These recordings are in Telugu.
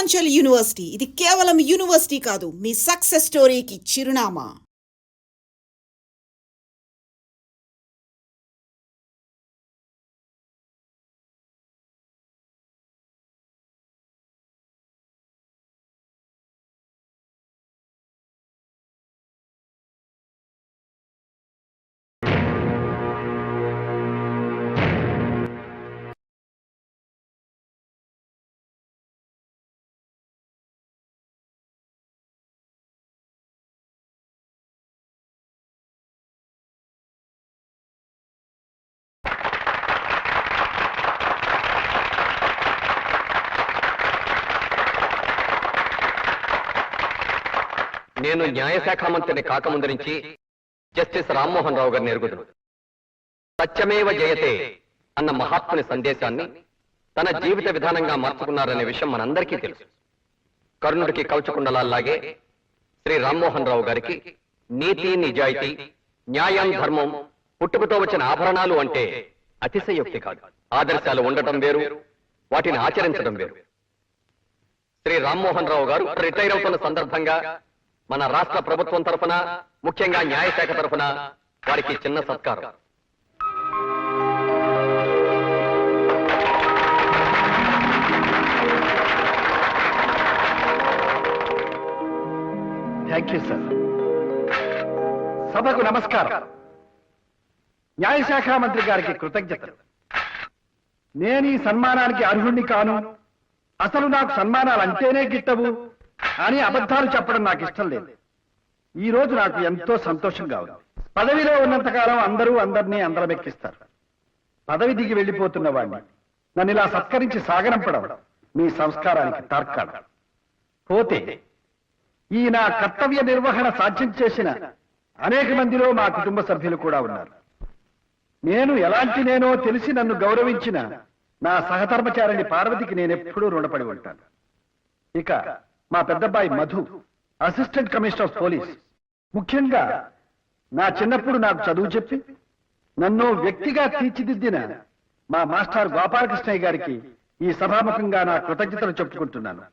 పూర్వాంచల్ యూనివర్సిటీ ఇది కేవలం యూనివర్సిటీ కాదు, మీ సక్సెస్ స్టోరీకి చిరునామా. నేను న్యాయశాఖ మంత్రిని కాకముందు నుంచి జస్టిస్ రామ్మోహన్ రావు గారిని ఎరుగుదును. సత్యమేవ జయతే అన్న మహాత్ముని సందేశాన్ని తన జీవిత విధానంగా మార్చుకున్నారనే విషయం మనందరికీ తెలుసు. కర్ణుడికి కవచకుండలాగే శ్రీ రామ్మోహన్ రావు గారికి నీతి, నిజాయితీ, న్యాయం, ధర్మం పుట్టుకతో వచ్చిన ఆభరణాలు అంటే అతిశయోక్తి కాదు. ఆదర్శాలు ఉండటం వేరు, వాటిని ఆచరించడం వేరు. శ్రీ రామ్మోహన్ రావు గారు రిటైర్ అవుతున్న సందర్భంగా మన రాష్ట్ర ప్రభుత్వం తరఫున, ముఖ్యంగా న్యాయశాఖ తరఫున వారికి చిన్న సత్కారం. Thank you sir. సభకు నమస్కారం. న్యాయశాఖ మంత్రి గారికి కృతజ్ఞతలు. నేను ఈ సన్మానానికి అర్హుణ్ణి కాను, అసలు నాకు సన్మానాలు అంటేనే గిట్టవు అని అబద్ధాలు చెప్పడం నాకు ఇష్టం లేదు. ఈ రోజు నాకు ఎంతో సంతోషంగా ఉంది. పదవిలో ఉన్నంతకాలం అందరూ అందరినీ అందరమెక్కిస్తారు. పదవి దిగి వెళ్లిపోతున్న వాడిని నన్ను ఇలా సత్కరించి సాగనంపడం మీ సంస్కారానికి తార్కాణం. పోతే ఈ నా కర్తవ్య నిర్వహణ సాధ్యం చేసిన అనేక మందిలో మా కుటుంబ సభ్యులు కూడా ఉన్నారు. నేను ఎలాంటి నేనో తెలిసి నన్ను గౌరవించిన నా సహధర్మచారిణి పార్వతికి నేనెప్పుడూ రుణపడి ఉంటాను. ఇక మా పెద్దబ్బాయి Madhu, assistant commissioner of police, ముఖ్యంగా నా చిన్నప్పుడు నాకు చదువు చెప్పి నన్ను వ్యక్తిగా తీర్చిదిద్దిన మా మాస్టర్ గోపాలకృష్ణయ్య గారికి ఈ సభాముఖంగా నా కృతజ్ఞతలు చెప్పుకుంటున్నాను.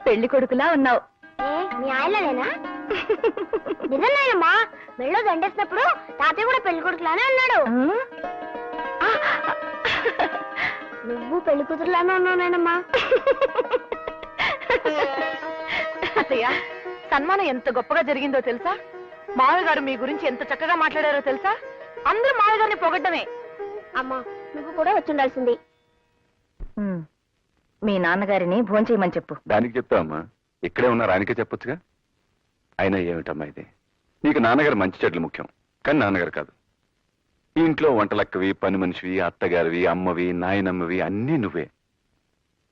పెళ్లి కొడుకులా ఉన్నావు. మీ ఆయనలేనా? నిజమేనమ్మా, మెళ్ళో దండేసినప్పుడు తాతయ్య కూడా పెళ్లి కొడుకులానే ఉన్నాడు. నువ్వు పెళ్లి కూతురులానే ఉన్నావునేనమ్మా. అత్తయ్య, సన్మానం ఎంత గొప్పగా జరిగిందో తెలుసా? మామయ్య గారు మీ గురించి ఎంత చక్కగా మాట్లాడారో తెలుసా? అందరూ మామయ్య గారిని పొగడ్డమే. అమ్మా నువ్వు కూడా వచ్చి ఉండాల్సింది. మీ నాన్నగారిని భోంచేయమని చెప్పు. దానికి చెప్తావమ్మా, ఇక్కడే ఉన్న రానికే చెప్పొచ్చుగా. అయినా ఏమిటమ్మా ఇది, నీకు నాన్నగారు మంచి చెడ్లు ముఖ్యం, కానీ నాన్నగారు కాదు. ఈ ఇంట్లో వంటలక్కవి, పని మనిషివి, అత్తగారివి, అమ్మవి, నాయనమ్మవి అన్నీ నువ్వే.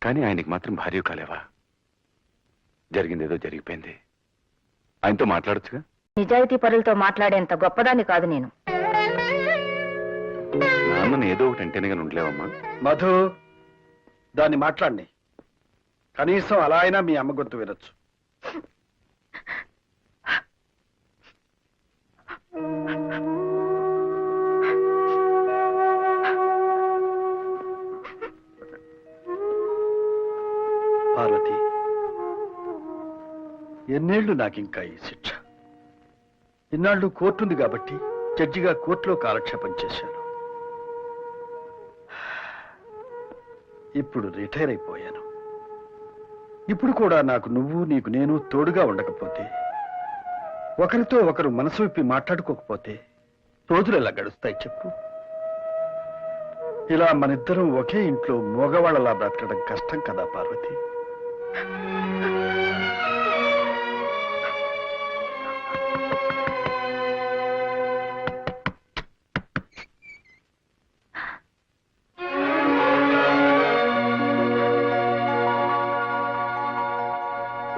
కానీ ఆయనకి మాత్రం భార్య కాలేవా? జరిగిందేదో జరిగిపోయింది, ఆయనతో మాట్లాడొచ్చుగా. నిజాయితీ పరులతో మాట్లాడేంత గొప్పదాన్ని కాదు నేను. నాన్నను ఏదో ఒకటి అంటేనే కానీ ఉండలేవమ్మా. మధు, దాన్ని మాట్లాడి కనీసం అలా అయినా మీ అమ్మ గుర్తు వినొచ్చు. పార్వతి, ఎన్నేళ్లు నాకింకా ఈ శిక్ష? ఇన్నాళ్ళు కోర్టు ఉంది కాబట్టి జడ్జిగా కోర్టులో కాలక్షేపం చేశాను. ఇప్పుడు రిటైర్ అయిపోయాను. ఇప్పుడు కూడా నాకు నువ్వు, నీకు నేను తోడుగా ఉండకపోతే, ఒకరితో ఒకరు మనసు విప్పి మాట్లాడుకోకపోతే రోజులు ఎలా గడుస్తాయి చెప్పు? ఇలా మనిద్దరం ఒకే ఇంట్లో మగవాళ్ళలా బ్రతకడం కష్టం కదా పార్వతి?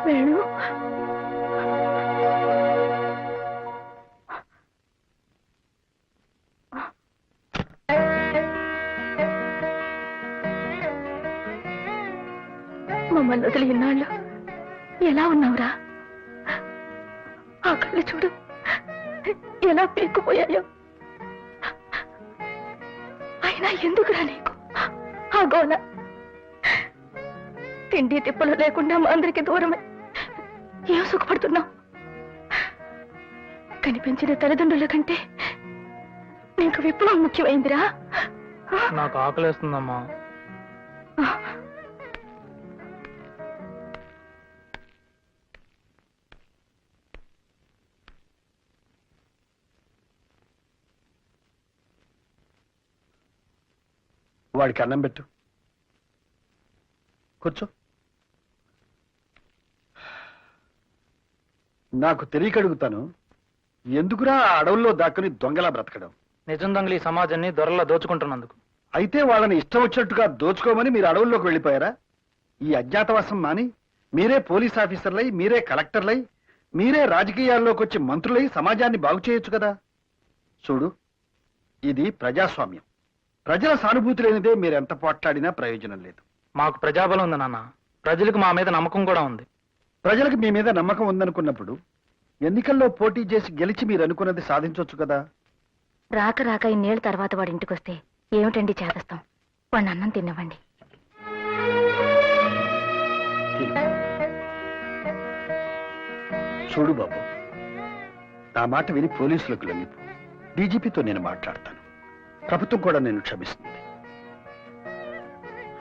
వేణు, మమ్మల్ని వదిలి ఇన్నాళ్ళు ఎలా ఉన్నావురా? ఆ కళ్ళు చూడు ఎలా పీక్కుపోయాయో. అయినా ఎందుకురా నీకు ఆ గోల? తిండి తిప్పలు లేకుండా మా అందరికి దూరమై ఏం సుఖపడుతున్నావు? కనిపించిన తల్లిదండ్రుల కంటే నీకు విప్లవం ముఖ్యమైందిరా. నాకు ఆకలేస్తుందమ్మా. వాడికి అన్నం పెట్టు, కూర్చో. నాకు తెలియక అడుగుతాను, ఎందుకురా ఆ అడవుల్లో దాక్కుని దొంగలా బ్రతకడం? నిజం దొంగలు ఈ సమాజాన్ని దొరలా దోచుకుంటున్నందుకు. అయితే వాళ్ళని ఇష్టం వచ్చినట్టుగా దోచుకోమని మీరు అడవుల్లోకి వెళ్ళిపోయారా? ఈ అజ్ఞాతవాసం మాని మీరే పోలీస్ ఆఫీసర్లై, మీరే కలెక్టర్లై, మీరే రాజకీయాల్లోకి వచ్చి మంత్రులై సమాజాన్ని బాగు చేయొచ్చు కదా. చూడు, ఇది ప్రజాస్వామ్యం. ప్రజల సానుభూతి లేనిదే మీరెంత పోట్లాడినా ప్రయోజనం లేదు. మాకు ప్రజాబలం ఉంది నాన్న, ప్రజలకు మా మీద నమ్మకం కూడా ఉంది. ప్రజలకు మీ మీద నమ్మకం ఉందనుకున్నప్పుడు ఎన్నికల్లో పోటీ చేసి గెలిచి మీరు అనుకున్నది సాధించవచ్చు కదా. రాక రాక ఇన్నేళ్ళ తర్వాత వాడి ఇంటికి వస్తే ఏమిటండి చేదస్తాం? వాడిని అన్నం తినవండి. చూడు బాబు, నా మాట విని పోలీసులకు లొంగిపో. డీజీపీతో నేను మాట్లాడతాను. ప్రభుత్వం కూడా నేను క్షమిస్తుంది.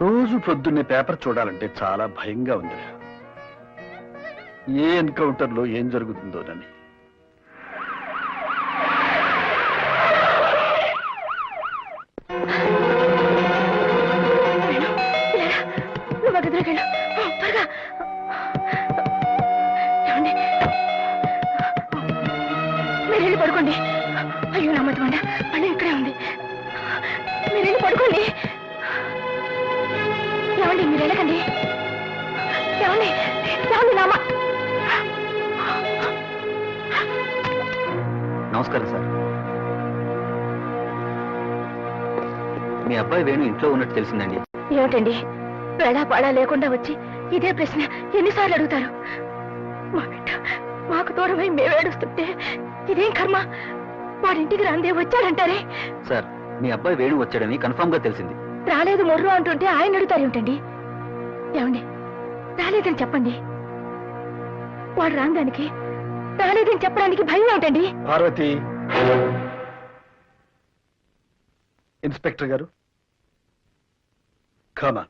రోజు పొద్దున్నే పేపర్ చూడాలంటే చాలా భయంగా ఉందిరా. ఏ ఎన్కౌంటర్లో ఏం జరుగుతుందోనని. నువ్వు గదిలోకెళ్ళు త్వరగా. ఏమండి, మీరు వెళ్ళి పడుకోండి. అయ్యో నా మతమండ పని ఇక్కడే ఉంది. మీరు వెళ్ళి పడుకోండి. ఏమండి, మీరు వెళ్ళకండి. ఏమండి, ఏమండి నామ. నమస్కారం సార్. మీ అబ్బాయి వేణు ఇంట్లో ఉన్నట్టు తెలిసిందండి. ఏమిటండి వేళా పాడా లేకుండా వచ్చి ఇదే ప్రశ్న ఎన్నిసార్లు అడుగుతారు? మా బిడ్డ మాకు దూరమై మేమేడుస్తుంటే ఇదేం కర్మ? వాడింటికి రాందే వచ్చాడంటారే. సార్, మీ అబ్బాయి వేణు వచ్చాడని కన్ఫర్మ్ గా తెలిసింది. రాలేదు మొర్రు అంటుంటే ఆయన అడుగుతారు ఏమిటండి? ఏమండి, రాలేదని చెప్పండి. వాడు రాందానికి రాలేదని చెప్పడానికి భయం ఏమిటండి? పార్వతి, ఇన్స్పెక్టర్ గారు, కమా.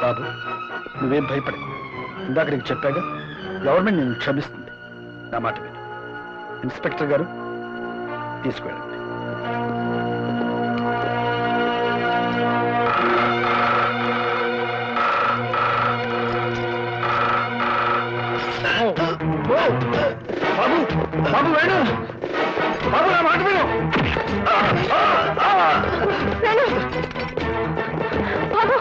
బాబు నువ్వేం భయపడకు. ఇందాక నీకు చెప్పాగా, గవర్నమెంట్ నేను క్షమిస్తుంది. నా మాట విను. ఇన్స్పెక్టర్ గారు తీసుకువెళ్ళండి. బాబు బాబు వేణు, బాబు నా మాట విను. బాబు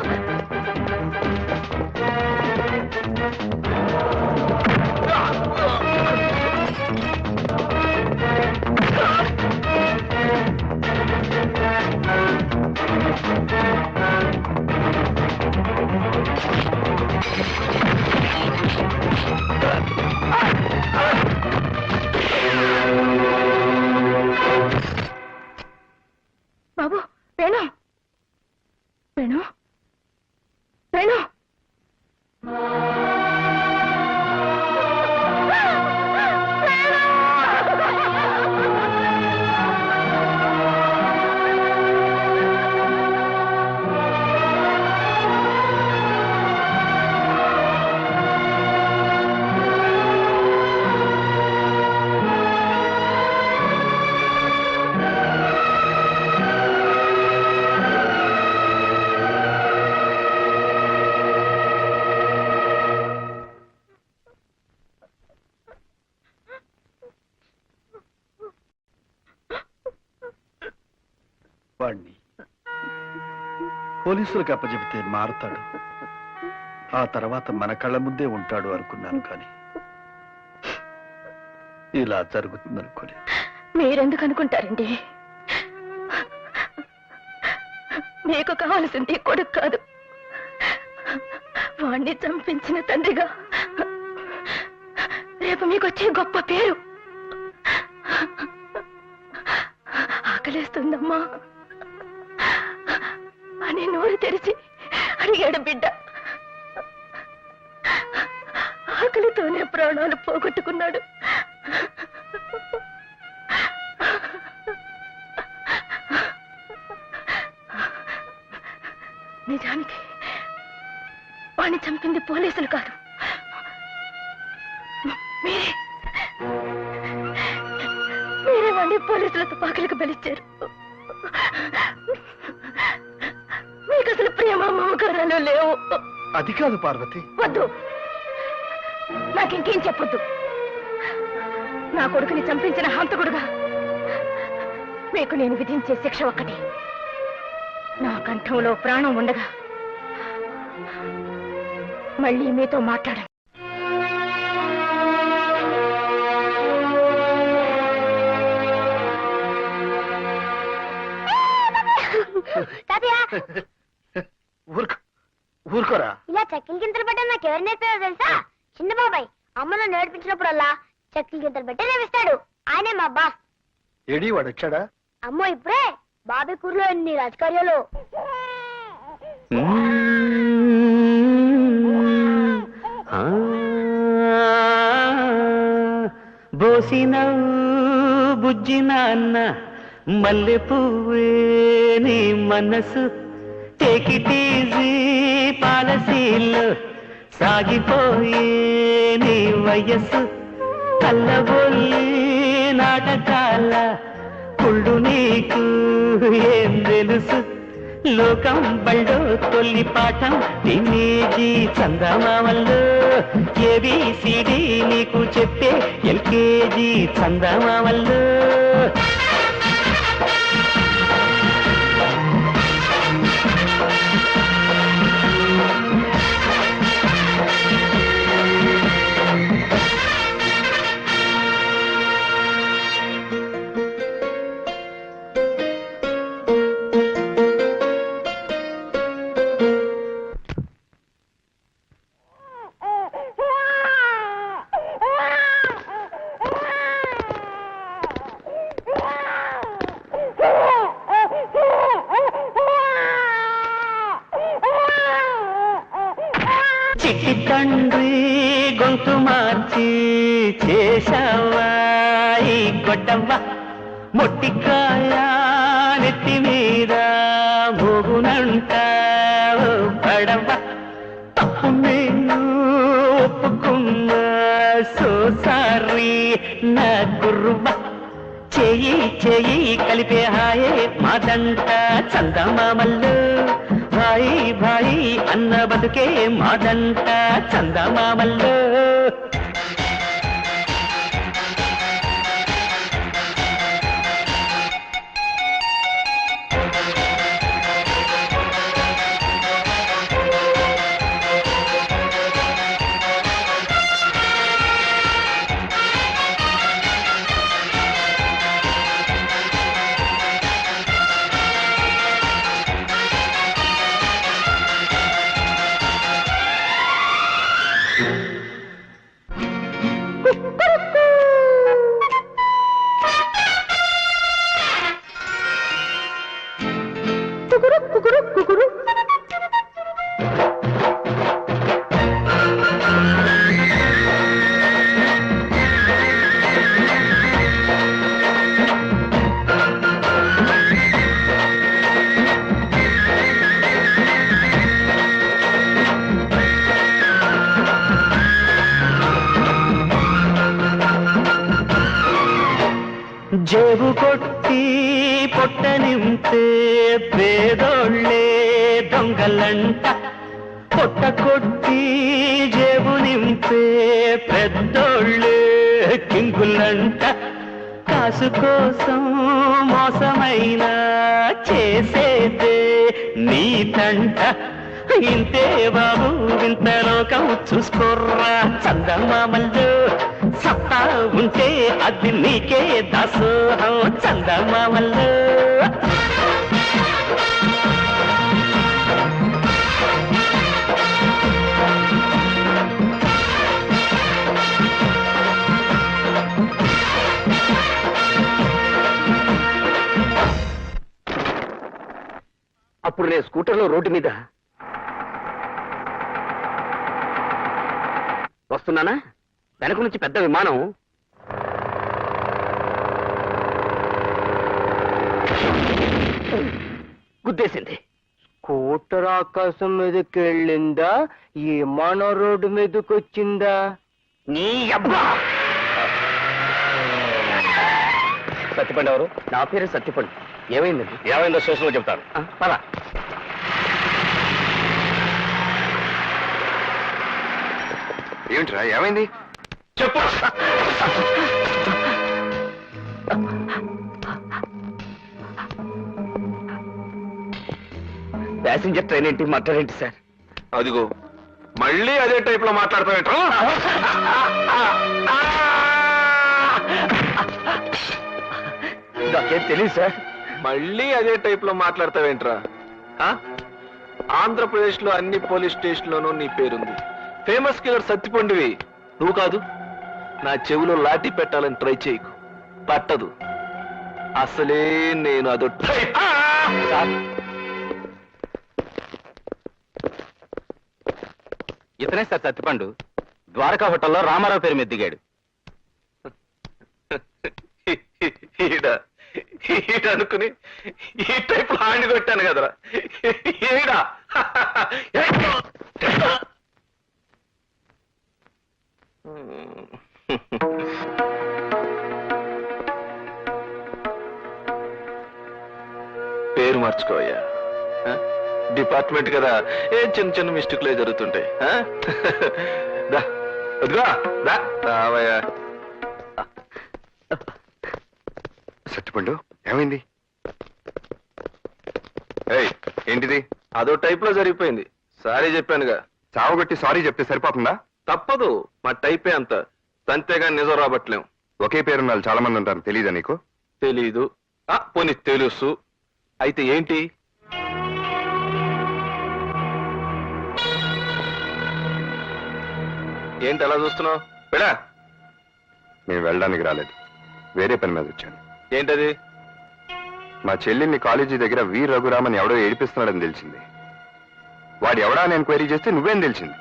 బాబు వేణు వేణు వేణు వాణ్ణి పోలీసులకు అప్పచెబితే మారుతాడు, ఆ తర్వాత మన కళ్ళ ముందే ఉంటాడు అనుకున్నాను, కానీ ఇలా జరుగుతుందనుకోలేదు. మీరెందుకు అనుకుంటారండి? మీకు కావలసింది కొడుకు కాదు, వాణ్ణి చంపించిన తండ్రిగా రేపు మీకు వచ్చే గొప్ప పేరు. ఆకలేస్తుందమ్మా అని నోరు తెరిచి అడిగాడు బిడ్డ. ఆకలితోనే ప్రాణాలు పోగొట్టుకున్నాడు. నిజానికి వాణ్ణి చంపింది పోలీసులు కాదు, మీరే వాణ్ణి పోలీసుల తుపాకులకు బలిచ్చారు. మీకు అసలు ప్రేమ మమకారాలు లేవు. అది కాదు పార్వతి. వద్దు, నాకింకేం చెప్పొద్దు. నా కొడుకుని చంపించిన హంతకుడుగా మీకు నేను విధించే శిక్ష ఒక్కటి. నా కంఠంలో ప్రాణం ఉండగా మళ్ళీ మీతో మాట్లాడను. ఊరుకోరా. ఇలా చెక్కలు గింతలు పెట్టడం నాకు ఎవరు నేర్పారో తెలుసా? చిన్న బాబాయ్ అమ్మను నేర్పించినప్పుడల్లా చెక్కలు గింతలు పెట్టి నేర్పిస్తాడు. ఆయనే మా బాస్. ఏడి వాడు వచ్చాడా? అమ్మో ఇప్పుడే బాబాయ్ కూరలో ఎన్ని రాజకార్యాలు. బోసినవు బుజ్జిన అన్న మల్లె పువ్వే నీ మనసు టేకిటీజీ పాలసీల్లో సాగిపోయే నీ వయస్సు కల్లబొల్లి నాటకాల కుళ్ళు నీకు ఏం తెలుసు లోకం బళ్ళో తొలి పాఠం టీనేజీ చందమామల్లో ఏబిసిడి నీకు చెప్పే ఎల్కేజీ చందమామల్లో చిట్టి తండ్రి గొంతు మార్చి చేశావా ఈ గొడ్డవ్వ మొట్టికాయ నెత్తి మీద మోగునంట పడవా తప్పు నేను ఒప్పుకున్నా సో సారీ నా గురువా చెయ్యి చెయ్యి కలిపే హాయే మాదంట చందమామల్లో భాయి భాయి అన్న బతుకే మాదంట చందమామల్లో జేబు కొట్టి పొట్ట నింపే పేదోళ్ళే దొంగలంట పొట్ట కొట్టి జేబు నింపే పెద్దోళ్ళే కింగులంట కాసు కోసం మోసమైనా చేసేదే నీతంట ఇంతే బాబు వింత లోకం చూసుకోర్రా చందమామల్లో సత్తా ఉంటే అది నీకే దాసోహం చందమామల్లో అప్పుడు నేను స్కూటర్లో రోడ్డు మీద వస్తున్నానా, వెనక నుంచి పెద్ద విమానం గుద్దేసింది. స్కూటర్ ఆకాశం మీదకి వెళ్ళిందా విమానం రోడ్డు మీదకి వచ్చిందా? నీ అబ్బా! సత్యపండి ఎవరు? నా పేరు సత్యపండి. ఏమైందండి? ఏమైందో స్టేషన్లో చెప్తాను. పదా. ఏమిట్రా ఏమైంది చెప్పు. ప్యాసింజర్ ట్రైన్ ఏంటి, మాట్లాడేంటి సార్? అదిగో మళ్ళీ అదే టైప్ లో మాట్లాడతావేంట్రా? నాకేం తెలియదు సార్. మళ్ళీ అదే టైప్ లో మాట్లాడతావేంట్రా? ఆంధ్రప్రదేశ్ లో అన్ని పోలీస్ స్టేషన్ లోనూ నీ పేరుంది. ఫేమస్ కిల్లర్ సత్తిపండివి నువ్వు కాదు. నా చెవిలో లాఠీ పెట్టాలని ట్రై చేయకు, పట్టదు. అసలే నేను అదో టైప్. ఇతనే సార్ సత్తిపండు. ద్వారకా హోటల్లో రామారావు పేరు మీద దిగాడు. ఈడ అనుకుని ఈ టైప్ లో ఆండి కొట్టాను కదరా. ఈడా పేరు మార్చుకోవయ్యా. డిపార్ట్మెంట్ కదా, ఏ చిన్న చిన్న మిస్టేక్లే జరుగుతుంటాయి. రావయ్యా. సత్యపండు ఏమైంది? ఏంటిది? అదో టైప్ లో జరిగిపోయింది. సారీ చెప్పానుగా. చావగొట్టి సారీ చెప్తే సరిపోతుందా? తప్పదు, మా టైపే అంత. అంతేగాని నిజం రాబట్టలేం. ఒకే పేరున్న వాళ్ళు చాలా మంది ఉంటారు, తెలీదా నీకు? తెలీదు. పోనీ తెలుసు. అయితే ఏంటి? ఏంటి అలా చూస్తున్నావు? పెడా. నేను వెళ్ళడానికి రాలేదు, వేరే పని మీద వచ్చాను. ఏంటది? మా చెల్లిని కాలేజీ దగ్గర వీర్ రఘురామన్ ఎవడో ఏడిపిస్తున్నాడని తెలిసింది. వాడు ఎవడా అని ఎంక్వైరీ చేస్తే నువ్వేం తెలిసింది?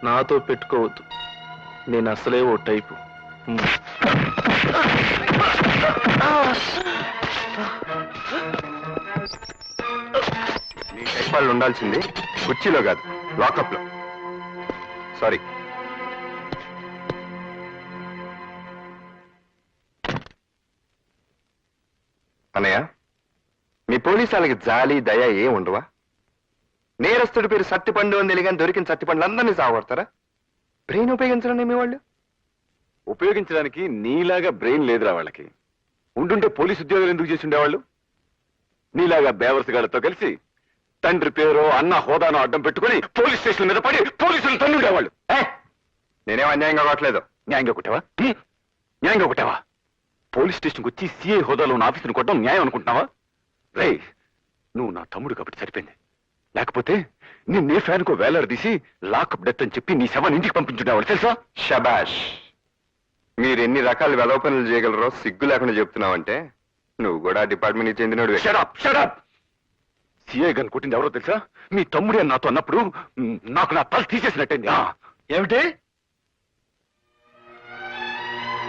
నాతో పెట్టుకోవద్దు, నేను అసలే ఓ టైపు. నీ టైప్ వాళ్ళు ఉండాల్సింది కుర్చీలో కాదు, లాకప్ లో. సారీ. అన్నయ్య, మీ పోలీసు వాళ్ళకి జాలి దయ ఏ ఉండవా? నేరస్తుడి పేరు సత్తిపండు అని తెలియని దొరికిన సత్తిపండ్లు అందరినీ సాగొడతారా? బ్రెయిన్ ఉపయోగించరండి మీ వాళ్ళు. ఉపయోగించడానికి నీలాగా బ్రెయిన్ లేదురా వాళ్ళకి. ఉండుంటే పోలీసు ఉద్యోగాలు ఎందుకు చేసి ఉండేవాళ్ళు? నీలాగా బేవర్సగాళ్ళతో కలిసి తండ్రి పేరు అన్న హోదాను అడ్డం పెట్టుకుని పోలీస్ స్టేషన్ మీద పడి పోలీసులు తన్నుండేవాళ్ళు. నేనేం అన్యాయంగా కావట్లేదు. న్యాయంగా కొట్టావా? న్యాయంగా కొట్టావా? పోలీస్ స్టేషన్కి వచ్చి సిఐ హోదాలో ఉన్న ఆఫీసును కొట్టడం న్యాయం అనుకుంటున్నావా? రే, నువ్వు నా తమ్ముడు కాబట్టి సరిపోయింది. లేకపోతే నిన్నే ఫ్యాన్కో వేలాడదీసి లాకప్ డెత్ అని చెప్పి నీ శవాన్ని ఇంటికి పంపించుండేవాడు తెలుసా? షబాష్. మీరు ఎన్ని రకాల వెధవ పనులు చేయగలరో సిగ్గు లేకుండా చెప్తున్నావంటే నువ్వు కూడా డిపార్ట్మెంట్కి చెందినోడు. Shut up shut up. సిఐ గన్ కొట్టింది ఎవరో తెలుసా? మీ తమ్ముడే అని నాతో అన్నప్పుడు నాకు నా తల తీసేసినట్టయింది. ఏమిటి?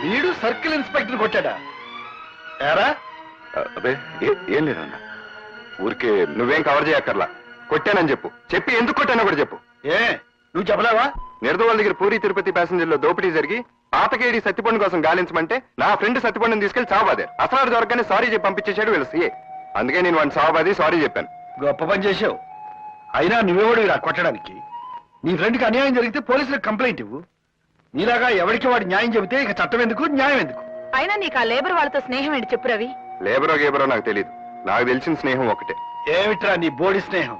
వీడు సర్కిల్ ఇన్స్పెక్టర్ కొట్టాడా? ఏరా? అదే ఏం లేదన్నా, ఊరికే. నువ్వేం కవర్ చేయక్కర్లా. కొట్టానని చెప్పు. చెప్పి ఎందుకు కొట్టానో కూడా చెప్పు. ఏ నువ్వు చెప్పలేవా? నిర్దవాళ్ళ దగ్గర పూరి తిరుపతి ప్యాసింజర్లో దోపిడీ జరిగి పాతకేడి సత్తిపండు కోసం గాలించమంటే నా ఫ్రెండ్ సత్తిపండుని తీసుకెళ్లి చావబాదారు. అసలు దొరకగానే సారీ చెప్పి పంపించేశాడు వీళ్ళు సీఏ. అందుకే నేను వాడిని చావబాది సారీ చెప్పాను. గొప్ప పని చేసావు. అయినా నువ్వెవడు ఇలా కొట్టడానికి? నీ ఫ్రెండ్కి అన్యాయం జరిగితే పోలీసులకు కంప్లైంట్ ఇవ్వు. నీలాగా ఎవరికి వాడు న్యాయం చెబితే ఇక చట్టం ఎందుకు, న్యాయం ఎందుకు? అయినా నీకు ఆ లేబర్ వాళ్ళతో స్నేహం ఏంటి చెప్పు రవి. లేబరో గేబరో నాకు తెలియదు. నాకు తెలిసిన స్నేహం ఒకటే. ఏమిట్రా నీ బోడి స్నేహం?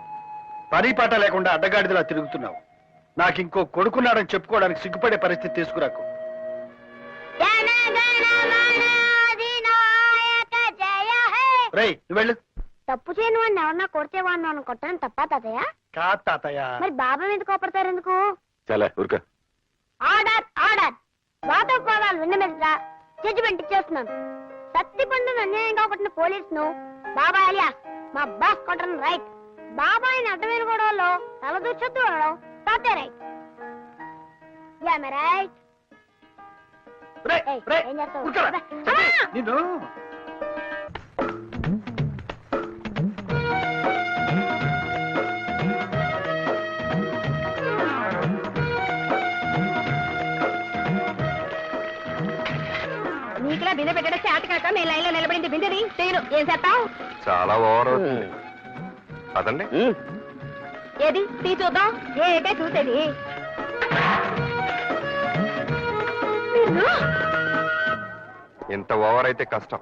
పని పాట లేకుండా అడ్డగాడిదలా తిరుగుతున్నావు. నాకు ఇంకో కొడుకున్నాడని చెప్పుకోవడానికి సిగ్గుపడే పరిస్థితి తీసుకురాకు. రేయ్, నువ్వు వెళ్ళు. తప్పు చేయని వాడిని ఎవరన్నా కొడితే వాడిని నన్ను కొట్టడం తప్పా తాతయ్య? కాదు తాతయ్య. మరి బాబా ఎందుకు కోపడతారు? ఎందుకు? చాలా ఊరుక. Order order. వాదోపవాదాలు విన్న మీద జడ్జిమెంట్ ఇచ్చేస్తున్నాను. సత్తిపండును అన్యాయంగా కొట్టిన పోలీసును బాబాయ్ అలియాస్ మా బాస్ కొట్టడం రైట్. బాబాయిని అడ్డమైన గొడవల్లో తలదూచొద్దు అనడం తాతయ్య రైట్. రైట్. ఏం చేస్తావు? నిన్ను నీకులా బిందె పెట్టడం చేత కాక మీ లైన్ లో నిలబడింది బిందెని చేయను. ఏం చేస్తావు? చాలా ఓవర్ అవుతుంది. అదండి ఏది తీ చూద్దాం. ఏటే చూసేది? ఇంత ఓవర్ అయితే కష్టం.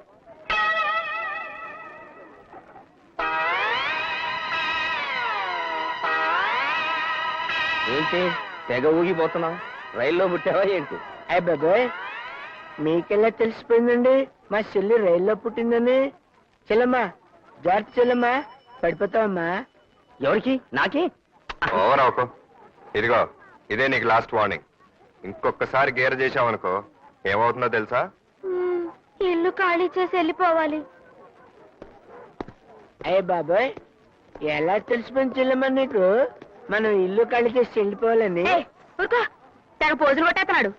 ఏంటి తెగ ఊగిపోతున్నావు? రైల్లో పుట్టావా ఏంటి? అయ్య బాబాయ్, మీకెలా తెలిసిపోయిందండి మా చెల్లి రైల్లో పుట్టిందని? చెల్లమ్మా, జాగ్రత్త చెల్లమ్మా, పడిపోతావమ్మా. ఎవరికి? నాకే? ఓవర్ అవకో. ఇదిగో ఇదే నీకు లాస్ట్ వార్నింగ్. ఇంకొకసారి గేర్ చేశావనుకో ఏమవుతుందో తెలుసా? ఇల్లు ఖాళీ చేసి వెళ్ళిపోవాలి. అయ్య బాబాయ్, ఎలా తెలిసిపోయింది చెల్లమ్మా నీకు మనం ఇల్లు ఖాళీ చేసి వెళ్ళిపోవాలని? తెగ పోజులు కొట్టేస్తున్నాడు.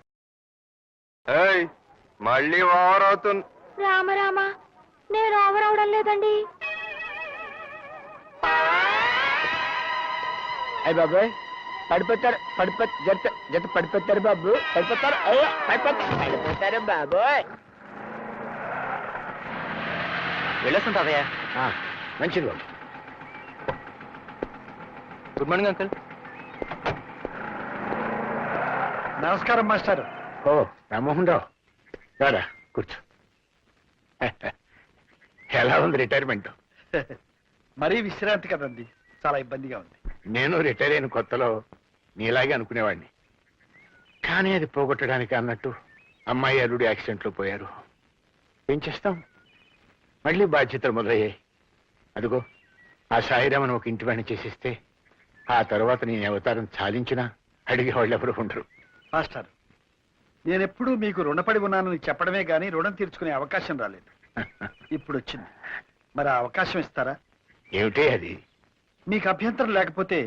ఏయ్, మళ్ళీ ఓవర్ అవుతుంది. రామ రామ, నేను ఓవర్ అవడం లేదండి. అయ్య బాబాయ్, పడిపోతారు జత జత పడిపోతారు బాబు, పడిపోతారు. అయ్యో పడిపోతారు బాబోయ్. వెళ్ళొస్తుంటాదయ్యా. మంచిది బాబు. Good morning uncle. నమస్కారం మాస్టర్. ఓ రామ్మోహన్ రావు, రాడా కూర్చో. ఎలా ఉంది రిటైర్మెంట్? మరీ విశ్రాంతి కదండి, చాలా ఇబ్బందిగా ఉంది. నేను రిటైర్ అయిన కొత్తలో నీలాగే అనుకునేవాడిని, కానీ అది పోగొట్టడానికి అన్నట్టు అమ్మాయి అల్లుడు యాక్సిడెంట్లో పోయారు. ఏం చేస్తాం, మళ్ళీ బాధ్యతలు మొదలయ్యాయి. అదిగో ఆ సాయిరామను ఒక ఇంటి వాడిని చేసిస్తే ఆ తర్వాత నేను అవతారం సాధించినా అడిగేవాళ్ళు ఎవరు ఉండరు. మాస్టర్, నేనెప్పుడూ మీకు రుణపడి ఉన్నానని చెప్పడమే గానీ రుణం తీర్చుకునే అవకాశం రాలేదు. ఇప్పుడు వచ్చింది, మరి ఆ అవకాశం ఇస్తారా? ఏమిటే అది? మీకు అభ్యంతరం లేకపోతే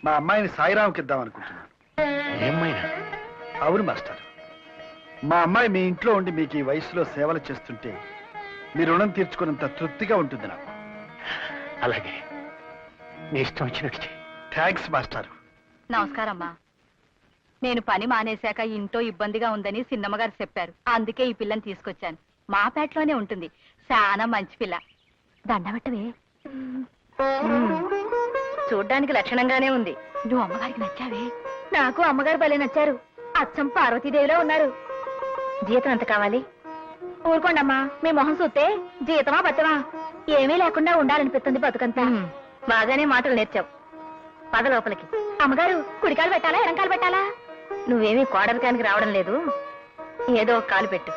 మా అమ్మాయిని సాయిరాంకి ఇద్దాం అనుకుంటున్నాను. ఏమైనా? అవును మాస్టర్, మా అమ్మాయి మీ ఇంట్లో ఉండి మీకు ఈ వయసులో సేవలు చేస్తుంటే మీ రుణం తీర్చుకున్నంత తృప్తిగా ఉంటుంది నాకు. అలాగే. నీ ఇష్టం వచ్చినట్టు చెయ్యి. Thanks master. నమస్కారమ్మా. నేను పని మానేశాక ఇంట్లో ఇబ్బందిగా ఉందని సిన్నమ్మగారు చెప్పారు. అందుకే ఈ పిల్లని తీసుకొచ్చాను. మా పేటలోనే ఉంటుంది. చాలా మంచి పిల్ల. దండబెట్టవే. చూడ్డానికి లక్షణంగానే ఉంది. నువ్వు అమ్మగారికి నచ్చావే. నాకు అమ్మగారు భలే నచ్చారు. అచ్చం పార్వతీదేవిలో ఉన్నారు. జీతం ఎంత కావాలి? ఊరుకోండమ్మా, మీ మొహం చూస్తే జీతమా బతమా ఏమీ లేకుండా ఉండాలనిపిస్తుంది బతుకంతా. బాగానే మాటలు నేర్చావు. పద లోపలికి. అమ్మగారు కుడికాలు పెట్టాలా ఎడంకాలు పెట్టాలా? నువ్వేమీ కోడరికానికి రావడం లేదు. ఏదో ఒక కాలు పెట్టు.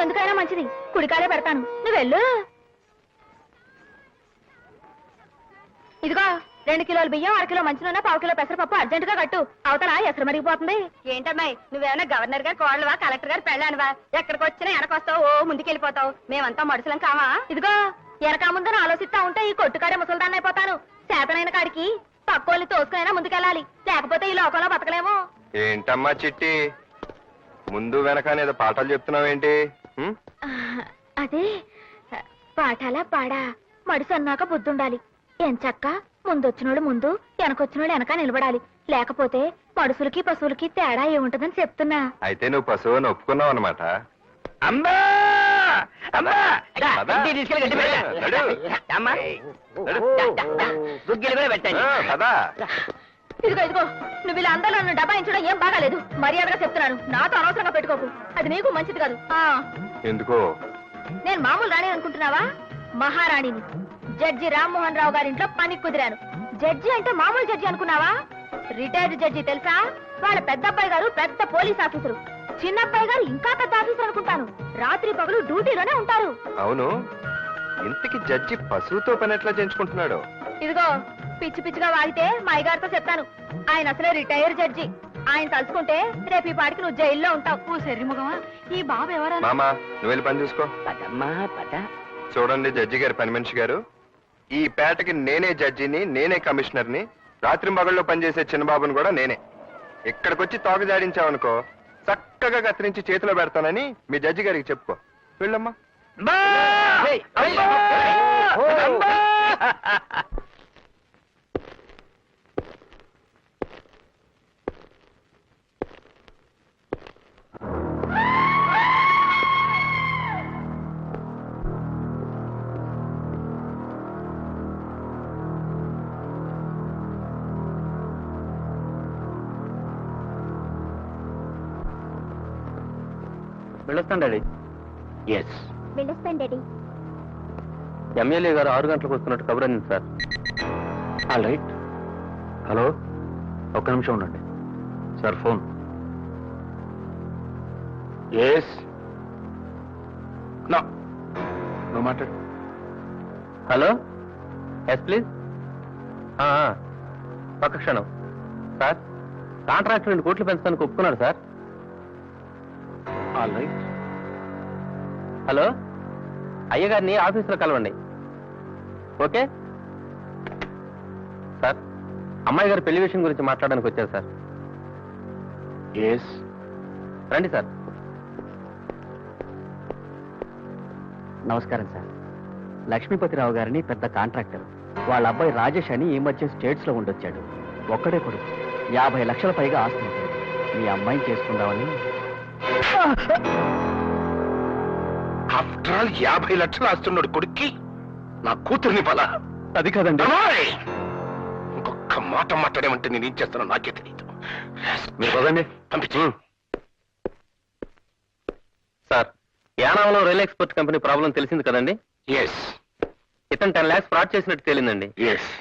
ఎందుకైనా మంచిది, కుడికాలే పెడతాను. నువ్వు వెళ్ళు. ఇదిగో 2 కిలోల బియ్యం, 1 కిలో మంచినూనె, 1/2 కిలో పెసరపప్పు అర్జెంట్ గా కట్టు. అవతల ఎసరు మరిగిపోతుంది. ఏంటమ్మాయి, నువ్వేమైనా గవర్నర్ గారు కోడలువా, కలెక్టర్ గారు పెళ్ళానివా? ఎక్కడికి వచ్చినా వెనకొస్తావు, ఓ ముందుకెళ్ళిపోతావు. మేమంతా మడుసులం కావా? ఇదిగో వెనక ముందని ఆలోచిస్తా ఉంటే ఈ కొట్టుకాడే ముసల్దాన్ని అయిపోతాను. చేతనైన కాడికి పక్కోళ్ళని తోసుకునైనా ముందుకెళ్ళాలి, లేకపోతే ఈ లోకంలో బతకలేము. ఏంటమ్మా చిట్టి, ముందు వెనకానేదో పాఠాలు చెప్తున్నావేంటి? అదే పాఠాలా పాడా, మడుసు అన్నాక బుద్ధుండాలి. ఎంచక్క ముందొచ్చినోళ్ళు ముందు, వెనకొచ్చినోళ్ళు వెనక నిలబడాలి. లేకపోతే మడుసులకి పశువులకి తేడా ఏముంటదని చెప్తున్నా. అయితే నువ్వు పశువు అని ఒప్పుకున్నావు అనమాట. అమ్మా అమ్మా దా, పద. ఇంటికి తీసుకెళ్ళి గడ్డి పెట్ట. నడు. అమ్మా గుగ్గిలు కూడా పెట్టండి. ఇదిగో ఇదిగో, నువ్వు ఇలా అందరూ నన్ను డబాయించడం ఏం బాగాలేదు. మర్యాదగా చెప్తున్నాను, నాతో అనవసరంగా పెట్టుకోకు. అది నీకు మంచిది కాదు. ఎందుకో? నేను మామూలు రాణి అనుకుంటున్నావా? మహారాణిని. జడ్జి రామ్మోహన్ రావు గారింట్లో పని కుదిరాను. జడ్జి అంటే మామూలు జడ్జి అనుకున్నావా? రిటైర్డ్ జడ్జి తెలుసా? వాళ్ళ పెద్ద అబ్బాయి గారు పెద్ద పోలీస్ ఆఫీసరు, చిన్న అబ్బాయి గారు ఇంకా పెద్ద ఆఫీసర్ అనుకుంటాను. రాత్రి పగలు డ్యూటీలోనే ఉంటారు. అవును, ఇంతకి జడ్జి పశువుతో పని ఎట్లా చేయించుకుంటున్నాడు? ఇదిగో పిచ్చి పిచ్చిగా వాగితే మా అయ్యగారితో చెప్తాను. ఆయన అసలే రిటైర్డ్ జడ్జి. ఆయన తలుచుకుంటే రేపు ఈ పాటికి నువ్వు జైల్లో ఉంటావు. సరి ముఖమా, ఈ బాబు ఎవరా? మామా, నువ్వు వెళ్ళి పని చూసుకో. పదమ్మా పద. చూడండి జడ్జి గారు, పని మనిషి గారు, ఈ పేటకి నేనే జడ్జిని, నేనే కమిషనర్ని. రాత్రి మగళ్ళలో పనిచేసే చిన్నబాబుని కూడా నేనే. ఇక్కడికొచ్చి తోక జాడించావనుకో, చక్కగా కత్తిరించి చేతిలో పెడతానని మీ జడ్జి గారికి చెప్పుకో. వెళ్ళమ్మా. వెళ్ళొస్తాను డాడీ. ఎస్, వెళ్ళొస్తాను డాడీ. ఎమ్మెల్యే గారు 6 గంటలకు వస్తున్నట్టు కబుర్ అంది సార్. All right. హలో, ఒక్క నిమిషం ఉండండి సార్. ఫోన్. ఎస్, నో, నువ్వు మాట్లాడు. Hello, yes please. ఒక్క క్షణం సార్. కాంట్రాక్ట్ 2 కోట్లు పెంచడానికి ఒప్పుకున్నాడు సార్. All right. హలో, అయ్యగారిని ఆఫీసులో కలవండి. Okay sir. అమ్మాయి గారు పెళ్లి విషయం గురించి మాట్లాడడానికి వచ్చారు సార్. ఎస్, రండి సార్. నమస్కారం సార్. లక్ష్మీపతిరావు గారిని పెద్ద కాంట్రాక్టర్. వాళ్ళ అబ్బాయి రాజేష్ అని ఈ మధ్య స్టేట్స్ లో ఉండొచ్చాడు. ఒక్కడే కొడుకు, 50 లక్షల పైగా ఆస్తి ఉంటుంది. మీ అమ్మాయిని చేసుకుందామని. ఆఫ్టర్ ఆల్ 50 లక్షలు ఆస్తున్నాడు కొడుక్కి నా కూతుర్ని బల. అది కాదండి. ఇంకొక మాట మాట్లాడేమంటే నేను ఏం చేస్తానో నాకే తెలియదు. మీరు పదండి. పంపించు. సార్, యానాంలో రైల్ ఎక్స్పోర్ట్ కంపెనీ ప్రాబ్లం తెలిసింది కదండి. ఎస్ ఇతను 10 lakhs ఫ్రాడ్ చేసినట్టు తేలిందండి. ఎస్.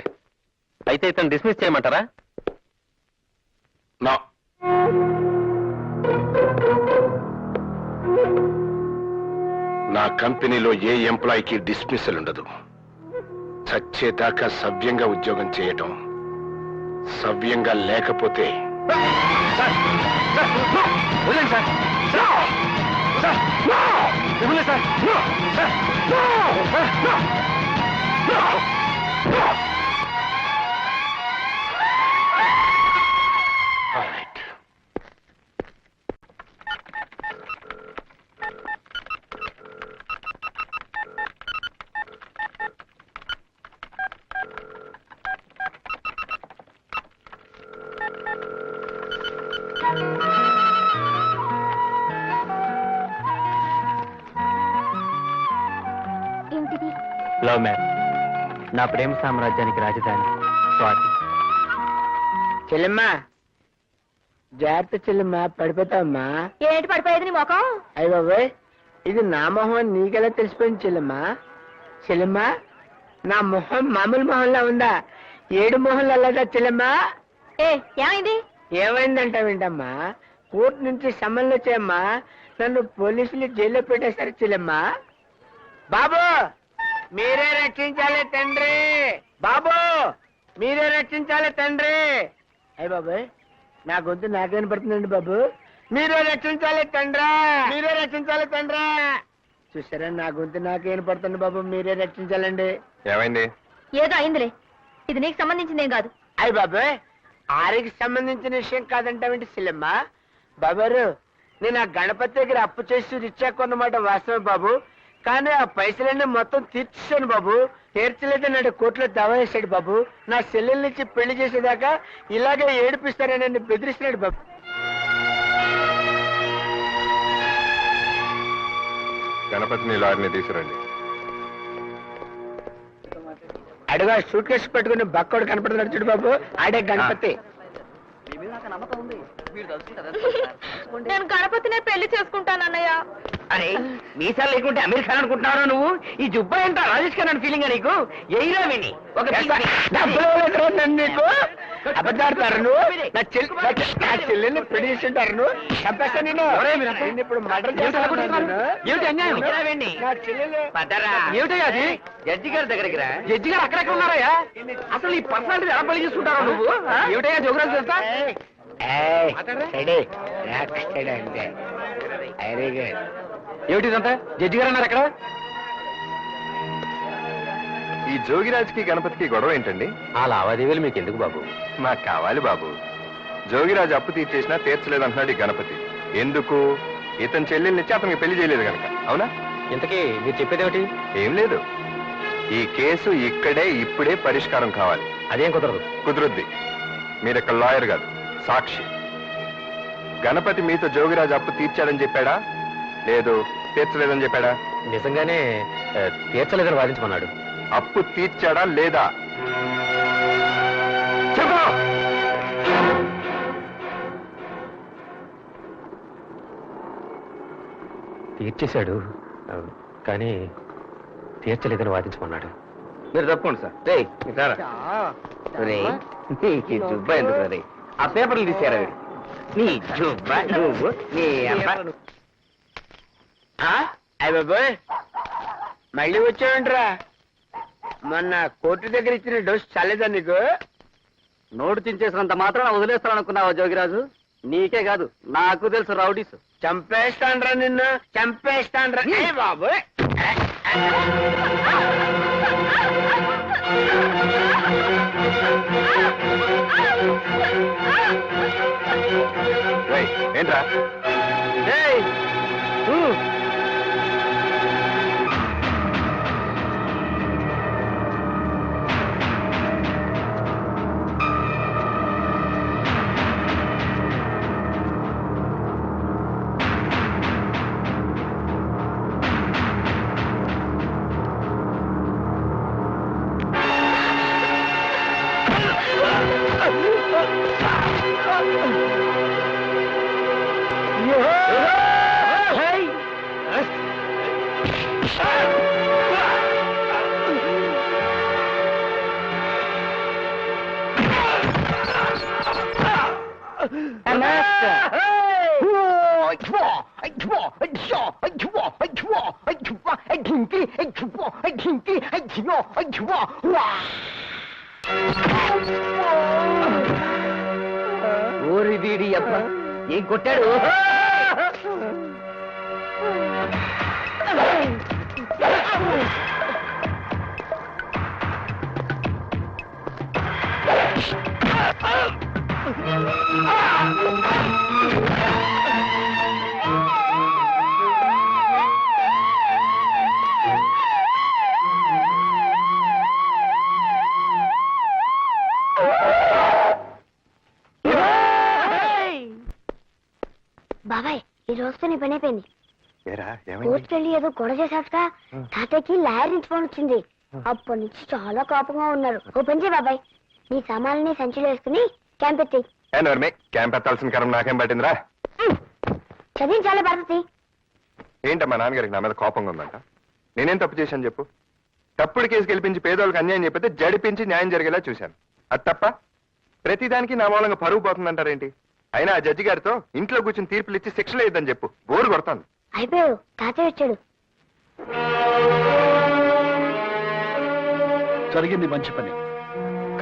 అయితే ఇతను డిస్మిస్ చేయమంటారా? నా నా కంపెనీలో ఏ ఎంప్లాయీకి డిస్మిసల్ ఉండదు. చచ్చేదాకా సవ్యంగా ఉద్యోగం చేయటం, సవ్యంగా లేకపోతే ఏమిటిది? Love marriage. నా ప్రేమ సామ్రాజ్యానికి రాజధాని స్వాతి. చెల్లెమ్మా జాగ్రత్త చెల్లెమ్మా, పడిపోతావమ్మా. ఏంటి పడిపోయేది నీ మొఖం? అయ్య బాబాయ్, ఇది నా మొహం అని నీకెలా తెలిసిపోయింది చెల్లెమ్మా? చెల్లెమ్మా, నా మొహం మామూలు మొహంలా ఉందా, ఏడు మొహంలో అలాగా చెల్లెమ్మా? ఏమైంది? ఏమైందంటావేంటమ్మా? కోర్టు నుంచి సమన్లు వచ్చాయమ్మా, నన్ను పోలీసులు జైల్లో పెట్టేశారు చెల్లెమ్మా. బాబు మీరే రక్షించాలి తండ్రి, బాబు మీరే రక్షించాలి తండ్రి. అయ్య బాబాయ్, నా గొంతు నాకేం పడుతుందండి బాబు. మీరే రక్షించాలి తండ్రా, మీరే రక్షించాలి తండ్రా. చూసారా, నా గొంతు నాకేం పడుతుంది బాబు, మీరే రక్షించాలండి. ఏమైంది? ఏదో అయిందిలే, ఇది నీకు సంబంధించిందేం కాదు. అయ్య బాబాయ్, ఆరికి సంబంధించిన విషయం కాదంటావేంటి సిల్లమ్మ? బాబారు, నేను ఆ గణపతి దగ్గర అప్పు చేసి రిచ్చా కొన్నమాట వాస్తవం బాబు, కానీ ఆ పైసలన్నీ మొత్తం తీర్చేశాను బాబు. తీర్చలేదన్నాడు, కోర్టులో దావా వేశాడు బాబు. నా చెల్లెల నుంచి పెళ్లి చేసేదాకా ఇలాగే ఏడిపిస్తానని నన్ను బెదిరిస్తున్నాడు బాబు. గణపతిని లారీని తీసుకురండి. అడుగా సూట్ కేసు పెట్టుకుని బక్కోడు కనపడుతున్నాడు చూడు బాబు, ఆడే గణపతి. నేను గణపతినే పెళ్లి చేసుకుంటానన్నయ్య. అరే మీసాలు లేకుంటే అమెరికా అనుకుంటున్నారా నువ్వు? ఈ జుబ్బా ఏంటో రాజేష్ ఖన్నా ఫీలింగ్ నీకు? ఎయిరా విని ఒక నీకు అబద్ధాడతారు నువ్వు. నా చెల్లెల్ని పెళ్లి చేసింటారు నువ్వు. చంపేస్తా నేను ఇప్పుడు మర్డర్ చేస్తాను. జడ్జి గారి దగ్గరికి రా. జడ్జి గారు అక్కడెక్కడ ఉన్నారయ్యా? అసలు ఈ పర్సనాలిటీ ఎలా పెళ్లి చేసుకుంటారా నువ్వు? ఏమిటయ్యా జోగ్రాఫీ తెలుసా? ఏమిటిదంతా? జడ్జి గారు అన్నారు అక్కడ. ఈ జోగిరాజ్కి గణపతికి గొడవ ఏంటండి? ఆ లావాదేవీలు మీకు ఎందుకు బాబు? నాకు కావాలి బాబు. జోగిరాజు అప్పు తీర్చేసినా తీర్చలేదంటున్నాడు ఈ గణపతి. ఎందుకు? ఇతని చెల్లెల్నిచ్చి అతనికి పెళ్లి చేయలేదు కనుక. అవునా? ఇంతకీ మీరు చెప్పేదేమిటి? ఏం లేదు, ఈ కేసు ఇక్కడే ఇప్పుడే పరిష్కారం కావాలి. అదేం కుదరదు. కుదురుద్ది. మీరు ఇక్కడ లాయర్ కాదు, సాక్షి. గణపతి మీతో జోగిరాజు అప్పు తీర్చాడని చెప్పాడా, లేదు తీర్చలేదని చెప్పాడా? నిజంగానే తీర్చలేదని వాదించమన్నాడు. అప్పు తీర్చాడా లేదా? చెప్పు. తీర్చేశాడు, కానీ తీర్చలేదని వాదించమన్నాడు. మీరు తప్పండి సార్. జుబ్బా ఎందుకు రే? ఆ పేపర్లు తీసారా నీ జుబ్బా నువ్వు నీ బాబోయ్, మళ్ళీ వచ్చావంటరా? మొన్న కోర్టు దగ్గర ఇచ్చిన డోస్ చాలేదా నీకు? నోటు చించేసినంత మాత్రం వదిలేస్తాననుకున్నావా జోగిరాజు? నీకే కాదు, నాకు తెలుసు రౌడీస్. చంపేస్తాన్రా నిన్ను, చంపేస్తాన్రా. బాబు ఏంట్రా? ఊరి వీడి అబ్బా ఏం కొట్టాడు? బాబాయ్ ఈ రోజుతో నీ పని అయిపోయింది. ఏరా ఏమైంది? కోర్టుకెళ్ళి ఏదో గొడవ చేశాక తాతయ్యకి లాయర్ నుంచి ఫోన్ వచ్చింది. అప్పటి నుంచి చాలా కోపంగా ఉన్నారు. ఓ పని చేయి బాబాయ్, నీ సామాన్లని సంచిలో వేసుకుని క్యాంప్ ఎత్తాయి. క్యాంప్ ఎత్తాల్సిన కరం నాకేం పట్టిందిరా? చదివి చాలా పడుతుంది. ఏంటమ్మా నాన్నగారికి నా మీద కోపంగా ఉందంట? నేనేం తప్పు చేశాను చెప్పు? తప్పుడు కేసు గెలిపించి పేదోళ్ళకి అన్యాయం చెప్పితే జడిపించి న్యాయం జరిగేలా చూశాను. అది తప్ప ప్రతిదానికి నా మూలంగా పరువు పోతుందంటారేంటి? అయినా ఆ జడ్జి గారితో ఇంట్లో కూర్చొని తీర్పులు ఇచ్చి శిక్షలు ఇద్దని చెప్పు. బోరు కొడతాను. అయిపోయావు, తాతయ్య వచ్చాడు. జరిగింది మంచి పని,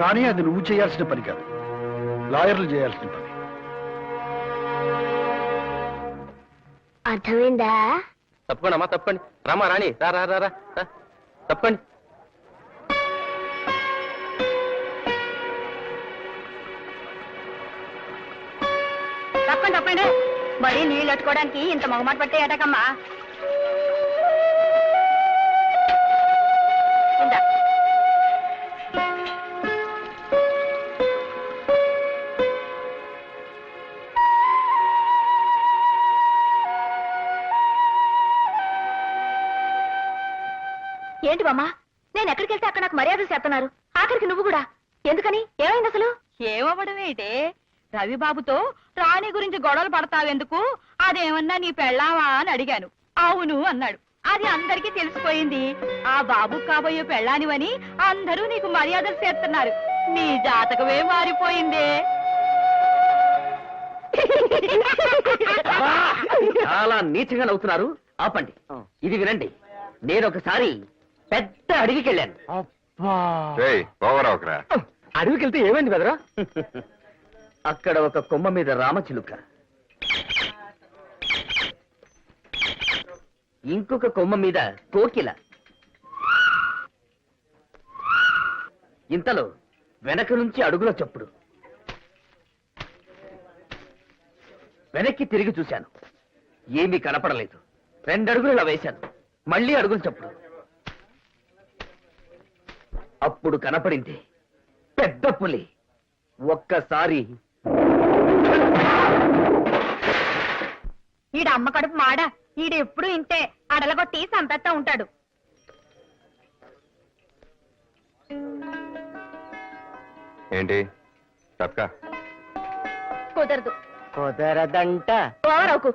కానీ అది నువ్వు చేయాల్సిన పని కాదు, లాయర్లు చేయాల్సిన పని. అర్థమైందా? తప్పకుండా అమ్మా, తప్పండి. రామా రాణి, రా రా రా రా, తప్పండి. తప్పండి తప్పండి. మరి నీళ్ళు అట్టుకోవడానికి ఇంత మొగమాట పట్టే ఏటకమ్మా. ఏంటి బామ్మ, నేను ఎక్కడికి వెళ్తే అక్కడ నాకు మర్యాదలు చేస్తున్నారు, ఆఖరికి నువ్వు కూడా. ఎందుకని? ఏమైంది అసలు? ఏమవ్వడం ఏంటే, రవిబాబుతో రాణి గురించి గొడవలు పడతావెందుకు, అదేమన్నా నీ పెళ్ళావా అని అడిగాను. అవును అన్నాడు. అది అందరికీ తెలిసిపోయింది. ఆ బాబు కాబోయే పెళ్ళానివని అందరూ నీకు మర్యాదలు చేస్తున్నారు. నీ జాతకమే మారిపోయిందే. చాలా నీచంగా నవ్వుతున్నారు, ఆపండి. ఇది వినండి. నేను ఒకసారి పెద్ద అడవికి వెళ్ళాను. అడవికి వెళ్తే ఏమైంది బెదరా? అక్కడ ఒక కొమ్మ మీద రామచిలుక, ఇంకొక కొమ్మ మీద కోకిల. ఇంతలో వెనక నుంచి అడుగుల చప్పుడు. వెనక్కి తిరిగి చూశాను, ఏమీ కనపడలేదు. 2 అడుగులు ఇలా వేశాను, మళ్ళీ అడుగుల చప్పుడు. అప్పుడు కనపడింది పెద్ద పులి. ఒక్కసారి ఈడ అమ్మ కడుపు మాడ, ఈడు ఎప్పుడు ఇంతే అడలగొట్టి సంపెత్తా ఉంటాడు. ఏంటి తప్పక? కుదరదు. కుదరదంట. ఓవరవుకు.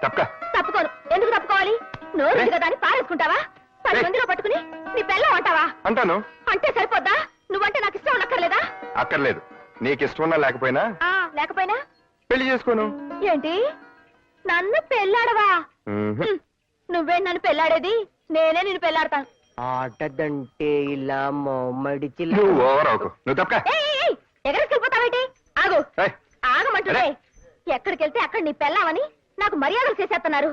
తప్పుకోను. ఎందుకు తప్పుకోవాలి? నోరు కదా అని పారేసుకుంటావా? 10 మందిలో పట్టుకుని నీ పెళ్ళం అంటావా? అంటాను. అంటే సరిపోద్దా? నువ్వంటే నాకు ఇష్టం ఉండక్కర్లేదా? అక్కర్లేదు. నీకు ఇష్టం ఉన్నా లేకపోయినా లేకపోయినా పెళ్లి చేసుకోను. ఏంటి, నన్ను పెళ్ళాడవా? నువ్వే నన్ను పెళ్ళాడేది, నేనే నిన్ను పెళ్ళాడతాను. ఆటదంటే ఇలా మొమ్మడిచి నువ్వు ఓవర్ అవుకు. నువ్వు తప్పక. ఎగరేసుకెళ్ళిపోతావేంటి? ఆగు. ఆగమంటుండే. ఎక్కడికెళ్తే అక్కడ నీ పెళ్ళామని నాకు మర్యాదలు చేసేస్తున్నారు.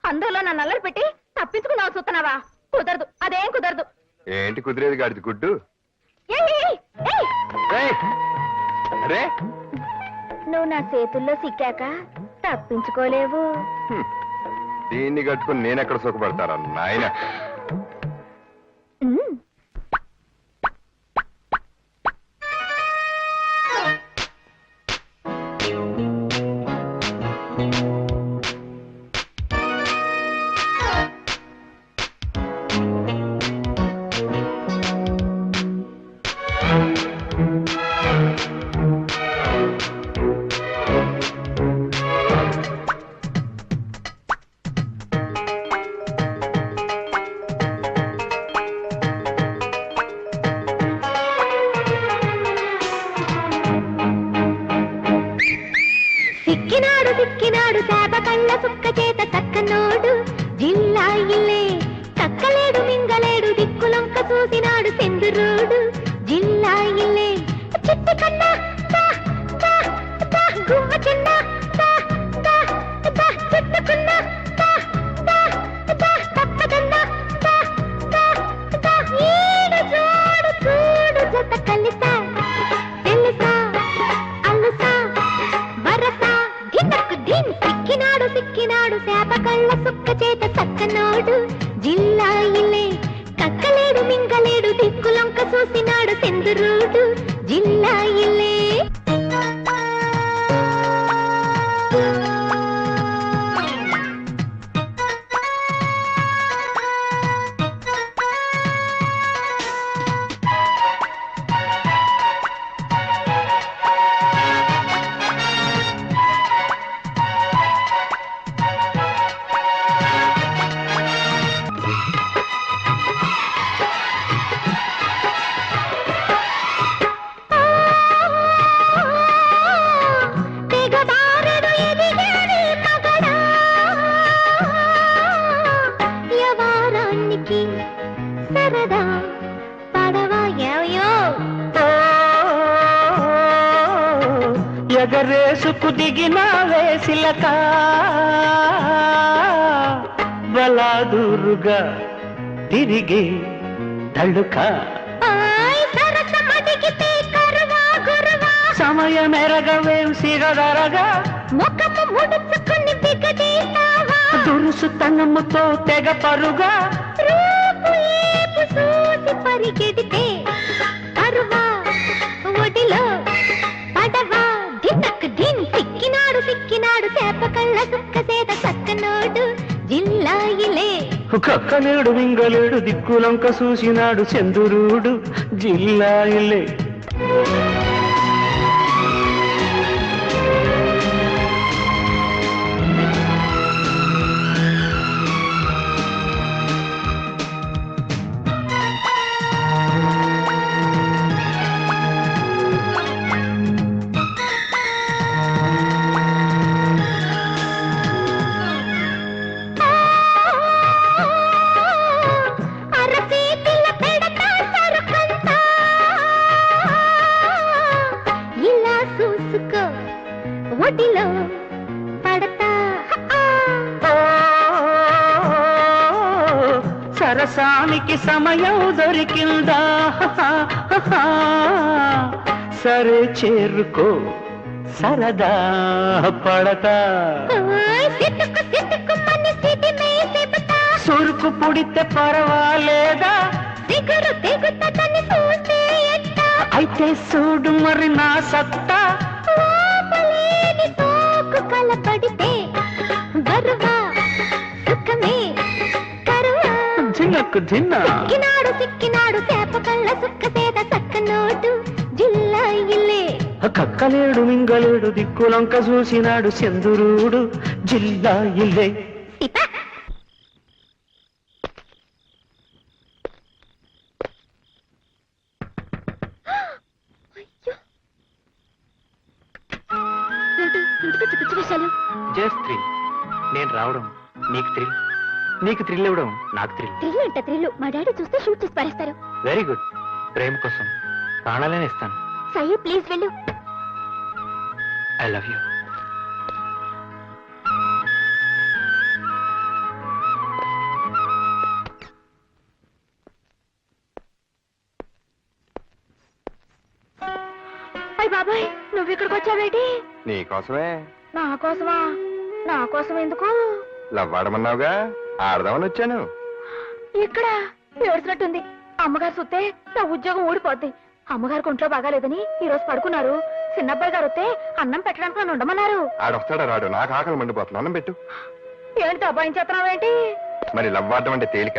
అందులో నన్ను అల్లరి పెట్టి తప్పించుకున్నావు చూస్తున్నావా? కుదరదు, అదేం కుదరదు. ఏంటి కుదిరేది గాడిది గుడ్డు? నువ్వు నా చేతుల్లో సిక్కాక తప్పించుకోలేవు. దీన్ని కట్టుకుని నేనెక్కడ సుఖపడతారా నాయన? సిక్కినాడు సిక్కినాడు చేప కళ్ళ సుక్క చేత చక్కనోడు జిల్లా ఇల్లే చక్కలేడు మింగలేడు దిక్కులొంక చూసినాడు సెందురోడు జిల్లా ఇల్లే చిట్టి కన్న గుమ్మ చిన్న చెట్టుకున్న తప్పదన్న ఈడు చూడు చూడు జత కలిసా తెలుసా అల్లుసా వరసా దినకు దిన్ సిక్కినాడు సిక్కినాడు చేప కళ్ళ సుక్క చేత చక్కనోడు జిల్లా ఇల్లే కక్కలేడు మింగలేడు దిక్కులొంక చూసినాడు సెందురుడు ఎగరేసుకు దిగిన వేసిలక బలాదూరుగా తిరిగే తళుక సమయమెరగవేం సిగదరగా ముఖము ముడుచుకుని దిగదీస్తావా దురుసుతనముతో తెగ పరుగా రూపు ఏపు చూసి పరిగెడితే పరువా ఒడిలో పడవా దినక్ దిన్ సిక్కినాడు చేప కళ్ళ సుక్క సేద చక్కనోడు జిల్లాయిలే కక్కలేడు వింగలేడు దిక్కులంక చూసినాడు చందురుడు జిల్లాయిలే ఒడిలో పడతా సరసానికి సమయం దొరికిందా సరే చేరుకో సరదా పడతా సురుకు పుడితే పర్వాలేదా దిగురు తెగుతని చూస్తే అయితే చూడు మరి నా సత్తా కలపడితే బరువా సుఖమే కరువా జిన్నకు జిన్న సిక్కినాడు చేప కళ్ళ సుక్క సేద చక్కనోడు జిల్లా ఇల్లే కక్కలేడు మింగలేడు దిక్కులంక చూసినాడు చందురుడు జిల్లా ఇల్లే జస్ట్ థ్రిల్. నేను రావడం నీకు థ్రిల్, నీకు థ్రిల్ ఇవ్వడం నాకు థ్రిల్. థ్రిల్ అంట థ్రిల్ మా డాడీ చూస్తే షూట్ చేసి పారేస్తారు. Very good. ప్రేమ కోసం ప్రాణాలనే ఇస్తాను. సయ్య ప్లీజ్ వెళ్ళు. I love you. అయ్య బాబాయ్ నువ్వు ఇక్కడికి వచ్చావేటి? నీకోసమే. నా కోసమా? నా కోసం ఎందుకు? లవ్వాడమన్నావుగా, ఆడదామని వచ్చాను. ఇక్కడ ఏడ్చినట్టుంది. అమ్మగారు చూస్తే నా ఉద్యోగం ఊడిపోద్ది. అమ్మగారికి ఒంట్లో బాగాలేదని ఈ రోజు పడుకున్నారు. చిన్నబ్బాయి గారు వస్తే అన్నం పెట్టడానికి నన్ను ఉండమన్నారు. ఆడొస్తాడా రాడు, నాకు ఆకలి మండిపోతుంది, అన్నం పెట్టు. ఏంటి అబ్బాయి చేస్తున్నావేంటి? మరి లవ్వాడడం అంటే తేలిక?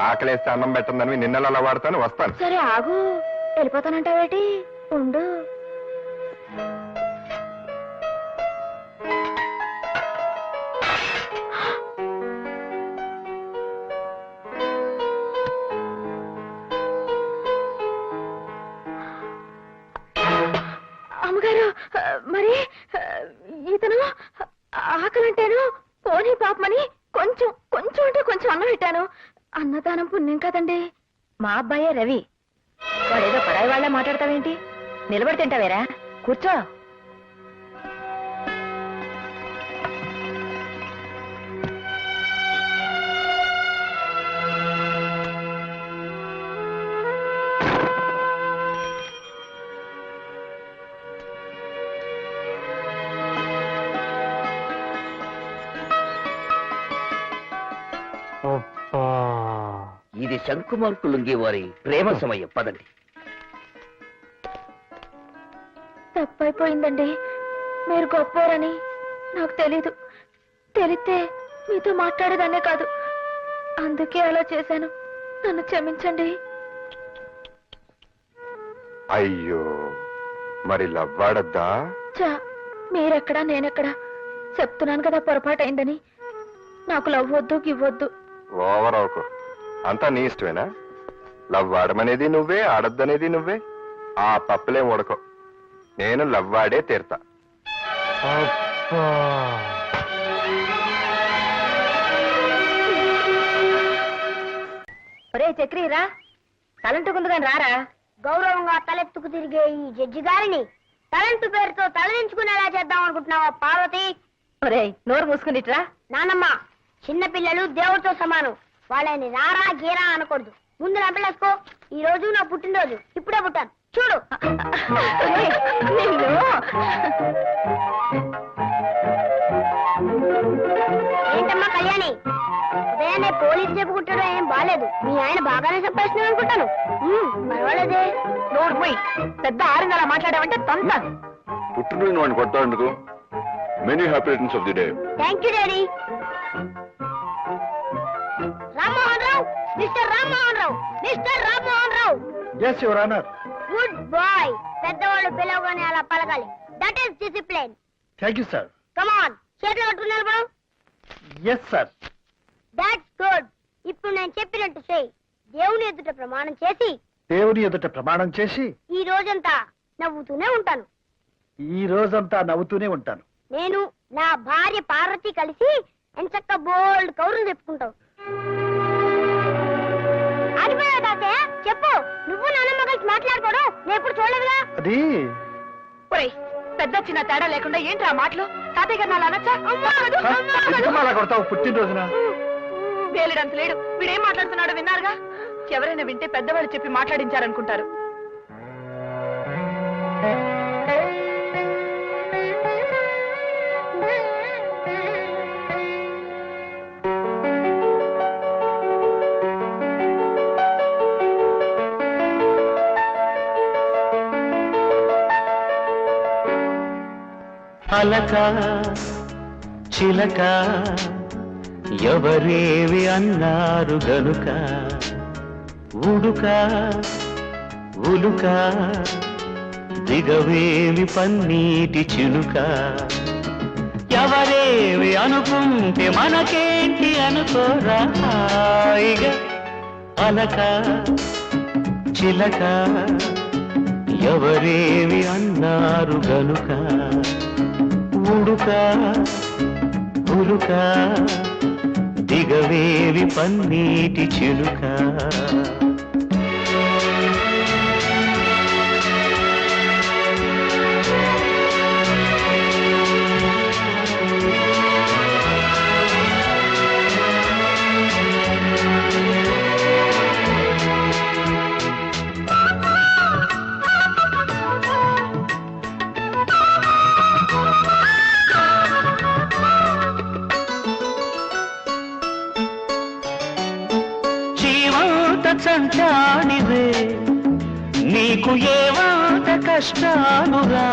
ఆకలేస్తే అన్నం పెట్టందని నిన్నలా లవ్వాడతాను, వస్తాను. సరే ఆగు. వెళ్ళిపోతానంటావేటి? ఉండు. అమ్మగారు మరి ఇతను ఆకలంటేను పోనీ పాపమని కొంచెం కొంచెం అంటే కొంచెం అన్నం పెట్టాను. అన్నదానం పుణ్యం కదండి. మా అబ్బాయే రవి. వాడేదో పడాయి వాళ్ళ మాట్లాడతావేంటి? నిలబడి తింటావేరా? కూర్చో. ఇది శంకుమార్కు లుంగి వారి ప్రేమ సమయం. పదండి. తప్పైపోయిందండి. మీరు గొప్పోరని నాకు తెలీదు. తెలిస్తే మీతో మాట్లాడేదాన్నే కాదు. అందుకే అలా చేశాను. నన్ను క్షమించండి. అయ్యో, మరి లవ్వాడద్దా? చా, మీరెక్కడా నేనెక్కడా? చెప్తున్నాను కదా పొరపాటైందని. నాకు లవ్ వద్దు గివ్వద్దు. ఓవర్ అవకు. అంతా నీ ఇష్టమేనా? లవ్వాడమనేది నువ్వే, ఆడద్దనేది నువ్వే. ఆ తప్పులేం ఉడకో. నేను లవ్వాడే తీరుతా. ఒరే చక్రీరా, తలంటుకుంది కానీ రారా. గౌరవంగా తలెత్తుకు తిరిగే ఈ జడ్జి గారిని టాలెంట్ పేరుతో తలదించుకునేలా చేద్దాం అనుకుంటున్నావా పార్వతి? ఒరేయ్ నోరు మూసుకునిట్రా. నానమ్మ, చిన్న పిల్లలు దేవుడితో సమానం. వాళ్ళని రారా గీరా అనకూడదు. ముందు నా పిల్లసుకో. ఈ రోజు నా పుట్టినరోజు. ఇప్పుడే పుట్టాను చూడు. ఏంటమ్మా కళ్యాణి, ఉదయాన్నే పోలీసు చెప్పుకుంటాడో ఏం బాలేదు. మీ ఆయన బాగానే సంపాదిస్తున్నాడు అనుకుంటాను. పర్వాలేదే. నోరు పోయి పెద్ద ఆరున్నర మాట్లాడావంటే తంతాను. పుట్టినరోజు వాడిని కొట్టాడుకు. Many happy returns of the day. Thank you daddy. Rammohan Rao, mister Rammohan Rao, mister Rammohan Rao. Yes your honour. Good boy. పెద్దవాళ్ళు పిలవగానే అలా పలకాలి. That is discipline. Thank you sir. Come on, చేతులు పట్టుకుని నిలబడు. Yes sir. That's good. ఇప్పుడు నేను చెప్పినట్టు చెయ్యి. దేవుని ఎదుట ప్రమాణం చేసి, దేవుని ఎదుట ప్రమాణం చేసి ఈ రోజంతా నవ్వుతూనే ఉంటాను. ఈ రోజంతా నవ్వుతూనే ఉంటాను. నేను నా భార్య పార్వతి కలిసి ఎంచక్క బోల్డ్ కౌరులు చెప్పుకుంటావు. ఆగిపోయావు తాతయ్య, చెప్పు. నువ్వు నాన్నమ్మ కలిసి మాట్లాడుకోవడం నేను ఎప్పుడు చూడలేదుగా. అది ఒరేయ్ పెద్ద చిన్న తేడా లేకుండా ఏంట్రా మాటలు? తాతయ్య గారు నాలా అనొచ్చా? ఎందుకమ్మా అలా కొడతావు పుట్టినరోజున? వేలుడంత లేడు. వీడేం మాట్లాడుతున్నాడో విన్నారుగా. ఎవరైనా వింటే పెద్దవాళ్ళు చెప్పి మాట్లాడించారనుకుంటారు. అలక చిలక ఎవరేవి అన్నారు గనుక ఉడుక ఉలుక దిగవేవి పన్నీటి చిలుక ఎవరేవి అనుకుంటే మనకేంటి అనుకోరా హాయిగా అలక చిలక ఎవరేవి అన్నారు గనుక ఉడుక ఉలుక దిగవేవి పన్నీటి చిలుక చంటానివే నీకు ఏవాత కష్టాలురా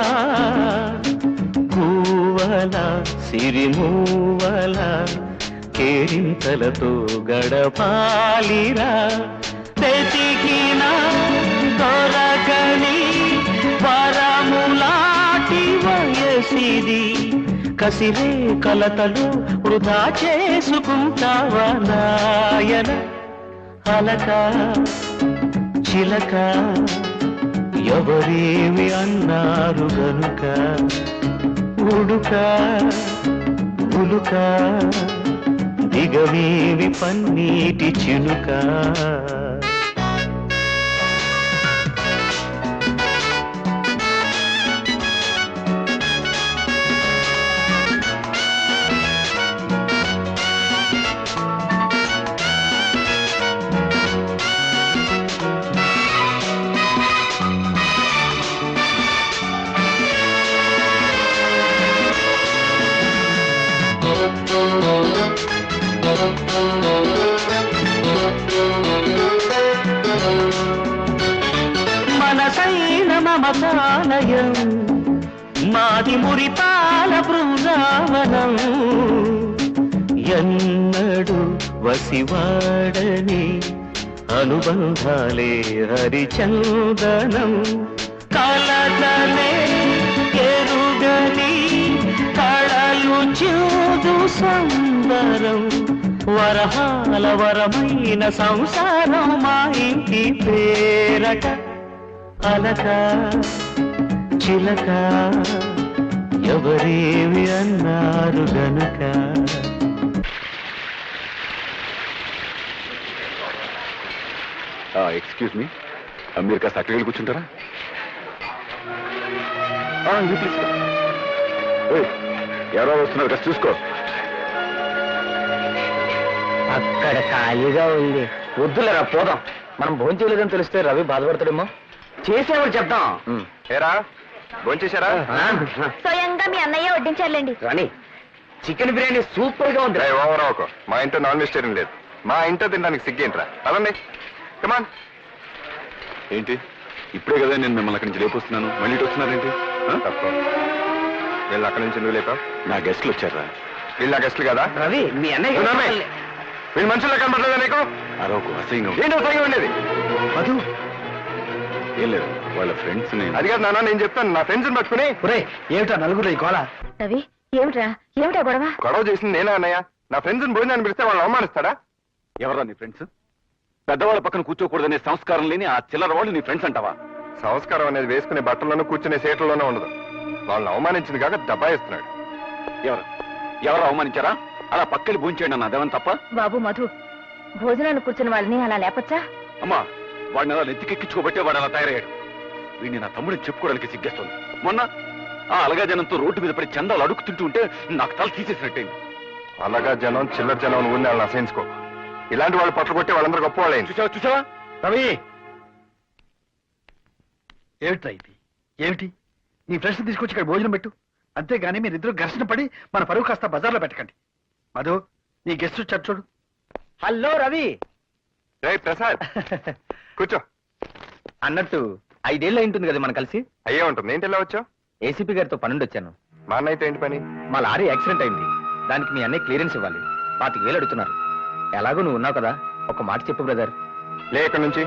కూవల సిరిమూవల కేరింతలతో గడపాలిరా తెచికిన దొరకని వరములాటి వయసిది కసిరే కలతలు వృధా చేసుకుంటావా నాయన అలక చిలక ఎవరేమి అన్నారు గనుక ఉడుక ఉలుక దిగవేవి పన్నీటి చిలుక మనసైన మమతాలయం మాది మురిపాల బృందావనం ఎన్నడు వసివాడని అనుబంధాలే హరిచందనం కలతలే ఎరుగని కళలు చూదు సంబరం వరహాల వరమైన సంసారం మా ఇంటి పేరట అలక చిలక ఎవరేవి అన్నారు గనుక ఎక్స్క్యూజ్ మీ, మీరు కాస్త అక్కడికి వెళ్ళి కూర్చుంటారా? ఎవరో వస్తున్నారు కదా చూసుకో. అక్కడ ఖాళీగా ఉంది. వద్దులేరా పోదాం. మనం భోజనం చేయలేదని తెలిస్తే రవి బాధపడతాడేమో. చేసేవాడు చెప్తాం. ఏరా భోంచేశారా? స్వయంగా మీ అన్నయ్య వడ్డించాలండి. రాణి చికెన్ బిర్యానీ సూపర్ గా ఉంది. ఓవర్ అవ్వకు. మా ఇంట్లో నాన్ వెజిటేరియన్ లేదు. మా ఇంట్లో తినడానికి సిగ్గేంట్రా? అదండి కమాన్. ఏంటి ఇప్పుడే కదా నేను మిమ్మల్ని అక్కడి నుంచి లేపొస్తున్నాను, మళ్ళీ ఇటు వస్తున్నారేంటి? తప్పు. వీళ్ళు అక్కడి నుంచి నువ్వు లేపా? నా గెస్ట్లు వచ్చారా? వీళ్ళు నా గెస్ట్లు కదా? రవి మీ అన్నయ్య వీళ్ళు మనుషుల్లో కనబడలేదా నీకు? అరొక అసహ్యంగా ఏంటి అసహ్యం ఉండేది? మధు ఏం లేదు, వాళ్ళ ఫ్రెండ్స్. అది కాదు నాన్న, నేను చెప్తాను. నా ఫ్రెండ్స్ పట్టుకుని ఏమిటా నలుగురు ఈ కోల? రవి ఏమిట్రా ఏమిటా గొడవ? గొడవ చేసింది నేనే అన్నయ్య. నా ఫ్రెండ్స్ భోజనాన్ని పిలిస్తే వాళ్ళు అవమానిస్తాడా? ఎవరా నీ ఫ్రెండ్స్? పెద్దవాళ్ళ పక్కన కూర్చోకూడదనే సంస్కారం లేని ఆ చిల్లర వాళ్ళు నీ ఫ్రెండ్స్ అంటావా? సంస్కారం అనేది వేసుకునే బట్టల్లోనూ కూర్చునే సీట్లలోనూ ఉండదు. వాళ్ళని అవమానించింది కాక దబాయిస్తున్నాడు. ఎవరు అవమానించారా? అలా పక్కకి భూంచేయండి అన్న, అదేమని తప్ప? బాబు మధు, భోజనాన్ని కూర్చున్న వాళ్ళని అలా లేపచ్చా? అమ్మా వాడిని అలా నెత్తికెక్కించుకోబట్టే వాడు అలా తయారయ్యాడు. వీడిని నా తమ్ముడిని చెప్పుకోవడానికి సిగ్గేస్తుంది. మొన్న ఆ అలగా జనంతో రోడ్డు మీద పడి చందాలు అడుగుతుంటూ ఉంటే నాకు తల తీసేసినట్టయింది. అలాగా జనం చిల్లర జనం ఊరిని వాళ్ళని అసహించుకో. ఇలాంటి వాళ్ళు పట్ల కొట్టే వాళ్ళందరూ గొప్ప వాళ్ళైంది. చూసావా? రవి ఏమిట్రా ఇది? ఏమిటి? నీ ఫ్రెండ్స్ తీసుకొచ్చి ఇక్కడ భోజనం పెట్టు, అంతేగాని మీరిద్దరు ఘర్షణ పడి మన పరువు కాస్త బజార్లో పెట్టకండి. మధు నీ గెస్ట్ వచ్చారు చూడు. హలో రవి. ప్రసాద్ కూర్చో. అన్నట్టు 5 ఏళ్ళు అయింటుంది కదా మనం కలిసి. అయ్యే ఉంటుంది. ఏంటి ఎలా వచ్చావు? ఏసీపీ గారితో పనుండి వచ్చాను. మా అన్నయ్యతో ఏంటి పని? మా లారీ యాక్సిడెంట్ అయింది, దానికి మీ అన్నయ్య క్లియరెన్స్ ఇవ్వాలి. 25,000 అడుగుతున్నారు. ఎలాగో నువ్వు ఉన్నావు కదా, ఒక మాట చెప్పు బ్రదర్. లే ఎక్కడి నుంచి?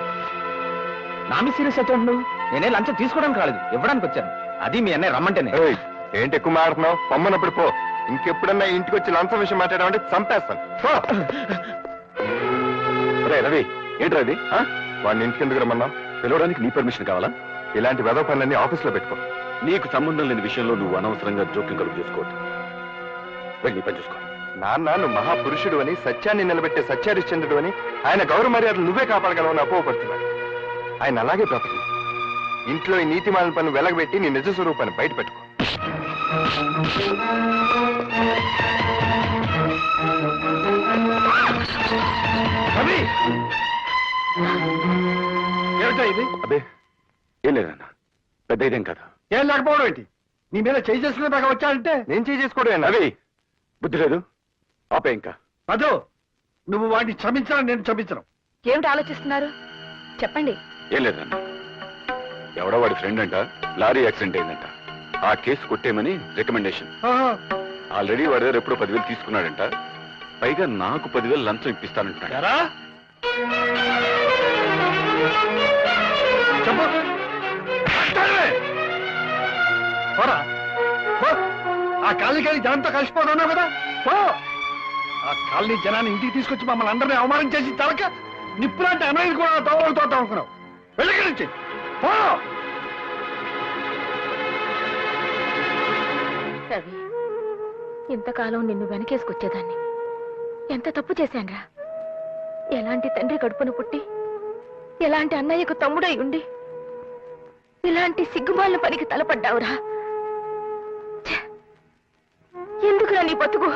నా మీ సీరియస్ అయితే నువ్వు. నేనే లంచం తీసుకోవడానికి రాలేదు, ఇవ్వడానికి వచ్చాను. అది మీ అన్నయ్య రమ్మంటేనే. ఏంటి ఎక్కువ మాట్లాడుతున్నావు? పొమ్మనప్పుడు పో. ఇంకెప్పుడన్నా ఇంటికి వచ్చి లంచం విషయం మాట్లాడామంటే చంపేస్తాను. రవి ఏంట్రా అది? వాడిని ఇంటికి ఎందుకు రమ్మన్నావు? పిలవడానికి నీ పర్మిషన్ కావాలా? ఇలాంటి వెధవ పనులన్నీ ఆఫీస్లో పెట్టుకో. నీకు సంబంధం లేని విషయంలో నువ్వు అనవసరంగా జోక్యం కలుగు చేసుకోవద్దు. వెళ్ళి పని చూసుకో. నాన్న నువ్వు మహాపురుషుడు అని, సత్యాన్ని నిలబెట్టే సత్యహరిశ్చంద్రుడు అని ఆయన గౌరవ మర్యాదలు నువ్వే కాపాడగలవని అపోహపడుతున్నాడు. ఆయన అలాగే బ్రతకు. ఇంట్లో ఈ నీతిమాలిన పనులు వెలగబెట్టి నీ నిజ స్వరూపాన్ని బయట పెట్టుకో. ఏమిటా ఇది? అదే ఏం లేదన్న, పెద్ద ఇదేం కదా. ఏం లేకపోవడం ఏంటి? నీ మీద చేయి చేసుకునే దాకా వచ్చాడంటే నేను చేయి చేసుకోవడం. అవి బుద్ధి లేదు, ఆపే ఇంకా. మధు నువ్వు వాడిని క్షమించడం, నేను క్షమించను. ఏమిటి ఆలోచిస్తున్నారు? చెప్పండి. ఏం లేదన్న, ఎవడో వాడి ఫ్రెండ్ అంట లారీ యాక్సిడెంట్ అయిందంట. ఆ కేసు కొట్టేమని రికమెండేషన్. ఆల్రెడీ వాడి దగ్గర ఎప్పుడో 10,000 తీసుకున్నాడంట. పైగా నాకు 10,000 లంచం ఇప్పిస్తానంటున్నాడు. ఆ కాలనీ జనంతో కలిసిపోతున్నావు కదా, ఆ కాలనీ జనాన్ని ఇంటికి తీసుకొచ్చి మమ్మల్ని అందరినీ అవమానం చేసి తలక నిప్పులాంటి అమ్మాయిని కూడా తోడుతో అనుకున్నావు. వెళ్ళి నుంచి రవి, ఇంతకాలం నిన్ను వెనకేసుకొచ్చేదాన్ని. ఎంత తప్పు చేశాన్రా. ఎలాంటి తండ్రి కడుపును పుట్టి, ఎలాంటి అన్నయ్యకు తమ్ముడై ఉండి, ఇలాంటి సిగ్గుమాలిన పనికి తలపడ్డావురా. ఎందుకురా నీ బతుకు?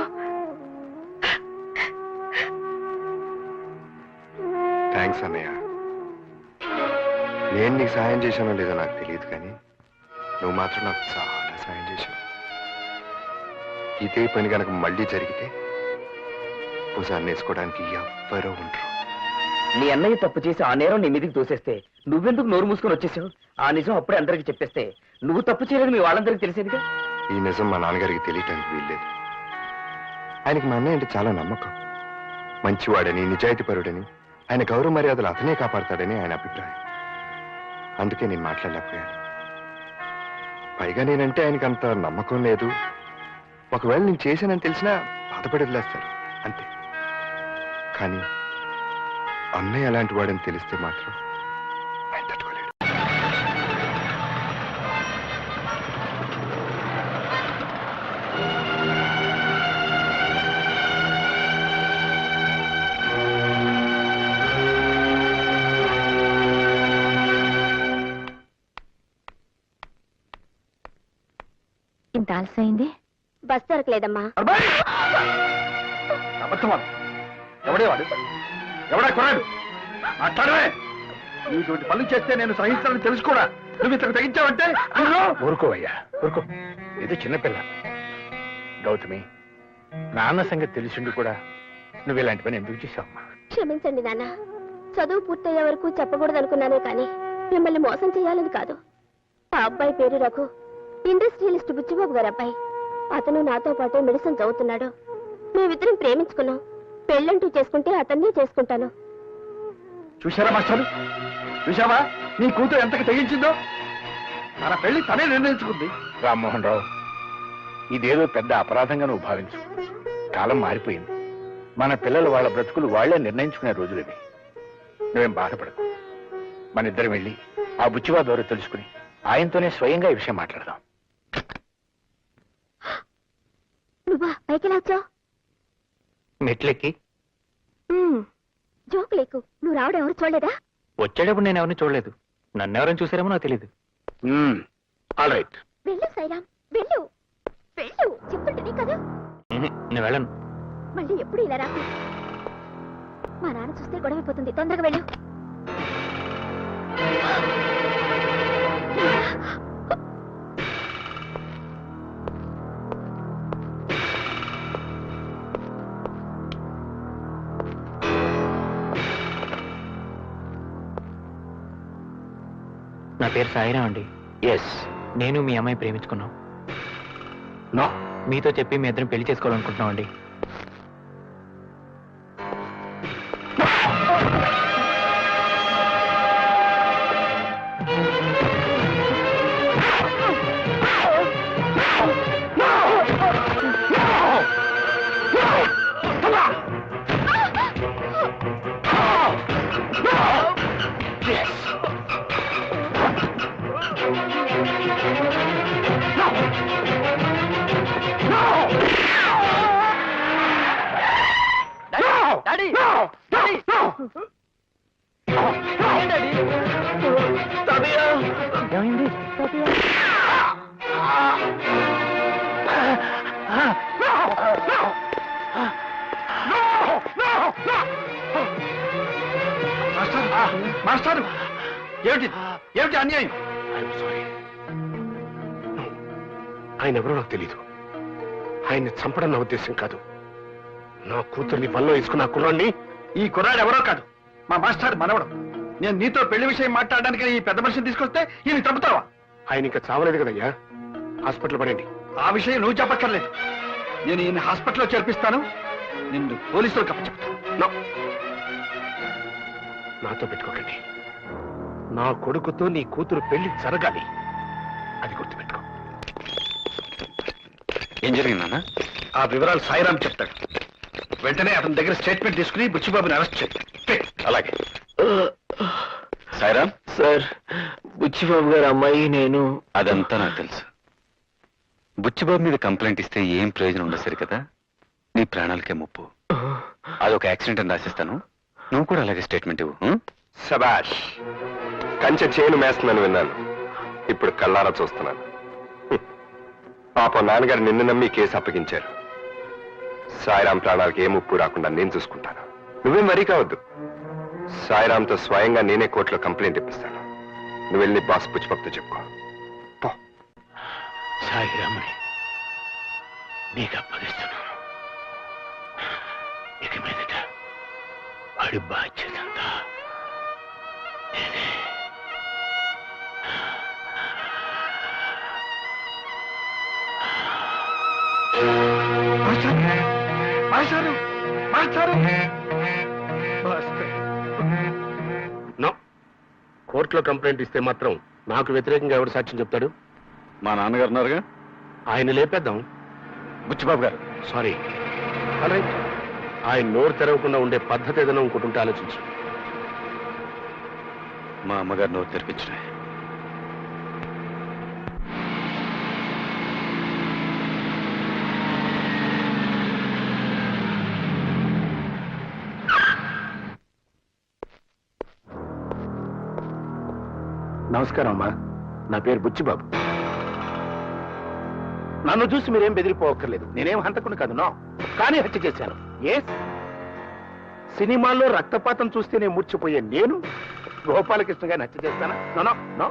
థ్యాంక్స్ అన్నయ్య. నేను నీకు సాయం చేశానో లేదో నాకు తెలియదు, కానీ నువ్వు మాత్రం నాకు చాలా సాయం చేశావు. ఇదే పని కనుక మళ్ళీ జరిగితే భుజాన్ని వేసుకోవడానికి ఎవ్వరూ ఉండరు. నీ అన్నయ్య తప్పు చేసి ఆ నేరం నీ మీదకి తోసేస్తే నువ్వెందుకు నోరు మూసుకొని వచ్చేసావు? ఆ నిజం అప్పుడే అందరికి చెప్పేస్తే నువ్వు తప్పు చేయలేదు మీ వాళ్ళందరికీ తెలిసేదిగా. ఈ నిజం మా నాన్నగారికి తెలియటానికి వీల్లేదు. ఆయనకి మా అన్నయ్య అంటే చాలా నమ్మకం. మంచివాడని, నిజాయితీపరుడని, ఆయన గౌరవ మర్యాదలు అతనే కాపాడతాడని ఆయన అభిప్రాయం. అందుకే నేను మాట్లాడలేకపోయాను. పైగా నేనంటే ఆయనకి అంత నమ్మకం లేదు. ఒకవేళ నేను చేశానని తెలిసినా బాధపడి వదిలేస్తారు అంతే. కానీ అన్నయ్య అలాంటి వాడని తెలిస్తే మాత్రం ఆయన తట్టుకోలేడు. ఇంత ఆలస్యమైంది? బస్ దొరకలేదమ్మా. అబద్ధమాడు. ఎవడే వాడు? ఎవడా కొన్నాడు? మాట్లాడవే. ఇటువంటి పనులు చేస్తే నేను సహించాలని తెలుసు కూడా. నువ్వు ఇంతకు తెగించావంటే ఊరుకోవయ్యా, ఊరుకో. ఏదో చిన్నపిల్ల. గౌతమి, నాన్న సంగతి తెలిసిండు కూడా నువ్వు ఇలాంటి పని ఎందుకు చేశావమ్మా? క్షమించండి నాన్న. చదువు పూర్తయ్యే వరకు చెప్పకూడదనుకున్నానే కానీ మిమ్మల్ని మోసం చేయాలని కాదు. ఆ అబ్బాయి పేరు రఘు, ఇండస్ట్రియలిస్ట్ బుచ్చిబాబు గారు అబ్బాయి. అతను నాతో పాటే మెడిసిన్ చదువుతున్నాడు. మేమిద్దరం ప్రేమించుకున్నాం. పెళ్ళంటూ చేసుకుంటే అతన్నే చేసుకుంటాను. చూశారా మాస్టర్? చూశావా నీ కూతురు ఎంతకు తెగించిందో? తన పెళ్లి తనే నిర్ణయించుకుంది. రామ్మోహన్ రావు, ఇదేదో పెద్ద అపరాధంగా నువ్వు భావించు. కాలం మారిపోయింది. మన పిల్లలు వాళ్ళ బ్రతుకులు వాళ్లే నిర్ణయించుకునే రోజులివి. నువ్వేం బాధపడకు. మన ఇద్దరం వెళ్ళి ఆ బుచ్చివా ద్వారా తెలుసుకుని ఆయనతోనే స్వయంగా ఈ విషయం మాట్లాడదాం. నువ్వా పైకి వచ్చావు? మెట్లెక్కి జోకు లేకు. నువ్వు రావడం ఎవరు చూడలేదా? వచ్చేటప్పుడు నేను ఎవరిని చూడలేదు. నన్ను ఎవరైనా చూసారేమో నాకు తెలియదు. All right. వెళ్ళు సైరామ్, వెళ్ళు వెళ్ళు. చెప్తుంటే కదా. నేను వెళ్ళను. మళ్ళీ ఎప్పుడు ఇలా రాకు. మా నాన్న చూస్తే గొడవైపోతుంది. తొందరగా వెళ్ళు. నా పేరు సాయిరాం అండి. ఎస్. నేను మీ అమ్మాయి ప్రేమించుకున్నాం. నో. మీతో చెప్పి మీ ఇద్దరం పెళ్లి చేసుకోవాలనుకుంటున్నాం అండి. ఏమైంది? మాస్టర్, ఏమిటి ఏమిటి అన్యాయం? ఆయన ఎవరో నాకు తెలీదు. ఆయన్ని చంపడం నా ఉద్దేశం కాదు. నా కూతుర్ని పనిలో వేసుకున్న కుర్రాన్ని. ఈ కుర్రాడు ఎవరో కాదు, మా మాస్టర్ మనవడం. నేను నీతో పెళ్లి విషయం మాట్లాడడానికి ఈ పెద్ద మనిషిని తీసుకొస్తే ఈయన చంపుతావా? ఆయన ఇంకా చావలేదు కదయ్యా. హాస్పిటల్ పడండి. ఆ విషయం నువ్వు చెప్పక్కర్లేదు. నేను ఈయన హాస్పిటల్లో చేర్పిస్తాను. నిన్ను పోలీసులకు అప్పచెప్తాను. నాతో పెట్టుకోకండి. నా కొడుకుతో నీ కూతురు పెళ్లి జరగాలి. అది గుర్తుపెట్టుకో. ఏం జరిగిందన్నా? ఆ వివరాలు సాయిరాం చెప్తాడు. వెంటనే అతని దగ్గర స్టేట్మెంట్ తీసుకుని బుచ్చిబాబుని అరెస్ట్ చేయి. అలాగే. సాయిరాం సార్, బుచ్చిబాబు గారు అమ్మాయి నేను. అదంతా నాకు తెలుసు. బుచ్చిబాబు మీద కంప్లైంట్ ఇస్తే ఏం ప్రయోజనం ఉండదు సరి కదా. నీ ప్రాణాలకే ముప్పు. అదొక యాక్సిడెంట్ అని రాసిస్తాను. నువ్వు కూడా అలాగే స్టేట్మెంట్ ఇవ్వు. శబాష్. కంచె చేను మేస్తున్నాను విన్నాను. ఇప్పుడు కళ్ళారా చూస్తున్నాను. పాప నాన్నగారు నిన్ను నమ్మి కేసు అప్పగించారు. సాయిరాం ప్రాణాలకు ఏ ముప్పు రాకుండా నేను చూసుకుంటాను. నువ్వేం వరీ కావద్దు. సాయిరాంతో స్వయంగా నేనే కోర్టులో కంప్లైంట్ ఇప్పిస్తాను. నువ్వు వెళ్ళి బాస్ బుచ్చిబాబుతో చెప్పుకో. సాయిరామని నీకు అప్పగిస్తున్నాను. ఇక మీదట వాడి బాధ్యత అంతా నేనే. నో. కోర్టులో కంప్లైంట్ ఇస్తే మాత్రం నాకు వ్యతిరేకంగా ఎవరు సాక్ష్యం చెప్తాడు? మా నాన్నగారు ఉన్నారుగా. ఆయన లేపేద్దాం. బుచ్చిబాబు గారు. సారీ. రైట్. ఆయన నోరు తెరవకుండా ఉండే పద్ధతి ఏదైనా ఇంకోటి ఉంటే ఆలోచించు. మా అమ్మగారు నోరు తెరిపించిన. నమస్కారం అమ్మా. నా పేరు బుచ్చిబాబు. నన్ను చూసి మీరేం బెదిరిపోవక్కర్లేదు. నేనేం హంతకుని కాదు, నో. కానీ హత్య చేశాను. సినిమాల్లో రక్తపాతం చూస్తేనే మూర్చిపోయే నేను గోపాలకృష్ణ గారిని హత్య చేస్తానా? No no.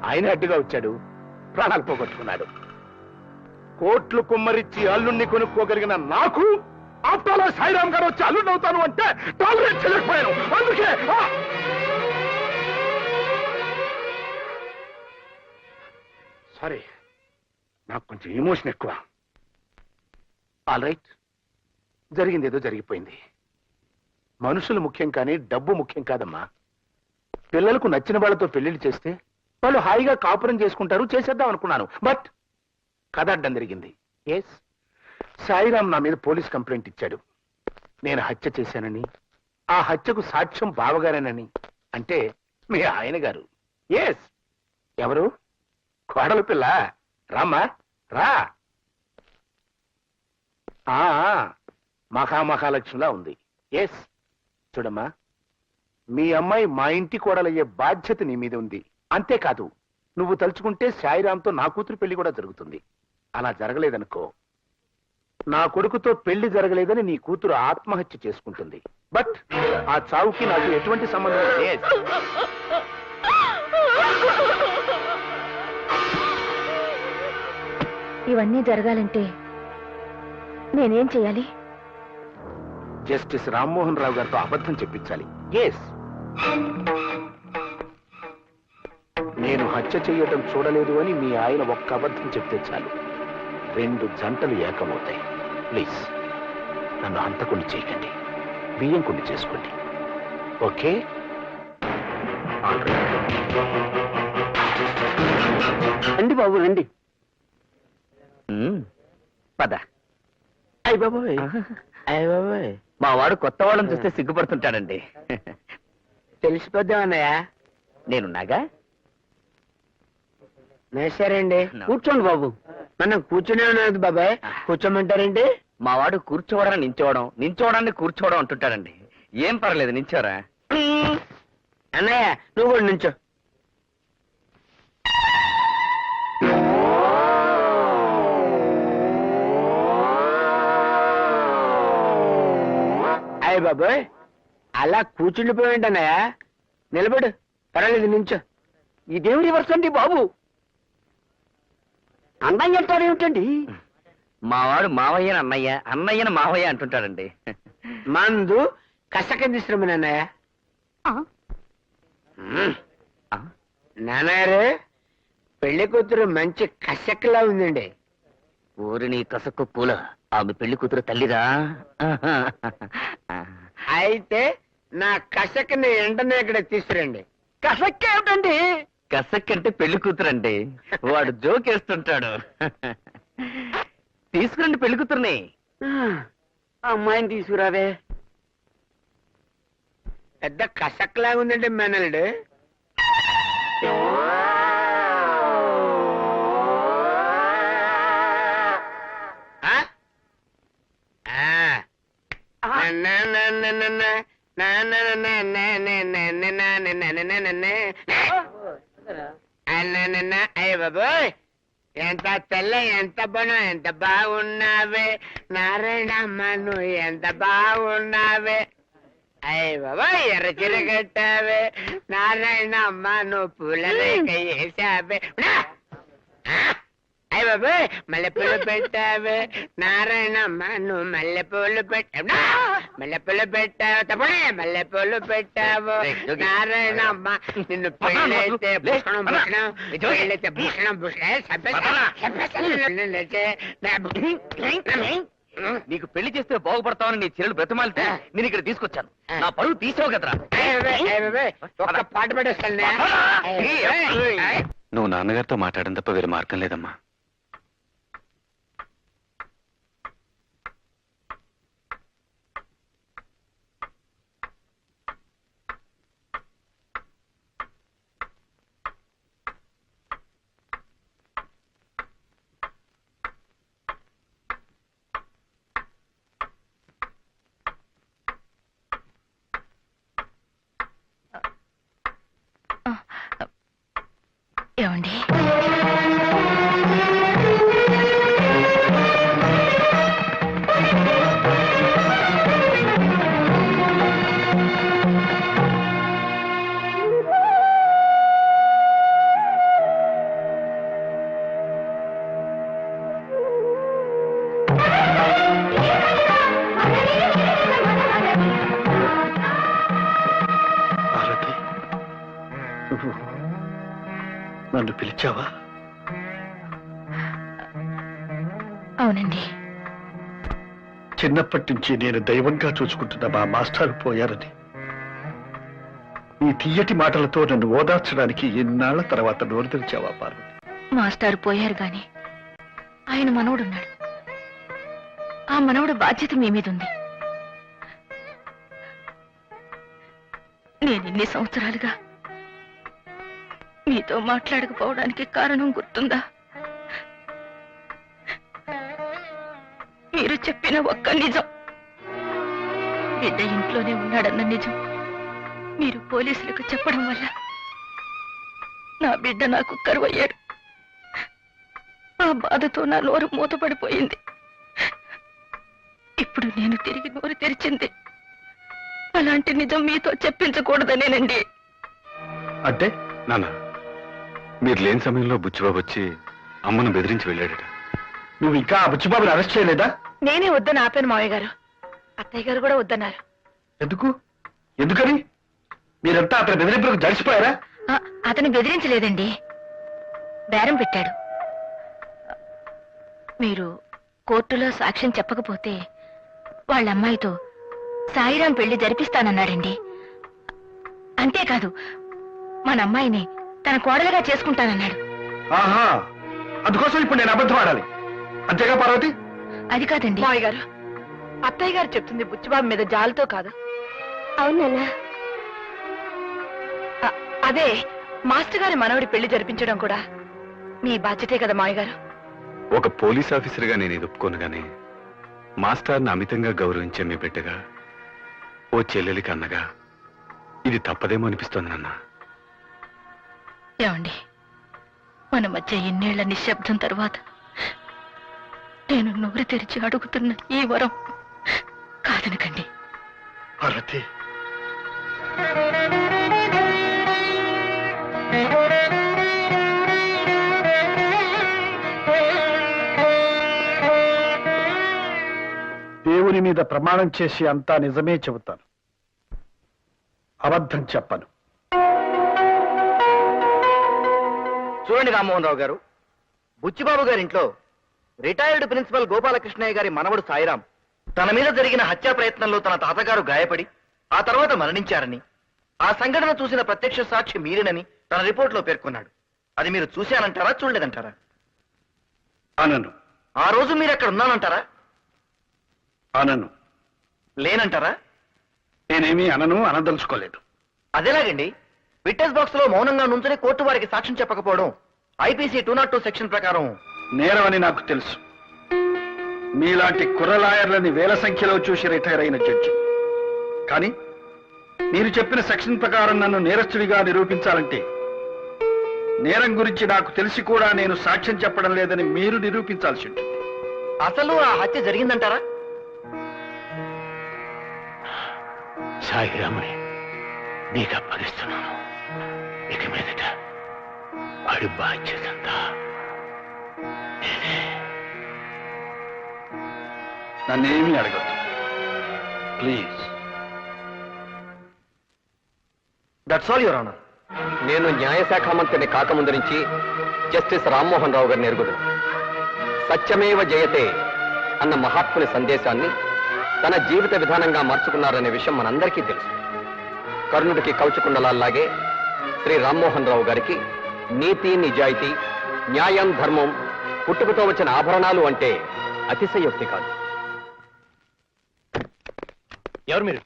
ఆయన అడ్డుగా వచ్చాడు, ప్రాణాలు పోగొట్టుకున్నాడు. కోట్లు కుమ్మరిచ్చి అల్లుణ్ణి కొనుక్కోగలిగిన నాకు ఆప్టాలో సాయిరామ్ గారు వచ్చి అల్లుడు అవుతాను అంటే టాలరేట్ చేయలేకపోయాను. అందుకే సారీ, నాకు కొంచెం ఎమోషన్ ఎక్కువ. ఆల్ రైట్, జరిగింది ఏదో జరిగిపోయింది. మనుషులు ముఖ్యం కానీ డబ్బు ముఖ్యం కాదమ్మా. పిల్లలకు నచ్చిన వాళ్ళతో పెళ్లిళ్ళు చేస్తే వాళ్ళు హాయిగా కాపురం చేసుకుంటారు, చేసేద్దాం అనుకున్నాను. బట్ కథ అడ్డం జరిగింది. సాయిరామ్ నా మీద పోలీస్ కంప్లైంట్ ఇచ్చాడు. నేను హత్య చేశానని, ఆ హత్యకు సాక్ష్యం బావగారేనని. అంటే మీ ఆయన గారు. ఎవరు? కోడల పిల్ల. రామ్మా రా. మహామహాలక్ష్మిలా ఉంది. చూడమ్మా, మీ అమ్మాయి మా ఇంటి కోడలయ్యే బాధ్యత నీ మీద ఉంది. అంతేకాదు, నువ్వు తలుచుకుంటే సాయిరామ్తో నా కూతురు పెళ్లి కూడా జరుగుతుంది. అలా జరగలేదనుకో, నా కొడుకుతో పెళ్లి జరగలేదని నీ కూతురు ఆత్మహత్య చేసుకుంటుంది. బట్ ఆ చావుకి నాకు ఎటువంటి సంబంధం లేదు. ఇవన్నీ జరగాలంటే నేనేం చేయాలి? జస్టిస్ రామ్మోహన్ రావు గారితో అబద్ధం చెప్పించాలి. నేను హత్య చేయటం చూడలేదు అని మీ ఆయన ఒక్క అబద్ధం చెప్తే చాలు, 2 జంటలు ఏకమవుతాయి. ప్లీజ్ నన్ను హంతకుండా చేయకండి, బియ్యం కుండి చేసుకోండి. ఓకే? రండి బాబు రండి. పద. అయ్య బాబోయ్, అయ్య బాబోయ్, మా వాడు కొత్త వాళ్ళని చూస్తే సిగ్గుపడుతుంటాడండి. తెలిసిపోద్దామన్నయ్య. నేనున్నాగా. నేసారండి. కూర్చోండి బాబు. మనం కూర్చునే ఉన్నది బాబాయ్, కూర్చోమంటారండి? మా వాడు కూర్చోవడం నించోవడం, నించోవడాన్ని కూర్చోవడం అంటుంటాడండి. ఏం పర్లేదు, నించోరా. అన్నయ్య నువ్వు కూడా నుంచో. అయ్య బాబాయ్, అలా కూర్చుండిపోయింది అన్నయ్య. నిలబడు, పర్వాలేదు, నించో. ఇదేం రివర్స్ అండి బాబు? అన్నయ్య అంటాడు ఏమిటండి? మా వాడు మావయ్యని అన్నయ్య, అన్నయ్యని మావయ్య అంటుంటాడండి. మందు కసకందిశ్రమని అన్నయ్య. నాన్నగారు, పెళ్లి కూతురు మంచి కసక్లా ఉందండి. ఊరి నీ కసక్కు పూల, ఆమె పెళ్లి కూతురు తల్లిరా. అయితే నా కసక్ని వెంటనే ఇక్కడ తీసుకురండి. కసక్ ఏమిటండి? కసక్ అంటే పెళ్లి కూతురండి. వాడు జోకేస్తుంటాడు. తీసుకురండి పెళ్లి కూతుర్ని. అమ్మాయిని తీసుకురావే. పెద్ద కసక్లా ఉందండి మేనల్డు. అయ్య బాబోయ్, ఎంత తెల్ల, ఎంత బనం, ఎంత బాగున్నావే నారాయణమ్మ, నువ్వు ఎంత బాగున్నావే. అయ్య బాబోయ్, ఎర్ర చీర కట్టావే నారాయణమ్మ, నువ్వు పూల రేఖ వేసావే. అయ్య బాబోయ్, మల్లెపూలు పెట్టావే నారాయణమ్మ, నువ్వు మల్లెపూలు పెట్టావు. మల్లెపూలు పెట్టావు, తప్పనే మల్లెపూలు పెట్టావు నారాయణమ్మ. నిన్ను పెళ్ళైతే భూషణం భూషణం, పెళ్ళైతే భూషణం నీకు పెళ్లి చేస్తే బాగుపడతావని నీ చెల్లెలు బ్రతమాలితే నేను ఇక్కడ తీసుకొచ్చాను. నా పరువు తీసావు కదరా. ఒక్క పాట పెట్టేస్తాను. నువ్వు నాన్నగారితో మాట్లాడడం తప్ప వేరే మార్గం లేదమ్మా. ఏమండి? నన్ను పిలిచావా? అవునండి. చిన్నప్పటి నుంచి నేను దైవంగా చూసుకుంటున్న మా మాస్టారు పోయారని ఈ తీయటి మాటలతో నన్ను ఓదార్చడానికి ఎన్నాళ్ల తర్వాత నోరు తెరిచావా పార్వతి? మాస్టారు పోయారు గాని ఆయన మనవడున్నాడు. ఆ మనవడు బాధ్యత మీ మీద ఉంది. నేను ఇన్ని సంవత్సరాలుగా మీతో మాట్లాడకపోవడానికి కారణం గుర్తుందా? మీరు చెప్పిన ఒక్క నిజం, బిడ్డ ఇంట్లోనే ఉన్నాడన్న నిజం మీరు పోలీసులకు చెప్పడం వల్ల నా బిడ్డ నాకు కరువయ్యాడు. ఆ బాధతో నా నోరు మూతపడిపోయింది. ఇప్పుడు నేను తిరిగి నోరు తెరిచింది అలాంటి నిజం మీతో చెప్పించకూడదనేనండి. అంటే నాన్న, మీరు లేని సమయంలో బుచ్చిబాబు వచ్చి అమ్మను బెదిరించి వెళ్ళాడట. నువ్వు ఇంకా ఆ బుచ్చిబాబుని అరెస్ట్ చేయలేదా? నేనే వద్దని ఆపాను మావయ్య గారు. అత్తయ్య గారు కూడా వద్దన్నారు. ఎందుకు? ఎందుకని? మీరంతా అతని బెదిరింపులకు జడిసిపోయారా? అతను బెదిరించలేదండి, బేరం పెట్టాడు. మీరు కోర్టులో సాక్ష్యం చెప్పకపోతే వాళ్ళ అమ్మాయితో సాయిరాం పెళ్లి జరిపిస్తానన్నాడండి. అంతేకాదు, మన అమ్మాయిని తన కోడలుగా చేసుకుంటానన్నాడు. ఆహా, అందుకోసం ఇప్పుడు నేను అబద్ధం ఆడాలి అంతేగా పార్వతి? అది కాదండి మావయ్య గారు, అత్తయ్య గారు చెప్తుంది బుచ్చిబాబు మీద జాలితో కాదు. అవునన్నా, అదే మాస్టర్ గారి మనవడి పెళ్లి జరిపించడం కూడా మీ బాధ్యతే కదా మావయ్య గారు. ఒక పోలీస్ ఆఫీసర్గా నేను ఇది ఒప్పుకోను గానీ మాస్టర్ని అమితంగా గౌరవించే మీ బిడ్డగా, ఓ చెల్లెలికి అన్నగా ఇది తప్పదేమో అనిపిస్తోంది నాన్న. ఏమండి, మన మధ్య ఎన్నేళ్ల నిశ్శబ్దం తరువాత నేను నోరు తెరిచి అడుగుతున్న ఈ వరం కాదనకండి. పార్వతి, దేవుని మీద ప్రమాణం చేసి అంతా నిజమే చెబుతాను, అబద్ధం చెప్పను. చూడండి రామ్మోహన్ రావు గారు, బుచ్చిబాబు గారింట్లో రిటైర్డ్ ప్రిన్సిపల్ గోపాలకృష్ణయ్య గారి మనవడు సాయిరాం తన మీద జరిగిన హత్యా ప్రయత్నంలో తన తాతగారు గాయపడి ఆ తర్వాత మరణించారని, ఆ సంఘటన చూసిన ప్రత్యక్ష సాక్షి మీరేనని తన రిపోర్ట్లో పేర్కొన్నాడు. అది మీరు చూశానంటారా, చూడలేదంటారా? అనను. ఆ రోజు మీరు అక్కడ ఉన్నానంటారా? అనను. లేనంటారా? నేనేమీ అనను, అనదలుచుకోలేదు. అదేలాగండి, విట్నెస్ బాక్స్ లో మౌనంగా నుంచుని కోర్టు వారికి సాక్ష్యం చెప్పకపోవడం ఐపీసీ 202 సెక్షన్ ప్రకారం నేరమని నాకు తెలుసు. మీలాంటి కుర్రలాయర్లని వేల సంఖ్యలో చూసి రిటైర్ అయిన జడ్జి. కానీ మీరు చెప్పిన సెక్షన్ ప్రకారం నన్ను నేరస్తుడిగా నిరూపించాలంటే నేరం గురించి నాకు తెలిసి కూడా నేను సాక్ష్యం చెప్పడం లేదని మీరు నిరూపించాల్సి ఉంటుంది. అసలు ఆ హత్య జరిగిందంటారా? సాయిరామని నీకు అప్పగిస్తున్నాను. ఇక మీదట వాడి బాధ్యత అంతా నేనే. నన్నేమీ అడగద్దు please. That's all your honour. నేను న్యాయశాఖ మంత్రిని కాకముందు నుంచి జస్టిస్ రామ్మోహన్ రావు గారిని ఎరుగుదును. సత్యమేవ జయతే అన్న మహాత్ముని సందేశాన్ని తన జీవిత విధానంగా మార్చుకున్నారనే విషయం మనందరికీ తెలుసు. కర్ణుడికి కవచకుండలాగే శ్రీ రామ్మోహన్ రావు గారికి నీతి, నిజాయితీ, న్యాయం, ధర్మం పుట్టుకతో వచ్చిన ఆభరణాలు అంటే అతిశయోక్తి కాదు. ఎవరు మీరు?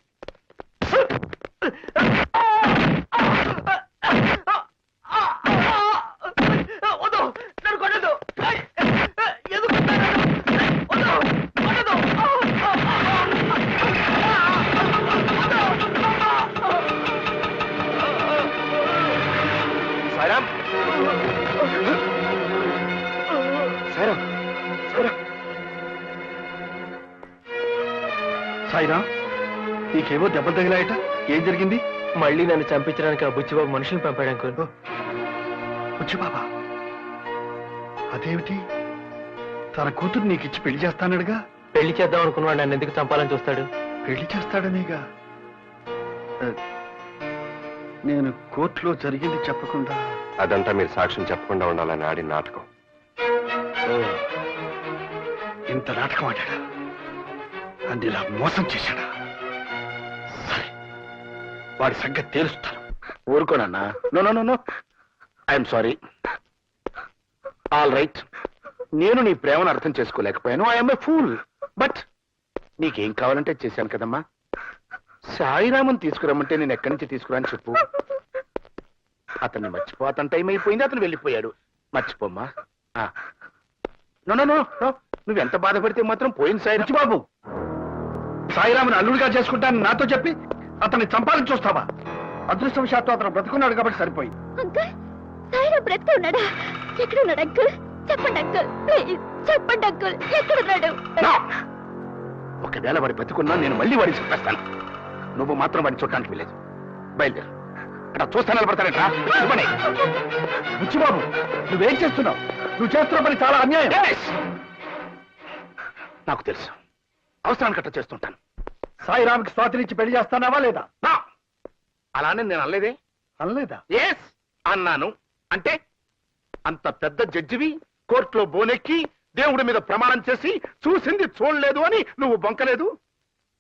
సాయిరాం, సాయిరాం, సాయిరాం, సాయిరాం, నీకేవో దెబ్బలు తగిలాయట. ఏం జరిగింది? మళ్ళీ నన్ను చంపించడానికి ఆ బుచ్చిబాబు మనుషులు పంపాడు అంకుల్. బుచ్చిబాబా, అదేమిటి? తన కూతురు నీకిచ్చి పెళ్లి చేస్తానడుగా. పెళ్లి చేద్దాం అనుకున్నాడు, నన్ను ఎందుకు చంపాలని చూస్తాడు? పెళ్లి చేస్తాడనేగా. నేను కోర్టులో జరిగింది చెప్పకుండా అదంతా మీరు సాక్ష్యం చెప్పకుండా ఉండాలని ఆడిన నాటకం. ఇంత నాటకం ఆడాడా? అందులా మోసం చేశాడా? సరే, వాడి సంగతి తేలుస్తాను. ఊరుకోనన్నా. No no no no, I'm sorry. All right, నేను నీ ప్రేమను అర్థం చేసుకోలేకపోయాను. I'm a fool. బట్ నీకేం కావాలంటే చేశాను కదమ్మా. సాయిరామన్ తీసుకురమ్మంటే నేను ఎక్కడి నుంచి తీసుకురాని చెప్పు. అతన్ని మర్చిపో. అతని టైం అయిపోయింది, అతను వెళ్ళిపోయాడు. మర్చిపోమ్మా. నో నో నో నో, నువ్వెంత బాధపడితే మాత్రం పోయింది సాయి బాబు. సాయిరాముని అల్లుడిగా చేసుకుంటాను నాతో చెప్పి అతన్ని చంపాలని చూస్తావా? అదృష్టవశాత్తు అతను బ్రతుకున్నాడు కాబట్టి సరిపోయి. అంకుల్, సాయిరాం బ్రతికి ఉన్నాడా? ఎక్కడున్నాడు అంకుల్? చెప్పండి అంకుల్, ప్లీజ్ చెప్పండి అంకుల్, ఎక్కడున్నాడు? ఒకవేళ వాడి బతుకున్నా నేను మళ్ళీ వాడిని చెప్పేస్తాను. నువ్వు మాత్రం వాడిని చూడటానికి వెళ్ళలేదు. బయలుదేరు. అక్కడ చూస్తా నిలబడతానట్రా. బుచ్చిబాబు, నువ్వేం చేస్తున్నావు? నువ్వు చేస్తున్న పని చాలా అన్యాయం. నాకు తెలుసు, అవసరానికి అట్లా చేస్తుంటాను. సాయిరామ్కి స్వాతినిచ్చి పెళ్లి చేస్తానావా లేదా? అలానే నేను అనలేదే. అనలేదా? ఎస్ అన్నాను. అంటే అంత పెద్ద జడ్జివి కోర్టులో బోనెక్కి దేవుడి మీద ప్రమాణం చేసి చూసింది చూడలేదు అని నువ్వు బొంకలేదు.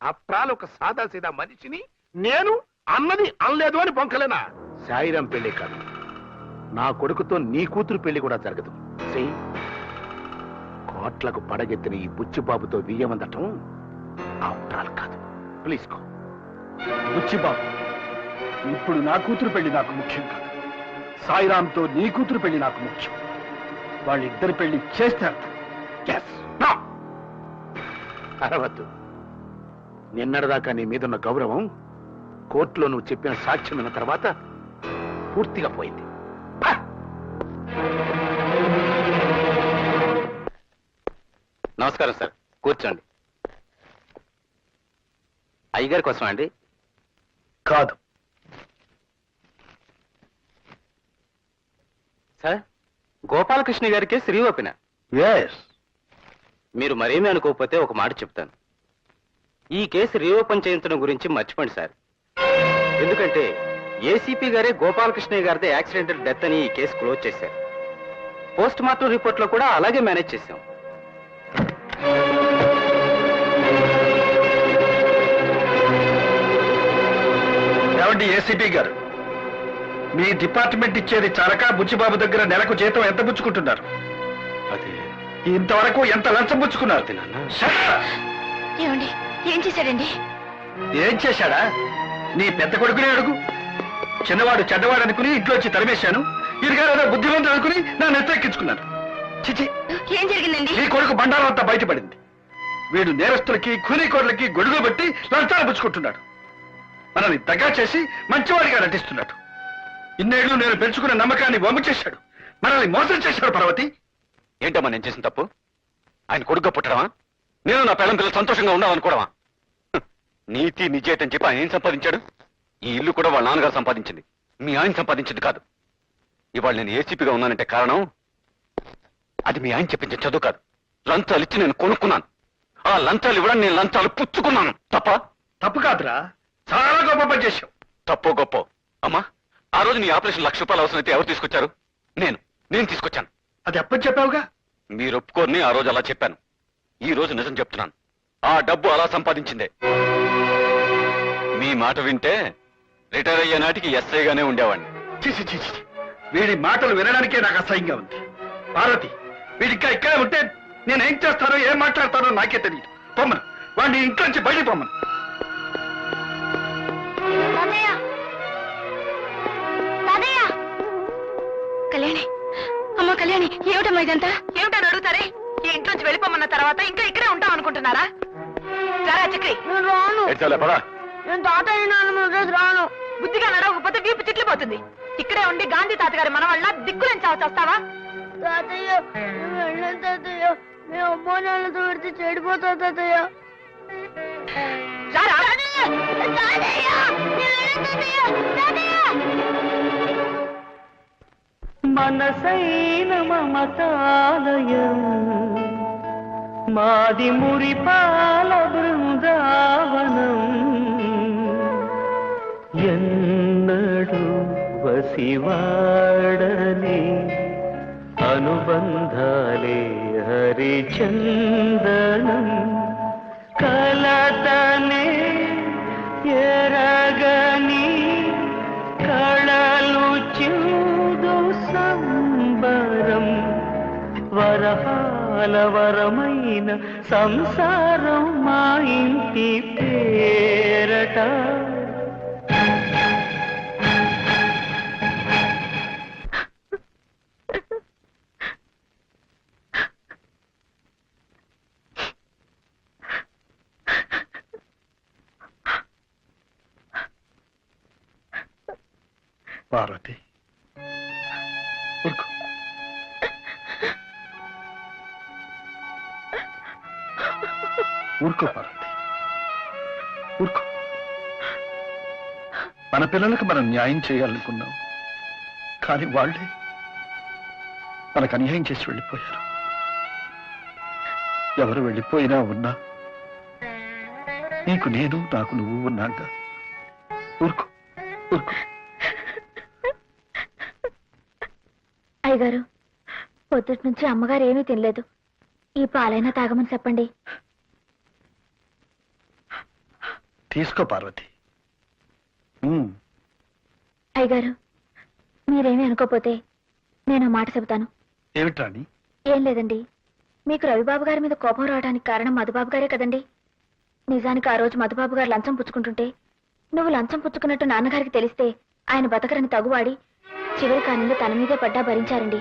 అప్రాలు ఒక సాదాసీదా మనిషిని నేను అన్నది అనలేదు అని బొంకలేనా? సాయిరాం పెళ్లి కాదు, నా కొడుకుతో నీ కూతురు పెళ్లి కూడా జరగదు. కోట్లకు పడగెత్తిన ఈ బుచ్చిబాబుతో బియ్యమందటం అప్రాలు కాదు. ప్లీజ్ కో. బుచ్చిబాబు, ఇప్పుడు నా కూతురు పెళ్లి నాకు ముఖ్యం కాదు. సాయిరాంతో నీ కూతురు పెళ్లి నాకు ముఖ్యం. వాళ్ళిద్దరి పెళ్లి చేస్తారు. అరవద్దు. నిన్నటిదాకా నీ మీదున్న గౌరవం కోర్టులో నువ్వు చెప్పిన సాక్ష్యం విన్న తర్వాత పూర్తిగా పోయింది. నమస్కారం సార్, కూర్చోండి. అయ్యగారి కోసం అండి? కాదు సార్, గోపాలకృష్ణ గారికి శ్రీ ఓపెన. మీరు మరేమీ అనుకోకపోతే ఒక మాట చెప్తాను. ఈ కేసు రీఓపెన్ చేయించడం గురించి మర్చిపోండి సార్. ఎందుకంటే ఏసీపీ గారే గోపాలకృష్ణ గారిదే యాక్సిడెంటల్ డెత్ అని ఈ కేసు క్లోజ్ చేశారు. పోస్ట్ మార్టం రిపోర్ట్ లో కూడా అలాగే మేనేజ్ చేశాం. ఏమండి ఏసీపీ గారు, మీ డిపార్ట్మెంట్ ఇచ్చేది చాలక బుచ్చిబాబు దగ్గర నెలకు జీతం ఎంత పుచ్చుకుంటున్నారు? అదే ఇంతవరకు ఎంత లంచం పుచ్చుకున్నారు? ఏమండి, ఏం చేశాడండి? ఏం చేశాడా? నీ పెద్ద కొడుకునే అడుగు. చిన్నవాడు చెడ్డవాడు అనుకుని ఇంట్లోంచి తరిమేశాను. ఇరుగారు ఏదో బుద్ధిమంతుడు అనుకుని నా నెత్తెక్కించుకున్నాను. చిచి, ఏం జరిగిందండి? నీ కొడుకు బండారం అంతా బయటపడింది. వీడు నేరస్తులకి కూలీకోర్లకి గొడుగు పెట్టి లంచాలు పుచ్చుకుంటున్నాడు. మనల్ని దగ్గర చేసి మంచివాడిగా నటిస్తున్నాడు. ఇన్నేళ్లు నేను పెంచుకున్న నమ్మకాన్ని వమ్ము చేశాడు. మనల్ని మోసం చేశాడు. పర్వతి, ఏంటమ్మా నేను చేసిన తప్పు? ఆయన కొడుగ్గా పుట్టడమా? నేను నా పిల్లల పిల్లలు సంతోషంగా ఉండాలనుకోవడమా? నీతి నిజేత అని చెప్పి ఆయన ఏం సంపాదించాడు? ఈ ఇల్లు కూడా వాళ్ళ నాన్నగారు సంపాదించింది, మీ ఆయన సంపాదించింది కాదు. ఇవాళ నేను ఏసీపీగా ఉన్నానంటే కారణం అది మీ ఆయన చెప్పించిన చదువు కాదు. లంచాలు ఇచ్చి నేను కొనుక్కున్నాను. ఆ లంచాలు ఇవ్వడానికి నేను లంచాలు పుచ్చుకున్నాను. తప్ప? తప్పు కాదురా, చాలా గొప్ప పని చేశావు. తప్పో గొప్ప అమ్మా, ఆ రోజు నీ ఆపరేషన్ ₹1,00,000 అవసరమైతే ఎవరు తీసుకొచ్చారు? నేను తీసుకొచ్చాను. అది ఎప్పుడు చెప్పావుగా? మీరు ఒప్పుకోని ఆ రోజు అలా చెప్పాను. ఈ రోజు నిజం చెప్తున్నాను. ఆ డబ్బు అలా సంపాదించిందే. మీ మాట వింటే రిటైర్ అయ్యే నాటికి ఎస్ఐగానే ఉండేవాడిని. చీచి చీచి, వీడి మాటలు వినడానికే నాకు అసహ్యంగా ఉంది. పార్వతి, వీడికా ఇక్కడే ఉంటే నేనేం చేస్తానో ఏం మాట్లాడతానో నాకే తెలియదు. పొమ్మను, వాడిని ఇంట్లోంచి బయటికి పొమ్మను. కళ్యాణి, అమ్మ కళ్యాణి, ఏమిటమ్మా ఇదంతా? ఏమిటని అడుగుతారే? ఈ ఇంట్లోంచి వెళ్ళిపోమన్న తర్వాత ఇంకా ఇక్కడే ఉంటాం అనుకుంటున్నారా? సరే చక్రి, నేను రాను. నేను తాతయ్య నాన్న రాను. బుద్ధిగా నడవకపోతే వీపు చిట్లిపోతుంది. ఇక్కడే ఉండి గాంధీ తాతగారి మన వల్ల దిక్కులని చావచ్చేస్తావా? తాతయ్య, నేను వెళ్ళను తాతయ్య. మేము అమ్మో నాన్నతో పెడితే చెడిపోతా తాతయ్య. మనసైన మమతాలయం మాది మురిపాల బృందావనం ఎన్నడు పసివాడని అనుబంధాలే హరిచందనం కలతనే ఎరగని కళలు చూదు సంబరం వరహాల వరమైన సంసారం మా ఇంటి పేరట. పార్వతి ఊరుకో. ఊరుకో పార్వతి ఊరుకో. మన పిల్లలకు మనం న్యాయం చేయాలనుకున్నాం, కానీ వాళ్ళే మనకు అన్యాయం చేసి వెళ్ళిపోయారు. ఎవరు వెళ్ళిపోయినా ఉన్నా నీకు నేను, నాకు నువ్వు ఉన్నాగా. ఊరుకో ఊరుకో. అయ్యగారు, పొద్దుటి నుంచి అమ్మగారు ఏమీ తినలేదు. ఈ పాలైనా తాగమని చెప్పండి. తీసుకో పార్వతి. అయ్యగారు, మీరేమీ అనుకోపోతే నేను మాట చెబుతాను. ఏమిటి రాణి? ఏం లేదండి, మీకు రవిబాబు గారి మీద కోపం రావడానికి కారణం మధుబాబు గారే కదండి. నిజానికి ఆ రోజు మధుబాబు గారు లంచం పుచ్చుకుంటుంటే నువ్వు లంచం పుచ్చుకున్నట్టు నాన్నగారికి తెలిస్తే ఆయన బతకరని తగువాడి చివరి కాలంలో తన మీదే పడ్డా భరించారండి.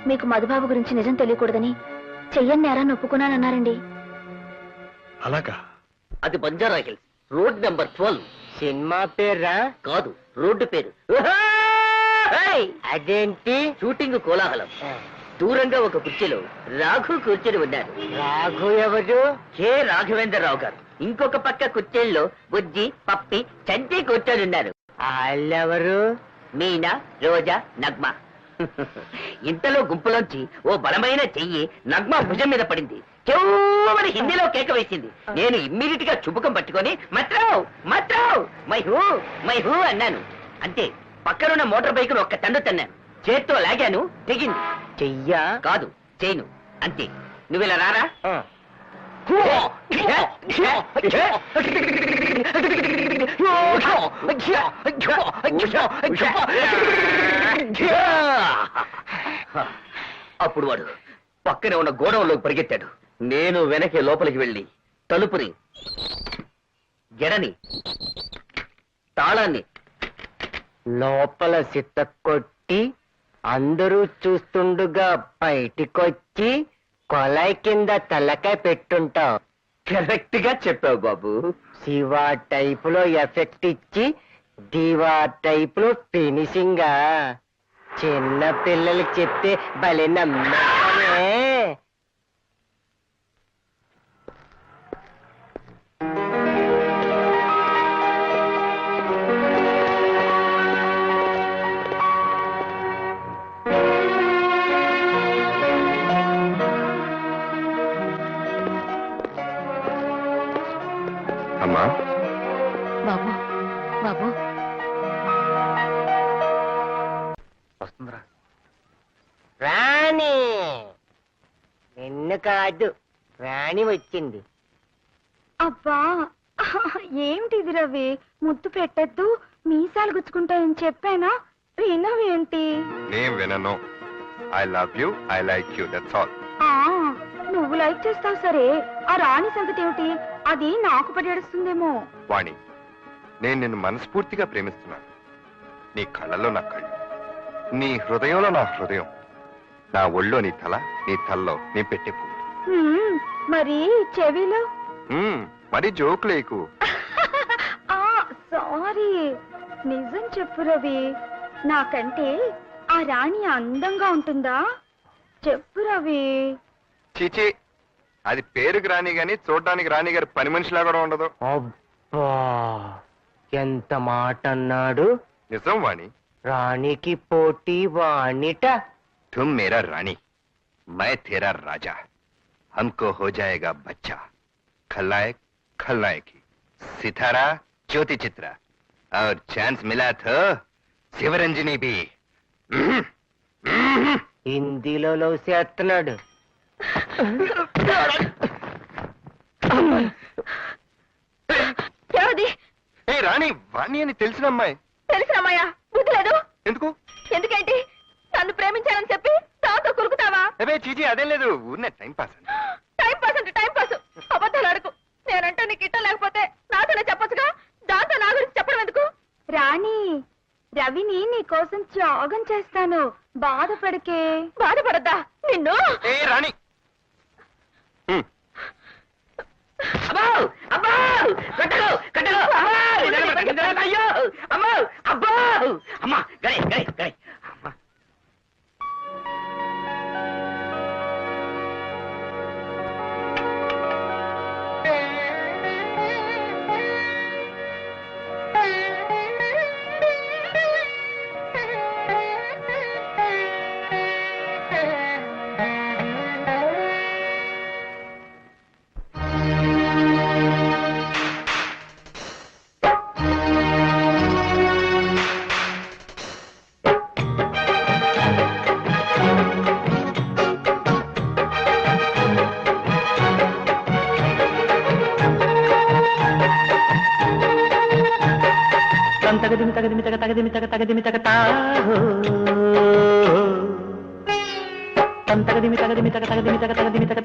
మీకు మధుబాబు గురించి నిజం తెలియకూడదని చెయ్యని నేరాన్ని ఒప్పుకున్నానన్నారండి. అలాగా? అది Banjara Hills, road number 12. Cinema పేరా? కాదు, రోడ్డు పేరు. అదేంటి? షూటింగ్ కోలాహలం. దూరంగా ఒక కుర్చీలో రాఘు కూర్చొని ఉన్నారు. రాఘు ఎవరు? కె రాఘవేంద్రరావు గారు. ఇంకొక పక్క కుర్చీల్లో బుజ్జి, పప్పి, చంటి కూర్చొని ఉన్నారు. వాళ్ళెవరు? మీనా, రోజా, నగ్మ. ఇంతలో గుంపులోంచి ఓ బలమైన చెయ్యి నగ్మ భుజం మీద పడింది. చెవుమని హిందీలో కేక వేసింది. నేను ఇమ్మీడియట్ గా చుబుకం పట్టుకొని మత్రావ్ మత్రావ్ మైహూ అన్నాను. అంతే, పక్కనున్న మోటార్ బైక్ ఒక్క తండు తన్నాను. చేత్తో లాగాను, తెగింది. చెయ్యా? కాదు, చేయను. అంతే. నువ్విలా రారా. అప్పుడు వాడు పక్కనే ఉన్న గోడౌన్లోకి పరిగెత్తాడు. నేను వెనకే లోపలికి వెళ్ళి తలుపుని, గెడని, తాళాన్ని లోపల సిత్త కొట్టి అందరూ చూస్తుండగా బయటికొచ్చి కొలాయి కింద తలకాయ పెట్టుంటావు. కరెక్ట్ గా చెప్పావు బాబు. శివ టైపులో ఎఫెక్ట్ ఇచ్చి దివా టైపులో ఫినిషింగా. చిన్న పిల్లలకి చెప్తే భలే నమ్మకమే. అమ్మా, బాబు బాబు, వస్తుందిరా. రాణి నిన్ను కాదు, రాణి వచ్చింది. అబ్బా ఏమిటిది రవి? ముద్దు పెట్టద్దు, మీసాలు గుచ్చుకుంటాయని చెప్పానా? వినవేంటి? నేను వినను. I love you, I like you, that's all. నువ్వు లైక్ చేస్తావు సరే, ఆ రాణి సంగతి ఏమిటి? అది నాకు పడేస్తుందేమో. వాణి, నేను నిన్ను మనస్ఫూర్తిగా ప్రేమిస్తున్నాను. నీ కళ్ళలో నా కళ్ళు, నీ హృదయంలో నా హృదయం, నా ఒళ్ళో నీ తల, నీ తల్లో నీ పెట్టే పువ్వు. మరి చెవిలో? మరి జోకులేకు. సారీ, నిజం చెప్పు రవి, నాకంటే ఆ రాణి అందంగా ఉంటుందా? చెప్పు రవి. చీచి, అది పేరుకి రాణి గాని చూడడానికి రాణి గారి పని మనిషిలా కూడా ఉండదు. అబ్బా, ఎంత మాట అన్నాడు. నిజం వాణి. రాణికి పోటీ వాణిట. तुम मेरा रानी, मैं तेरा राजा, हमको हो जाएगा बच्चा, खलनायक खलनायकी, सितारा ज्योति चित्रा, और चांस मिला तो శివరంజని బి హిందీలో లవ్ చేస్తున్నాడు. ఎవరిది? ఏ రాణి, వాణి అని తెలిసిన అమ్మాయి. తెలిసిన అమ్మాయా? బుద్ధి లేదు. ఎందుకు? ఎందుకేంటి? నన్ను ప్రేమించాలని చెప్పి నాతో కురుకుతావా? అవే చీచి, అదేం లేదు, ఊరినే టైం పాస్. టైం పాస్ అంటే టైం పాస్. అబద్ధాలు అడుగు. నేనంటే నీకు ఇష్టం లేకపోతే నాతోనే చెప్పొచ్చుగా. దాంతో నా గురించి చెప్పడం ఎందుకు? రాణి, రవిని నీ కోసం త్యాగం చేస్తాను. బాధపడకే. బాధపడద్దా నిన్ను? ఏ రాణి, అమ్మో అమ్మో కట్టలు కట్టలు అయ్యో అమ్మో అబ్బో అమ్మ గడే గడే గడే అమ్మ. తగదిమి తగదిమి తగ తగదిమి తగ తగదిమి తగ తగదిమి తగదిమి తగ తగదిమి తగ తగదిమి తగ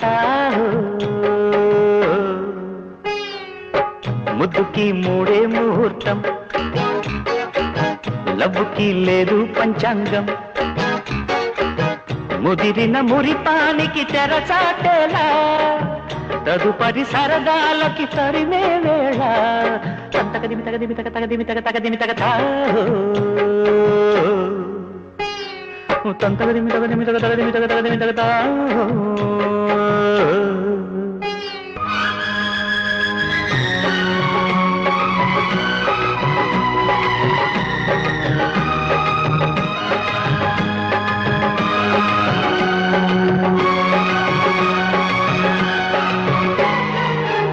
ముద్దుకి మూడే ముహూర్తం, లవ్వుకి లేదు పంచాంగం, ముదిరిన మురిపానికి తెరచాటేలా, తదుపరి సరదాలకి తరిమే వేళ. తగదిమి తగదిమి తగ తగదిమి తగ తగదిమి తగ తగదిమి తగదిమి తగ తగదిమి తగ తగదిమి తగ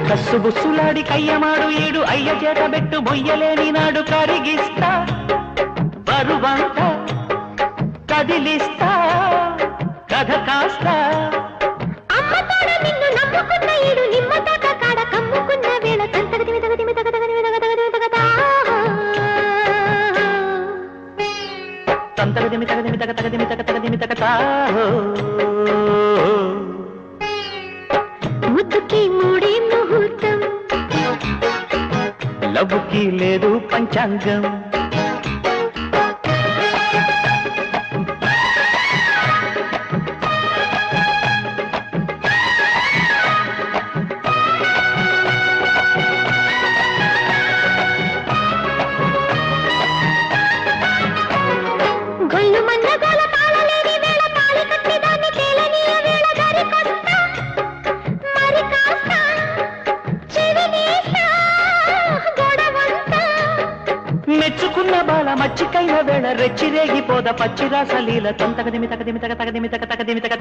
కస్సు బుస్సులాడి కయ్యమాడు ఏడు అయ్య చేత బెట్టు బొయ్యలేని నాడు కరిగిస్తా, బరువంత కదిలిస్తా, కథ కాస్త. అమ్మ తోడ నిన్ను నమ్ముకున్న ఈడు నిమ్మ తోట కాడ కమ్ముకున్న వేళ తగదిమి తగదిమి తగ తగదిమి తగ తగదిమి తగ తగదిమి తగదిమి తగ తగదిమి తగ తగదిమి తగ ముద్దుకి మూడే ముహూర్తం, లవ్వుకి లేదు పంచాంగం, గొల్లు మన్నగోల తాళలేని వేళ తాళి కట్టి దాన్ని తేలనీయ వేళ దరికొస్తా, మరి కాస్త చెవినేస్తా గొడవంతా. మెచ్చుకున్న బాల మచ్చికైన వేళ రెచ్చిరేగిపోద పచ్చిరాసలీల. తగదిమి తగదిమి తగ తగదిమి తగ తగదిమి తగ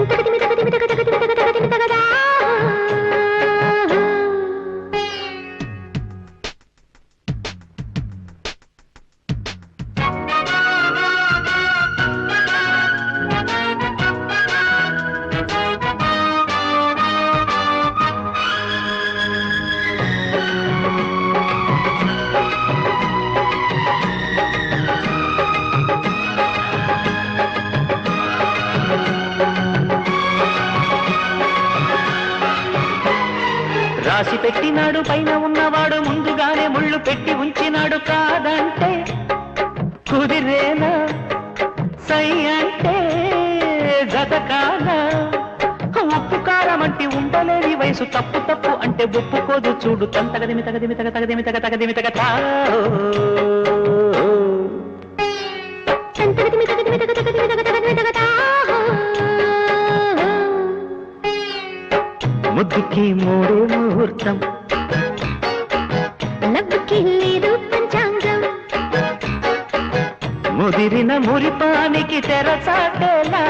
తగదిమి తగదిమి తగ తగదిమి తగ తగదిమి తగ రాసి పెట్టినాడు పైన ఉన్నవాడు, ముందుగానే ముళ్ళు పెట్టి ఉంచినాడు. కాదంటే కుదిరేనా, సై అంటే జతకాల. ఉప్పు కారం అంటే ఉండలేని వయసు, తప్పు తప్పు అంటే ఒప్పుకోదు చూడు. తగదిమి తగదిమి తగ తగదిమి తగ తగదిమి తగ తగదిమి తగదిమి తగ తగదిమి తగ తగదిమి తగ ముద్దుకి మూడే ముహూర్తం, లవ్వుకి లేదు పంచాంగం, ముదిరిన మురిపానికి తెరచాటేలా,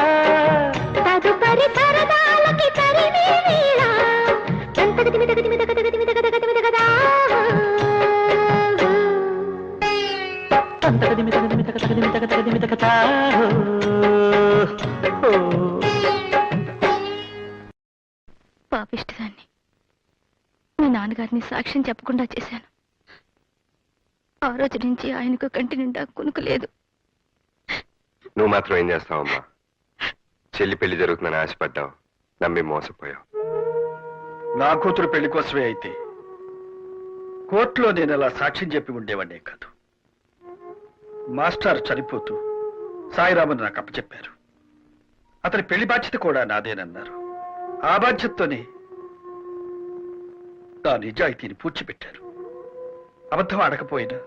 తదుపరి సరదాలకి తరిమే వేళ. తగదిమి తగదిమి తగ తగదిమి తగ తగదిమి తగ చెబుతా పాపిష్టదాన్ని మీ నాన్నగారిని సాక్ష్యం చెప్పకుండా చేశాను. ఆ రోజు నుంచి ఆయనకు కంటి నిండా కునుకు లేదు. నువ్వు మాత్రం ఏం చేస్తావమ్మా? చెల్లి పెళ్లి జరుగుతుందని ఆశపడ్డావు, నమ్మి మోసపోయావు. నా కూతురు పెళ్లి కోసమే అయితే కోర్టులో నేను అలా సాక్ష్యం చెప్పి ఉండేవాడినే కాదు. మాస్టర్ చనిపోతూ సాయిరామన్ నాకు అప్పచెప్పారు. అతని పెళ్లి బాధ్యత కూడా నాదేనన్నారు. ఆ బాధ్యతతోనే నా నిజాయితీని పూడ్చిపెట్టారు. అబద్ధం ఆడకపోయినా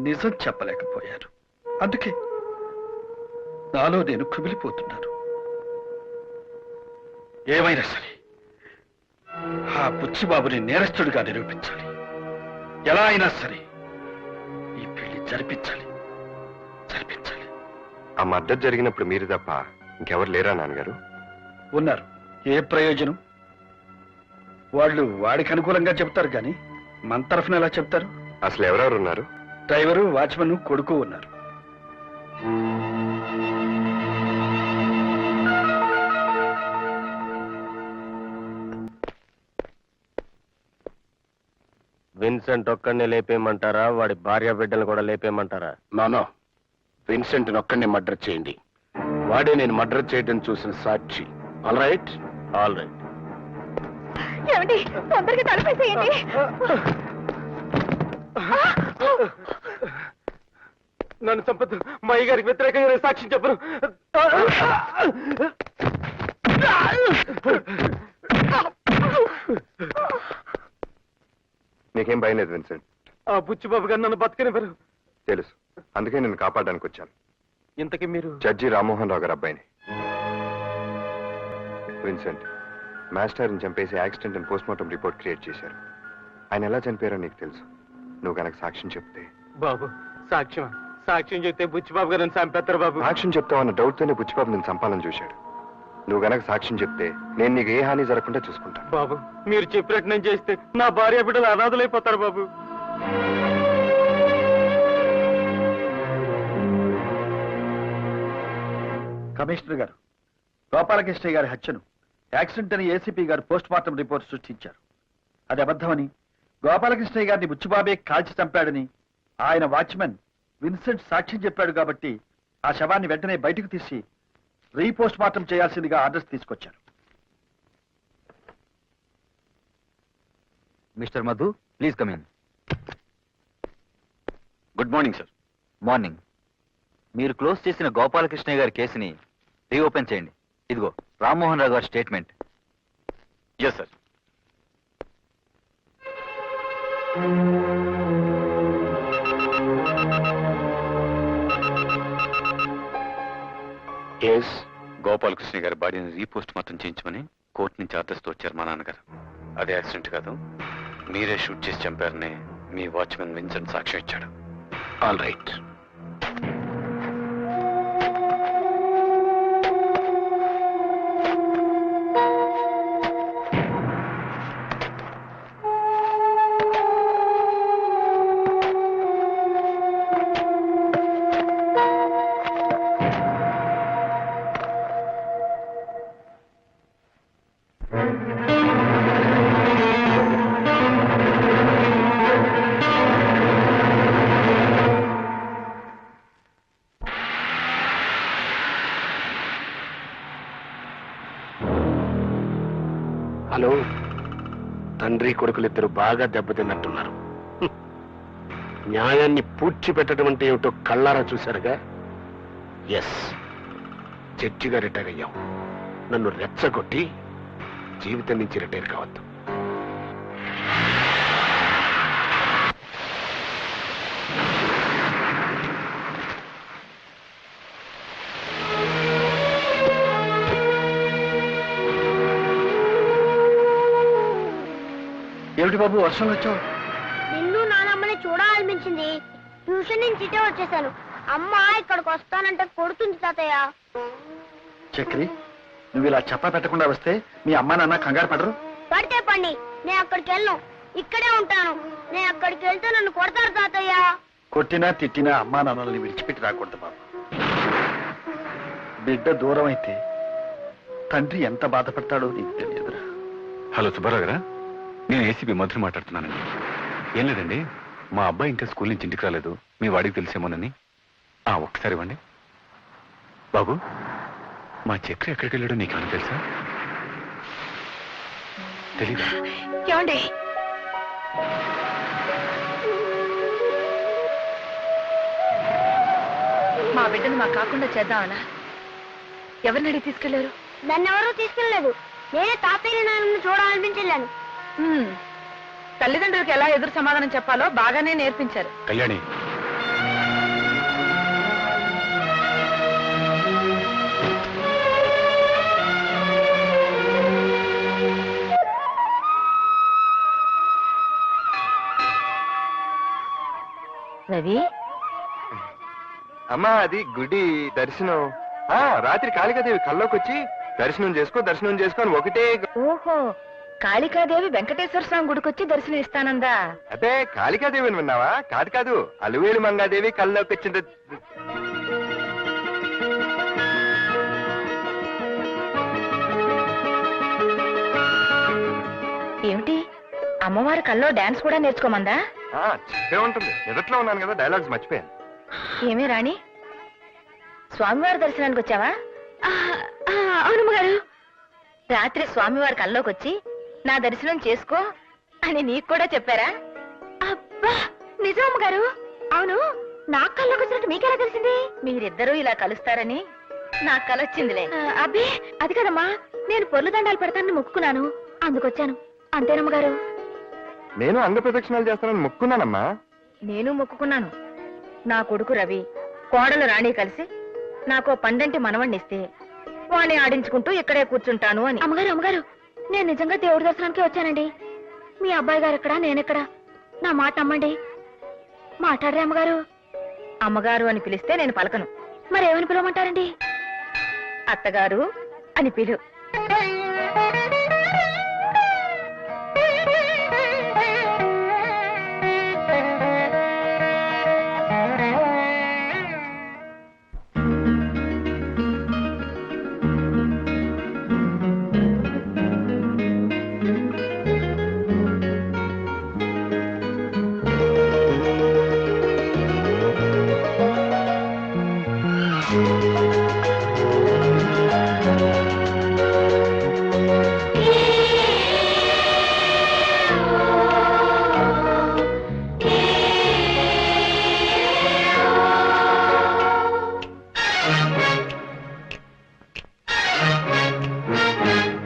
నిజం చెప్పలేకపోయారు. అందుకే నాలో నేను కుమిలిపోతున్నాను. ఏమైనా సరే ఆ బుచ్చిబాబుని నేరస్తుడిగా నిరూపించాలి. ఎలా అయినా సరే ఈ పెళ్లి జరిపించాలి. ఆ మద్దతు జరిగినప్పుడు మీరు తప్ప ఇంకెవరు లేరా నాన్నగారు? ఉన్నారు. ఏ ప్రయోజనం? వాళ్ళు వాడికి అనుకూలంగా చెప్తారు కానీ మన తరఫున ఎలా చెప్తారు? అసలు ఎవరెవరు ఉన్నారు? డ్రైవరు, వాచ్మన్, కొడుకు ఉన్నారు. విన్సెంట్ ఒక్కడిని లేపేయమంటారా, వాడి భార్య బిడ్డలు కూడా లేపేయమంటారా? నో, విన్సెంట్ ఒక్కడిని మర్డర్ చేయండి. వాడే నేను మర్డర్ చేయడం చూసిన సాక్షి. All right. ఏమండి, తొందరగా తలపేసేయండి. నన్ను చంపదు. మా అయ్యగారికి వ్యతిరేకంగా నేను సాక్ష్యం చెప్పను. నీకేం భయం లేదు విన్సెంట్? ఆ బుచ్చిబాబు గారు నన్ను బతకనివ్వరు. తెలుసు, అందుకే నేను కాపాడడానికి వచ్చాను. ఇంతకీ మీరు? జడ్జి రామ్మోహన్ రావు గారు అబ్బాయిని. విన్సెంట్, మాస్టర్ని చంపేసి యాక్సిడెంట్ అని పోస్ట్మార్టం రిపోర్ట్ క్రియేట్ చేశారు. ఆయన ఎలా చనిపోయారో నీకు తెలుసు. నువ్వు కనుక సాక్ష్యం చెప్తే. బాబు, సాక్ష్యం చెప్తే బుచ్చిబాబు గారు నన్ను చంపేస్తారు బాబు. సాక్ష్యం చెప్తావన్న డౌట్తోనే బుచ్చిబాబు నేను చంపాలని చూశాడు. నువ్వు గనక సాక్ష్యం చెప్తే నేను నీకు ఏ హాని జరగకుండా చూసుకుంటాను. బాబు, మీరు చెప్పినట్టు నేను చేస్తే నా భార్య బిడ్డలు అనాథలైపోతారు బాబు. కమిషనర్ గారు, గోపాలకృష్ణ గారి హత్యను యాక్సిడెంట్ అని ఏసీపీ గారు పోస్ట్ మార్టం రిపోర్ట్ సృష్టించారు. అది అబద్ధమని, గోపాలకృష్ణ గారిని బుచ్చిబాబే కాల్చి చంపాడని ఆయన వాచ్మెన్ విన్సెంట్ సాక్ష్యం చెప్పాడు. కాబట్టి ఆ శవాన్ని వెంటనే బయటకు తీసి రీపోస్ట్ మార్టం చేయాల్సిందిగా ఆర్డర్స్ తీసుకొచ్చారు. Mister Madhu, please come in. Good morning sir. Morning. మీరు క్లోజ్ చేసిన గోపాలకృష్ణ గారి కేసుని రీఓపెన్ చేయండి. ఇదిగో రామ్మోహన్ రావు గారి స్టేట్మెంట్. Yes sir. గోపాలకృష్ణ గారి బాడీని రీపోస్ట్ మార్టం చేయించమని కోర్టు నుంచి ఆర్డర్స్తో వచ్చారు మా నాన్నగారు. అదే యాక్సిడెంట్ కాదు, మీరే షూట్ చేసి చంపారని మీ వాచ్మెన్ విన్సెంట్ సాక్ష్యం ఇచ్చాడు. All right. హలో, తండ్రి కొడుకులిద్దరు బాగా దెబ్బతిన్నట్టున్నారు. న్యాయాన్ని పూడ్చిపెట్టడం అంటే ఏమిటో కళ్ళారా చూశారుగా. ఎస్, జడ్జిగా రిటైర్ అయ్యాం. నన్ను రెచ్చగొట్టి జీవితం నుంచి రిటైర్ కావద్దు. ఏమిటి బాబు వర్షం వచ్చావు? నిన్ను నానమ్మని చూడాలనిపించింది. ట్యూషన్ నుంచి ఇటే వచ్చేసాను. అమ్మ ఇక్కడికి వస్తానంటే కొడుతుంది తాతయ్య. చక్రి, నువ్వు ఇలా చెప్పా పెట్టకుండా వస్తే మీ అమ్మా నాన్న కంగారు పడరు? పడితే పండి, నేను అక్కడికి వెళ్ళను, ఇక్కడే ఉంటాను. నేను అక్కడికి వెళ్తే నన్ను కొడతారు తాతయ్య. కొట్టినా తిట్టినా అమ్మా నాన్నల్ని విడిచిపెట్టి రాకూడదు బాబు. బిడ్డ దూరం అయితే తండ్రి ఎంత బాధపడతాడో నీకు తెలియదురా. హలో సుబ్బారావు గారా, నేను ఏసీపీ మధురు మాట్లాడుతున్నానండి. ఏం లేదండి, మా అబ్బాయి ఇంకా స్కూల్ నుంచి ఇంటికి రాలేదు, మీ వాడికి తెలిసేమోనని. ఒక్కసారి ఇవ్వండి. బాబు, మా చక్రి ఎక్కడికి వెళ్ళాడో నీకేమైనా తెలుసా? తెలీదా? ఏమండి మా బిడ్డను మా కాకుండా చేద్దామనా? ఎవరిని అడిగి తీసుకెళ్లారు? దాన్ని ఎవరూ తీసుకెళ్ళలేదు. నేనే తాతయ్య నాన్న చూడాలనిపించలేను. తల్లిదండ్రులకు ఎలా ఎదురు సమాధానం చెప్పాలో బాగానే నేర్పించారు. కళ్యాణి, రవి, అమ్మా అది గుడి దర్శనం. రాత్రి కాళికాదేవి కల్లోకి వచ్చి దర్శనం చేసుకో అని ఒకటే. ఓహో, కాళికాదేవి వెంకటేశ్వర స్వామి గుడికొచ్చి దర్శనం ఇస్తానందా? అదే కాళికాదేవిని విన్నావా? కాదు, అలువేలు మంగాదేవి కల్లోకి వచ్చింది. ఏమిటి, అమ్మవారి కల్లో డాన్స్ కూడా నేర్చుకోమందా? చెప్పే ఉంటుంది. ఎదట్లో ఉన్నాను కదా, డైలాగ్స్ మర్చిపోయాను. ఏమే రాణి, స్వామివారి దర్శనానికి వచ్చావా? అవునమ్మగారు. రాత్రి స్వామివారి కల్లోకి వచ్చి నా దర్శనం చేసుకో అని నీకు కూడా చెప్పారా? అబ్బా, నిజం అమ్మగారు. అవును, నా కల్లోకి వచ్చినట్టు మీకెలా తెలిసింది? మీరిద్దరూ ఇలా కలుస్తారని నాకు కలొచ్చిందిలే. అబ్బే, అది కదమ్మా, నేను పొర్లు దండాలు పెడతానని మొక్కుకున్నాను, అందుకొచ్చాను. అంతేనమ్మగారు. నేను అంగ ప్రదక్షిణాలు చేస్తానని మొక్కున్నానమ్మా. నేను మొక్కుకున్నాను. నా కొడుకు రవి, కోడలు రాణి కలిసి నాకు పండంటి మనవణ్ణి ఇస్తే వాణ్ణి ఆడించుకుంటూ ఇక్కడే కూర్చుంటాను అని. అమ్మగారు, నేను నిజంగా దేవుడి దర్శనానికి వచ్చానండి. మీ అబ్బాయి గారు ఎక్కడా, నేనెక్కడా? నా మాట నమ్మండి. మాట్లాడరే అమ్మగారు. అమ్మగారు అని పిలిస్తే నేను పలకను. మరేమని పిలవమంటారండి? అత్తగారు అని పిలు.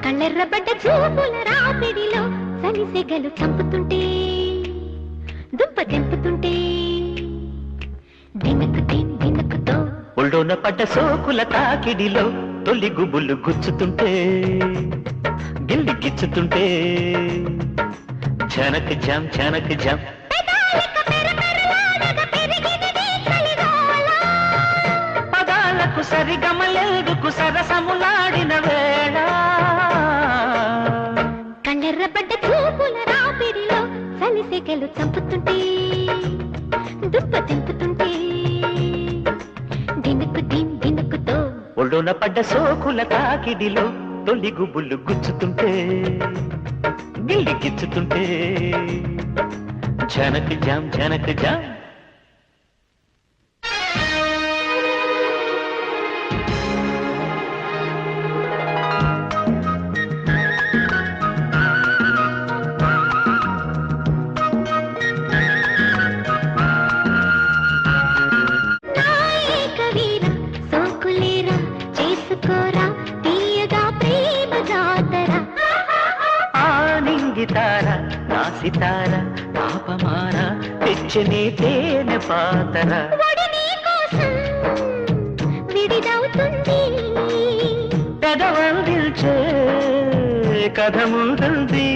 కళ్ళెర్రబడ్డ చూపుల రాపిడిలో సనిసెగలు చంపుతుంటే, దుంప తెంపుతుంటే, దినకుతో ఒళ్ళోన పడ్డ సోకుల తాకిడిలో తొలి గుబులు గుచ్చుతుంటే, గిల్లి గిచ్చుతుంటే, జనక్ జామ్ పదాలకు సరిగమలేదుకు సరసములాడిన వేళ, కళ్ళెర్రబడ్డ చూపుల రాపిడిలో సనిసెగలు చంపుతుంటే, దుంప తెంపుతుంటే, దినకుతో ఒళ్ళోన పడ్డ సోకుల తాకిడిలో తొలి గుబులు గుచ్చుతుంటే, గిల్లి గిచ్చుతుంటే, జనక్ జామ్ నా సితార పాపమాన తెచ్చని తేనె పాతర పెదవందిల్చే కథ ముందుంది,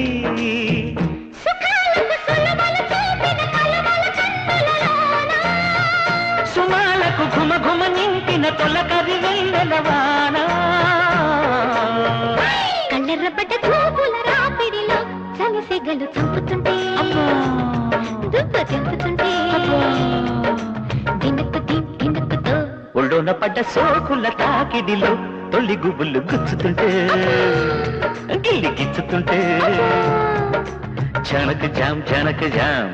సుమాలకు ఘుమ నింపిన తొలకరి వెళ్ళవాన, కళ్ళెర్రబడ్డ చూపుల రాపిడిలో సనిసెగలు చంపుతుంటే, దుంప తెంపుతుంటే, ఒళ్ళోన పడ్డ సోకుల తాకిడిలో తొలి గుబులు గుచ్చుతుంటే గిల్లి గిచ్చుతుంటే జనక జామ్ జనక జామ్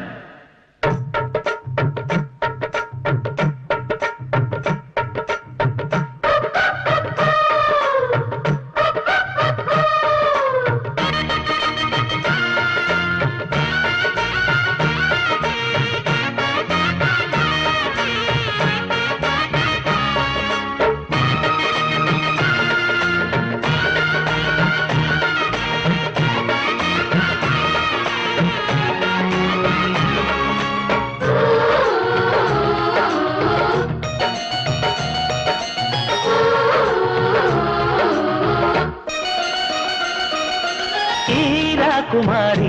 కుమారి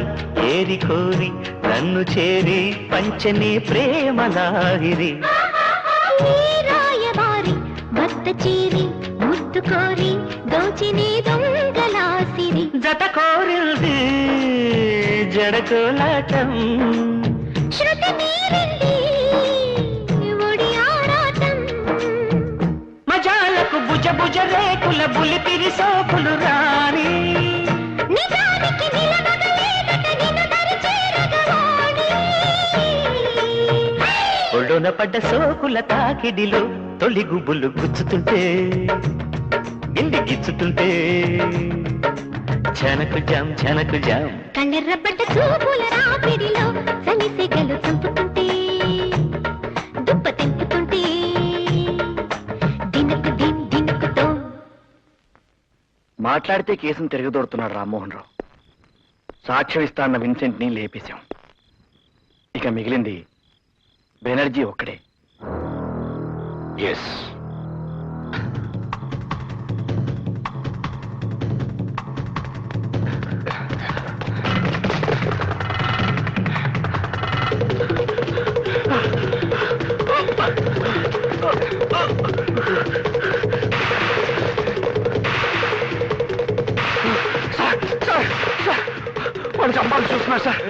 ఏరి కోరి నన్ను చేరి పంచని ప్రేమలాగిరి రాయవారి భర్త చీరి ముద్దు కోరి దోచిని దొంగలాసిరి జత కోరింది జడకోలాటం శృతి మీరింది ఒడి ఆరాటం మజాలకు భుజ భుజ రేకుల బులిపిరి సోకులు రాని నిజానికి నిలవగలేదట నిన్ను దరి చేరగవాణి ఒళ్ళోన పడ్డ సోకుల తాకిడిలో తొలి గుబులు గుచ్చుతుంటే గిల్లి గిచ్చుతుంటే జనకు జామ్ జనకు జామ్ కళ్ళెర్రబడ్డ చూపుల రాపిడిలో సలిసెగలు చంపుతుంటే దుప్ప తెంపుతుంటే దినకు దిన్ దినకుతో మాట్లాడితే కేసును తిరగదోడుతున్నాడు రామ్మోహన్ రావు. సాక్ష్యం ఇస్తాన్న విన్సెంట్ ని లేపేశాం. ఇక మిగిలింది బెనర్జీ ఒక్కడే. ఎస్, వాడు చంపాలని చూస్తున్నారు సార్.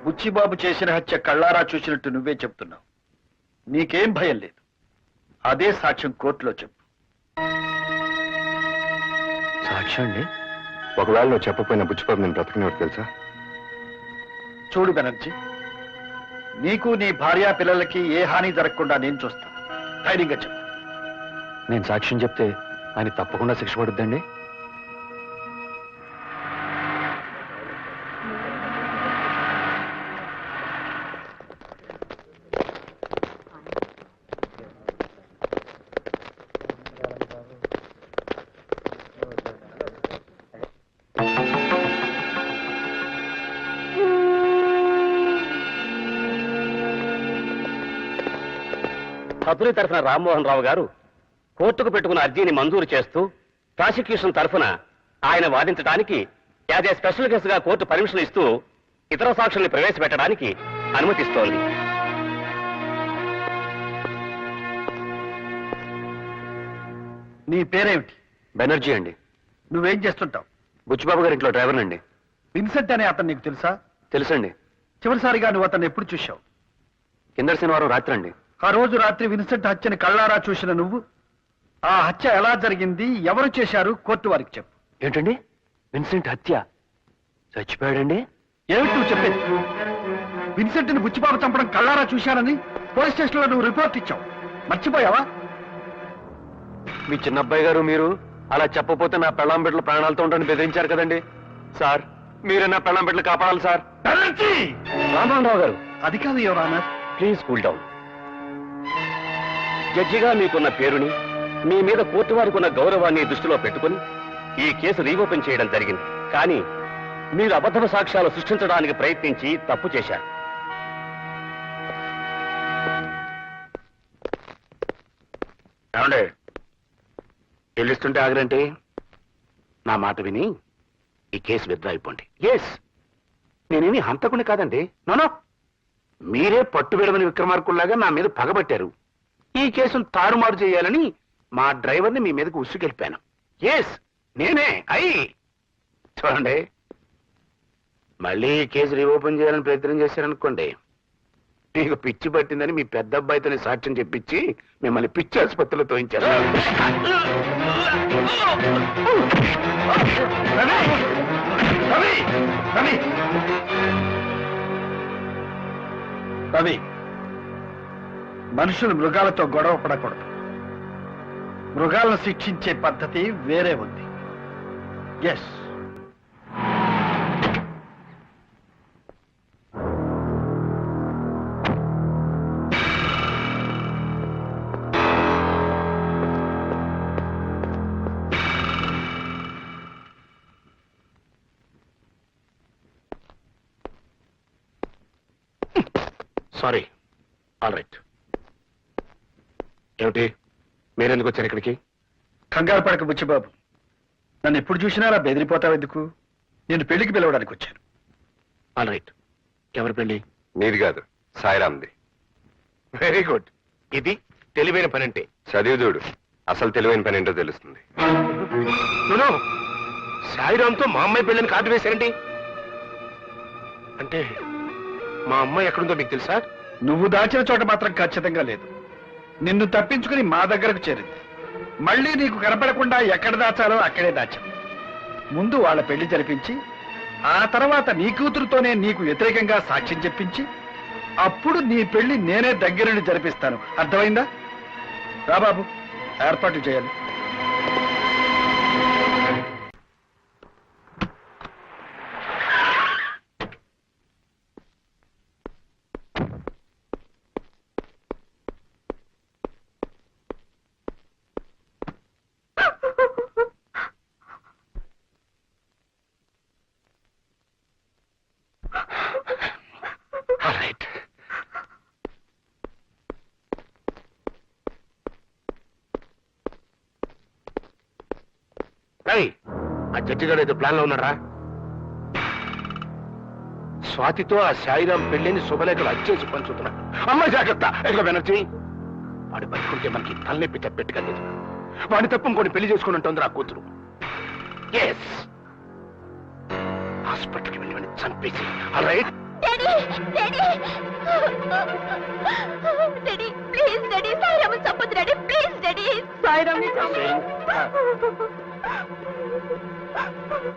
బుచ్చిబాబు చేసిన హత్య కళ్ళారా చూసినట్టు నువ్వే చెప్తున్నావు. నీకేం భయం లేదు. అదే సాక్ష్యం కోర్టులో చెప్పు. సాక్ష్యం అండి? ఒకవేళ నువ్వు చెప్పపోయిన బుచ్చిబాబు నేను బ్రతకనివాడు తెలుసా? చూడు బెనర్జీ, నీకు నీ భార్యా పిల్లలకి ఏ హాని జరగకుండా నేను చూస్తాను. ధైర్యంగా చెప్పు. నేను సాక్ష్యం చెప్తే ఆయన తప్పకుండా శిక్ష పడుద్దండి. అతని తరఫున రామ్మోహన్ రావు గారు కోర్టుకు పెట్టుకున్న అర్జీని మంజూరు చేస్తూ ప్రాసిక్యూషన్ తరఫున ఆయన వాదించడానికి యాజ్ ఏ స్పెషల్ కేసుగా కోర్టు పర్మిషన్ ఇస్తూ ఇతర సాక్షుల్ని ప్రవేశపెట్టడానికి అనుమతిస్తోంది. నీ పేరేమిటి? బెనర్జీ అండి. నువ్వేం చేస్తుంటావు? బుచ్చిబాబు గారి ఇంట్లో డ్రైవర్ అండి. విన్సెంట్ అనే అతను నీకు తెలుసా? తెలుసండి. చివరిసారిగా నువ్వు అతన్ని ఎప్పుడు చూశావు? కిందటి శనివారం రాత్రి అండి. ఆ రోజు రాత్రి విన్సెంట్ హత్యని కళ్ళారా చూసిన నువ్వు ఆ హత్య ఎలా జరిగింది, ఎవరు చేశారు, కోర్టు వారికి చెప్పు. ఏంటండి విన్సెంట్ హత్య? చచ్చిపోయాడండి? ఏమిటి నువ్వు చెప్పేది? విన్సెంట్ ని బుచ్చిబాబు చంపడం కళ్ళారా చూశానని పోలీస్ స్టేషన్ లో నువ్వు రిపోర్ట్ ఇచ్చావు, మర్చిపోయావా? మీ చిన్నబ్బాయి గారు మీరు అలా చెప్పపోతే నా పెళ్ళాం బిడ్డలు ప్రాణాలతో ఉంటాను బెదిరించారు కదండి. సార్ మీరే నా పెళ్ళాం బిడ్డలు కాపాడాలి సార్. రామరావు గారు, అది కాదు your honour. Please cool down. జడ్జిగా మీకున్న పేరుని, మీ మీద కోర్టు వారికి ఉన్న గౌరవాన్ని దృష్టిలో పెట్టుకుని ఈ కేసు రీఓపెన్ చేయడం జరిగింది. కానీ మీరు అబద్ధ సాక్ష్యాలు సృష్టించడానికి ప్రయత్నించి తప్పు చేశారు. ఏమండే చెల్లిస్తుంటే ఆగరంటే? నా మాట విని ఈ కేసు విత్డ్రా అయిపోండి. ఎస్, నేనేమి హంతకుని కాదండి. నోనో, మీరే పట్టు విడవని విక్రమార్కుల్లాగా నా మీద పగబట్టారు. ఈ కేసును తారుమారు చేయాలని మా డ్రైవర్ని మీ మీదకి ఉసుకెళ్ళిపాను. ఎస్, నేనే. చూడండి, మళ్ళీ ఈ కేసు రీఓపెన్ చేయాలని ప్రయత్నం చేశారనుకోండి, మీకు పిచ్చి పట్టిందని మీ పెద్ద అబ్బాయితోనే సాక్ష్యం చెప్పించి మిమ్మల్ని పిచ్చి ఆసుపత్రిలో తోయించారు. రవి, మనుషులు మృగాలతో గొడవ పడకూడదు. మృగాలను శిక్షించే పద్ధతి వేరే ఉంది. Yes, sorry. All right. ఏమిటి మీరెందుకు వచ్చారు ఇక్కడికి? కంగారు పడక బుచ్చిబాబు, నన్ను ఎప్పుడు చూసినా అలా బెదిరిపోతావు ఎందుకు? నేను పెళ్లికి పిలవడానికి వచ్చాను. All right. ఎవరి పెళ్లి? నీది కాదు, సాయిరామ్ది. Very good. ఇది తెలివైన పని అంటే. చదివి చూడు, అసలు తెలివైన పని ఏంటో తెలుస్తుంది. సాయిరామ్తో మా అమ్మాయి పెళ్ళని కార్డు వేశారండి. అంటే మా అమ్మాయి ఎక్కడుందో మీకు తెలుసా? నువ్వు దాచిన చోట మాత్రం ఖచ్చితంగా లేదు. నిన్ను తప్పించుకుని మా దగ్గరకు చేరింది. మళ్ళీ నీకు కనపడకుండా ఎక్కడ దాచాలో అక్కడే దాచాం. ముందు వాళ్ళ పెళ్లి జరిపించి, ఆ తర్వాత నీ కూతురుతోనే నీకు వ్యతిరేకంగా సాక్ష్యం చెప్పించి, అప్పుడు నీ పెళ్లి నేనే దగ్గరుండి జరిపిస్తాను. అర్థమైందా? రా బాబు, ఏర్పాట్లు చేయాలి. ఆ జడ్జి గారు ఏదో ప్లాన్ లో ఉన్నారా? స్వాతితో ఆ సాయిరాం పెళ్లిని శుభలేఖలు అచ్చేసి పంచుతున్నాడు. అమ్మాయి జాగ్రత్త. ఎదుగో బెనర్జీ, వాడు బతుకుంటే మనకి తలనొప్పి తప్పెట్టుగా లేదు. వాడిని తప్ప ఇంకొని పెళ్లి చేసుకుని ఉంటుంది ఆ కూతురు. ఎస్, హాస్పిటల్కి వెళ్ళి వాడిని చంపేసి. All right. Please daddy, Sairam చంపొద్దు డాడీ, ప్లీజ్ డాడీ. సాయిరామ్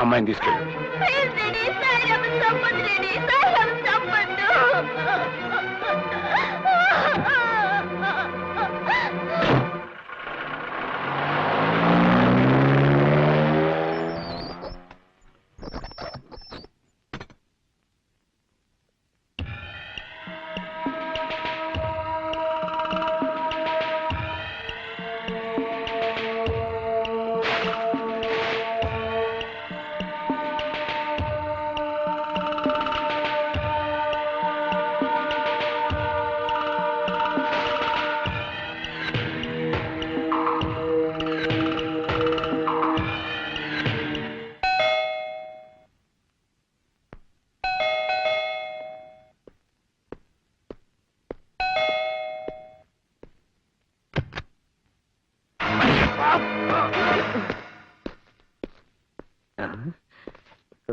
అమ్మాయిని తీసుకెళ్ళి. ప్లీజ్ డాడీ, సాయిరామ్ చంపొద్దు డాడీ, సాయిరామ్ చంపొద్దు.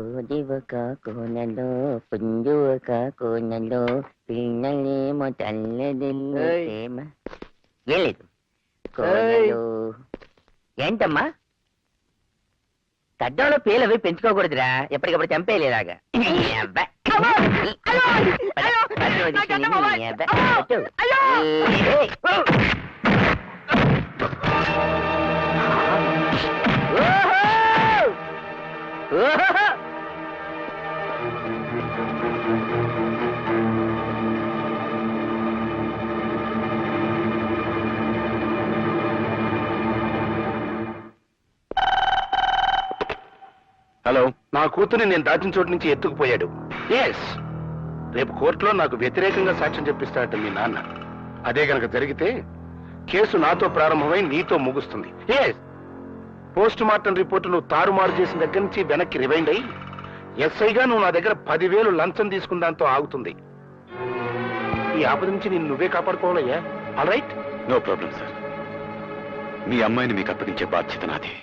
సూదివక కోనలో పుంజువక కోనలో పిన్నలేమో తల్లదిల్లు ప్రేమ. ఏం లేదు కోనలో. ఏంటమ్మా గడ్డంలో పేలు అవి పెంచుకోకూడదురా, ఎప్పటికప్పుడు చంపేయలేదాగా. హలో, నా కూతుర్ని నేను దాచిన చోటు నుంచి ఎత్తుకుపోయాడు. ఎస్, రేపు కోర్టులో నాకు వ్యతిరేకంగా సాక్ష్యం చెప్పిస్తాడట మీ నాన్న. అదే గనక జరిగితే కేసు నాతో ప్రారంభమై నీతో ముగుస్తుంది. ఎస్, పోస్ట్ మార్టం రిపోర్టు నువ్వు తారుమారు చేసిన దగ్గర నుంచి వెనక్కి రివైండ్ అయ్యి ఎస్ఐగా నువ్వు నా దగ్గర 10,000 లంచం తీసుకున్న దాంతో ఆగుతుంది. ఈ ఆపద నుంచి నేను నువ్వే కాపాడుకోవాలయ్యా. All right? No problem sir. మీ అమ్మాయిని మీకు అప్పగించే బాధ్యత నాది.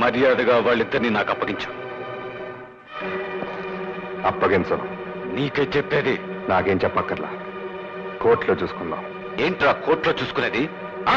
మర్యాదగా వాళ్ళిద్దరిని నాకు అప్పగించు. అప్పగించను. నీకే చెప్పేది. నాకేం చెప్పక్కర్లా, కోర్టులో చూసుకుందాం. ఏంట్రా కోర్టులో చూసుకునేది? ఆ?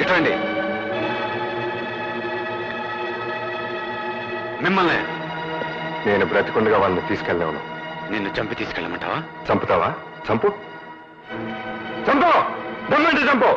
ఎటండి మిమ్మల్ని. నేను బ్రతికుండగా వాళ్ళని తీసుకెళ్ళలేను. నిన్ను చంపి తీసుకెళ్ళమంటావా? చంపుతావా? చంపు, చంపు, దమ్మంటే చంపు.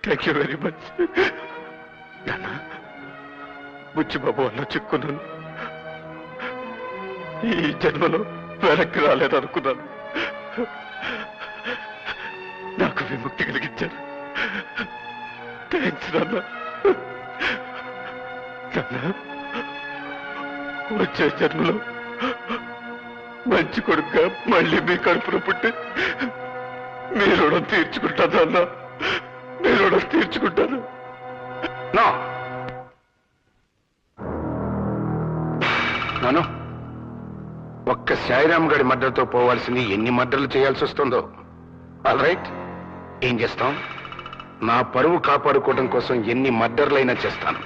థ్యాంక్ యూ వెరీ మచ్ నాన్న. బుచ్చిబాబు అన్న చిక్కున్నాను. ఈ జన్మలో వెనక్కి రాలేదనుకున్నాను. నాకు విముక్తి కలిగించారు. థ్యాంక్స్ నాన్న. వచ్చే జన్మలో మంచి కొడుకుగా మళ్ళీ మీ కడుపున పుట్టి మీ రుణం తీర్చుకుంటాను అన్న. మీ రుణం తీర్చుకుంటాను. నాను, ఒక్క సాయిరామ్ గడి మర్డర్తో పోవాల్సింది ఎన్ని మర్డర్లు చేయాల్సి వస్తుందో. ఆల్ రైట్, ఏం చేస్తాం? నా పరువు కాపాడుకోవడం కోసం ఎన్ని మర్డర్లైనా చేస్తాను.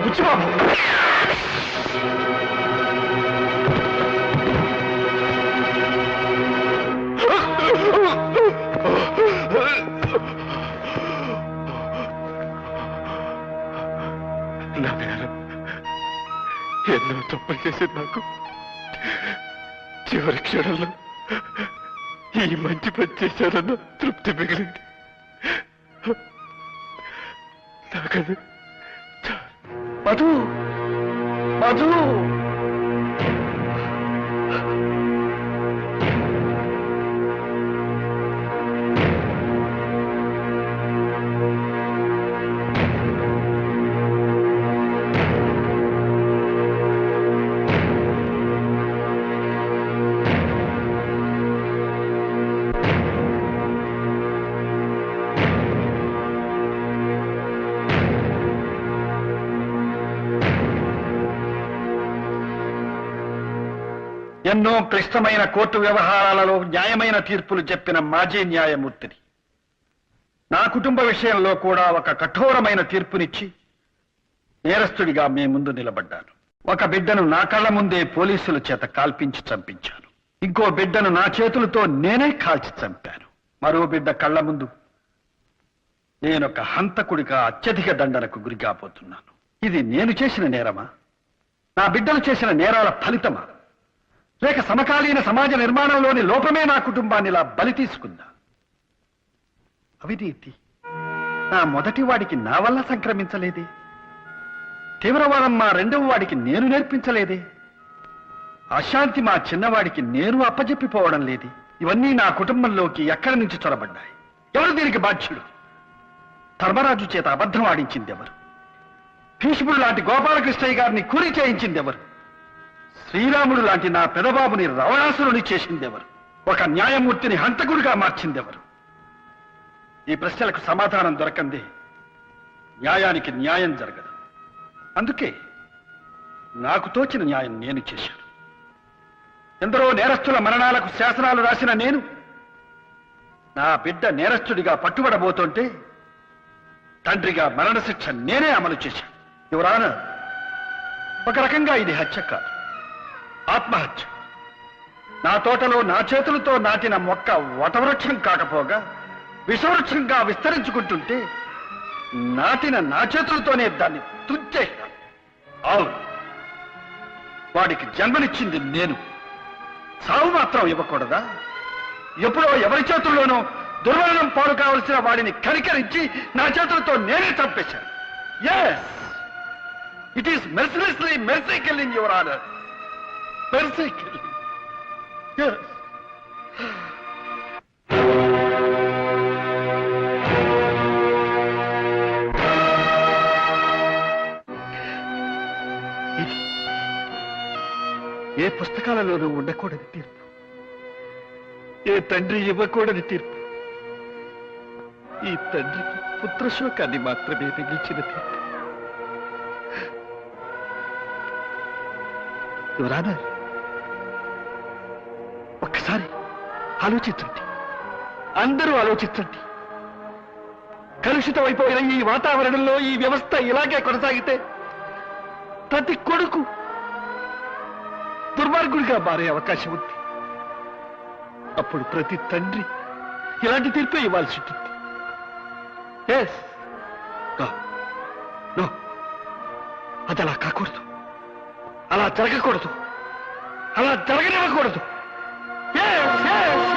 బుచ్చిబాబు, నా నేరం ఎన్నో తప్పులు చేసింది. నాకు చివరి క్షణంలో ఈ మంచి పని చేశానన్న తృప్తి మిగిలింది. నాకది మధు, మధు, ఎన్నో క్లిష్టమైన కోర్టు వ్యవహారాలలో న్యాయమైన తీర్పులు చెప్పిన మాజీ న్యాయమూర్తిని. నా కుటుంబ విషయంలో కూడా ఒక కఠోరమైన తీర్పునిచ్చి నేరస్తుడిగా మీ ముందు నిలబడ్డాను. ఒక బిడ్డను నా కళ్ళ ముందే పోలీసుల చేత కాల్పించి చంపించాను. ఇంకో బిడ్డను నా చేతులతో నేనే కాల్చి చంపాను. మరో బిడ్డ కళ్ళ ముందు నేనొక హంతకుడిగా అత్యధిక దండనకు గురికాపోతున్నాను. ఇది నేను చేసిన నేరమా? నా బిడ్డలు చేసిన నేరాల ఫలితమా? లేక సమకాలీన సమాజ నిర్మాణంలోని లోపమే నా కుటుంబాన్ని ఇలా బలి తీసుకుందా? అవినీతి నా మొదటి వాడికి నా వల్ల సంక్రమించలేదే. తీవ్రవాదం మా రెండవ వాడికి నేను నేర్పించలేదే. అశాంతి మా చిన్నవాడికి నేను అప్పజెప్పిపోవడం లేదే. ఇవన్నీ నా కుటుంబంలోకి ఎక్కడి నుంచి చొరబడ్డాయి? ఎవరు దీనికి బాధ్యుడు? ధర్మరాజు చేత అబద్ధం ఆడించింది ఎవరు? భీష్ముడు లాంటి గోపాలకృష్ణయ్య గారిని కూలి చేయించింది ఎవరు? శ్రీరాముడు లాంటి నా పెదబాబుని రావణాసురుని చేసిందెవరు? ఒక న్యాయమూర్తిని హంతకుడిగా మార్చిందెవరు? ఈ ప్రశ్నలకు సమాధానం దొరకందే న్యాయానికి న్యాయం జరగదు. అందుకే నాకు తోచిన న్యాయం నేను చేశాను. ఎందరో నేరస్తుల మరణాలకు శాసనాలు రాసిన నేను నా బిడ్డ నేరస్తుడిగా పట్టుబడబోతుంటే తండ్రిగా మరణశిక్ష నేనే అమలు చేశాను. యువరానా, ఒక రకంగా ఇది హత్య కాదు, ఆత్మహత్య. నా తోటలో నా చేతులతో నాటిన మొక్క వటవృక్షం కాకపోగా విషవృక్షంగా విస్తరించుకుంటుంటే నాటిన నా చేతులతోనే దాన్ని తుంచేశాను. అవును, వాడికి జన్మనిచ్చింది నేను, సావు మాత్రం ఇవ్వకూడదా? ఎప్పుడో ఎవరి చేతుల్లోనో దుర్మరణం పాలు కావలసిన వాడిని కనికరించి నా చేతులతో నేనే చంపేశాను. Yes, it is mercilessly mercy killing, your honour, mercy killing. Yes. ఏ పుస్తకాలలోనూ ఉండకూడని తీర్పు, ఏ తండ్రి ఇవ్వకూడని తీర్పు, ఈ తండ్రికి పుత్రశోకాన్ని మాత్రమే మిగిల్చిన తీర్పు. యువరానా, ఒక్కసారి ఆలోచించండి, అందరూ ఆలోచించండి. కలుషితమైపోయిన ఈ వాతావరణంలో ఈ వ్యవస్థ ఇలాగే కొనసాగితే ప్రతి కొడుకు దుర్మార్గుడిగా మారే అవకాశం ఉంది. అప్పుడు ప్రతి తండ్రి ఇలాంటి తీర్పే ఇవ్వాల్సి ఉంటుంది. అది అలా కాకూడదు, అలా జరగకూడదు, అలా జరగనివ్వకూడదు. Yes, yes.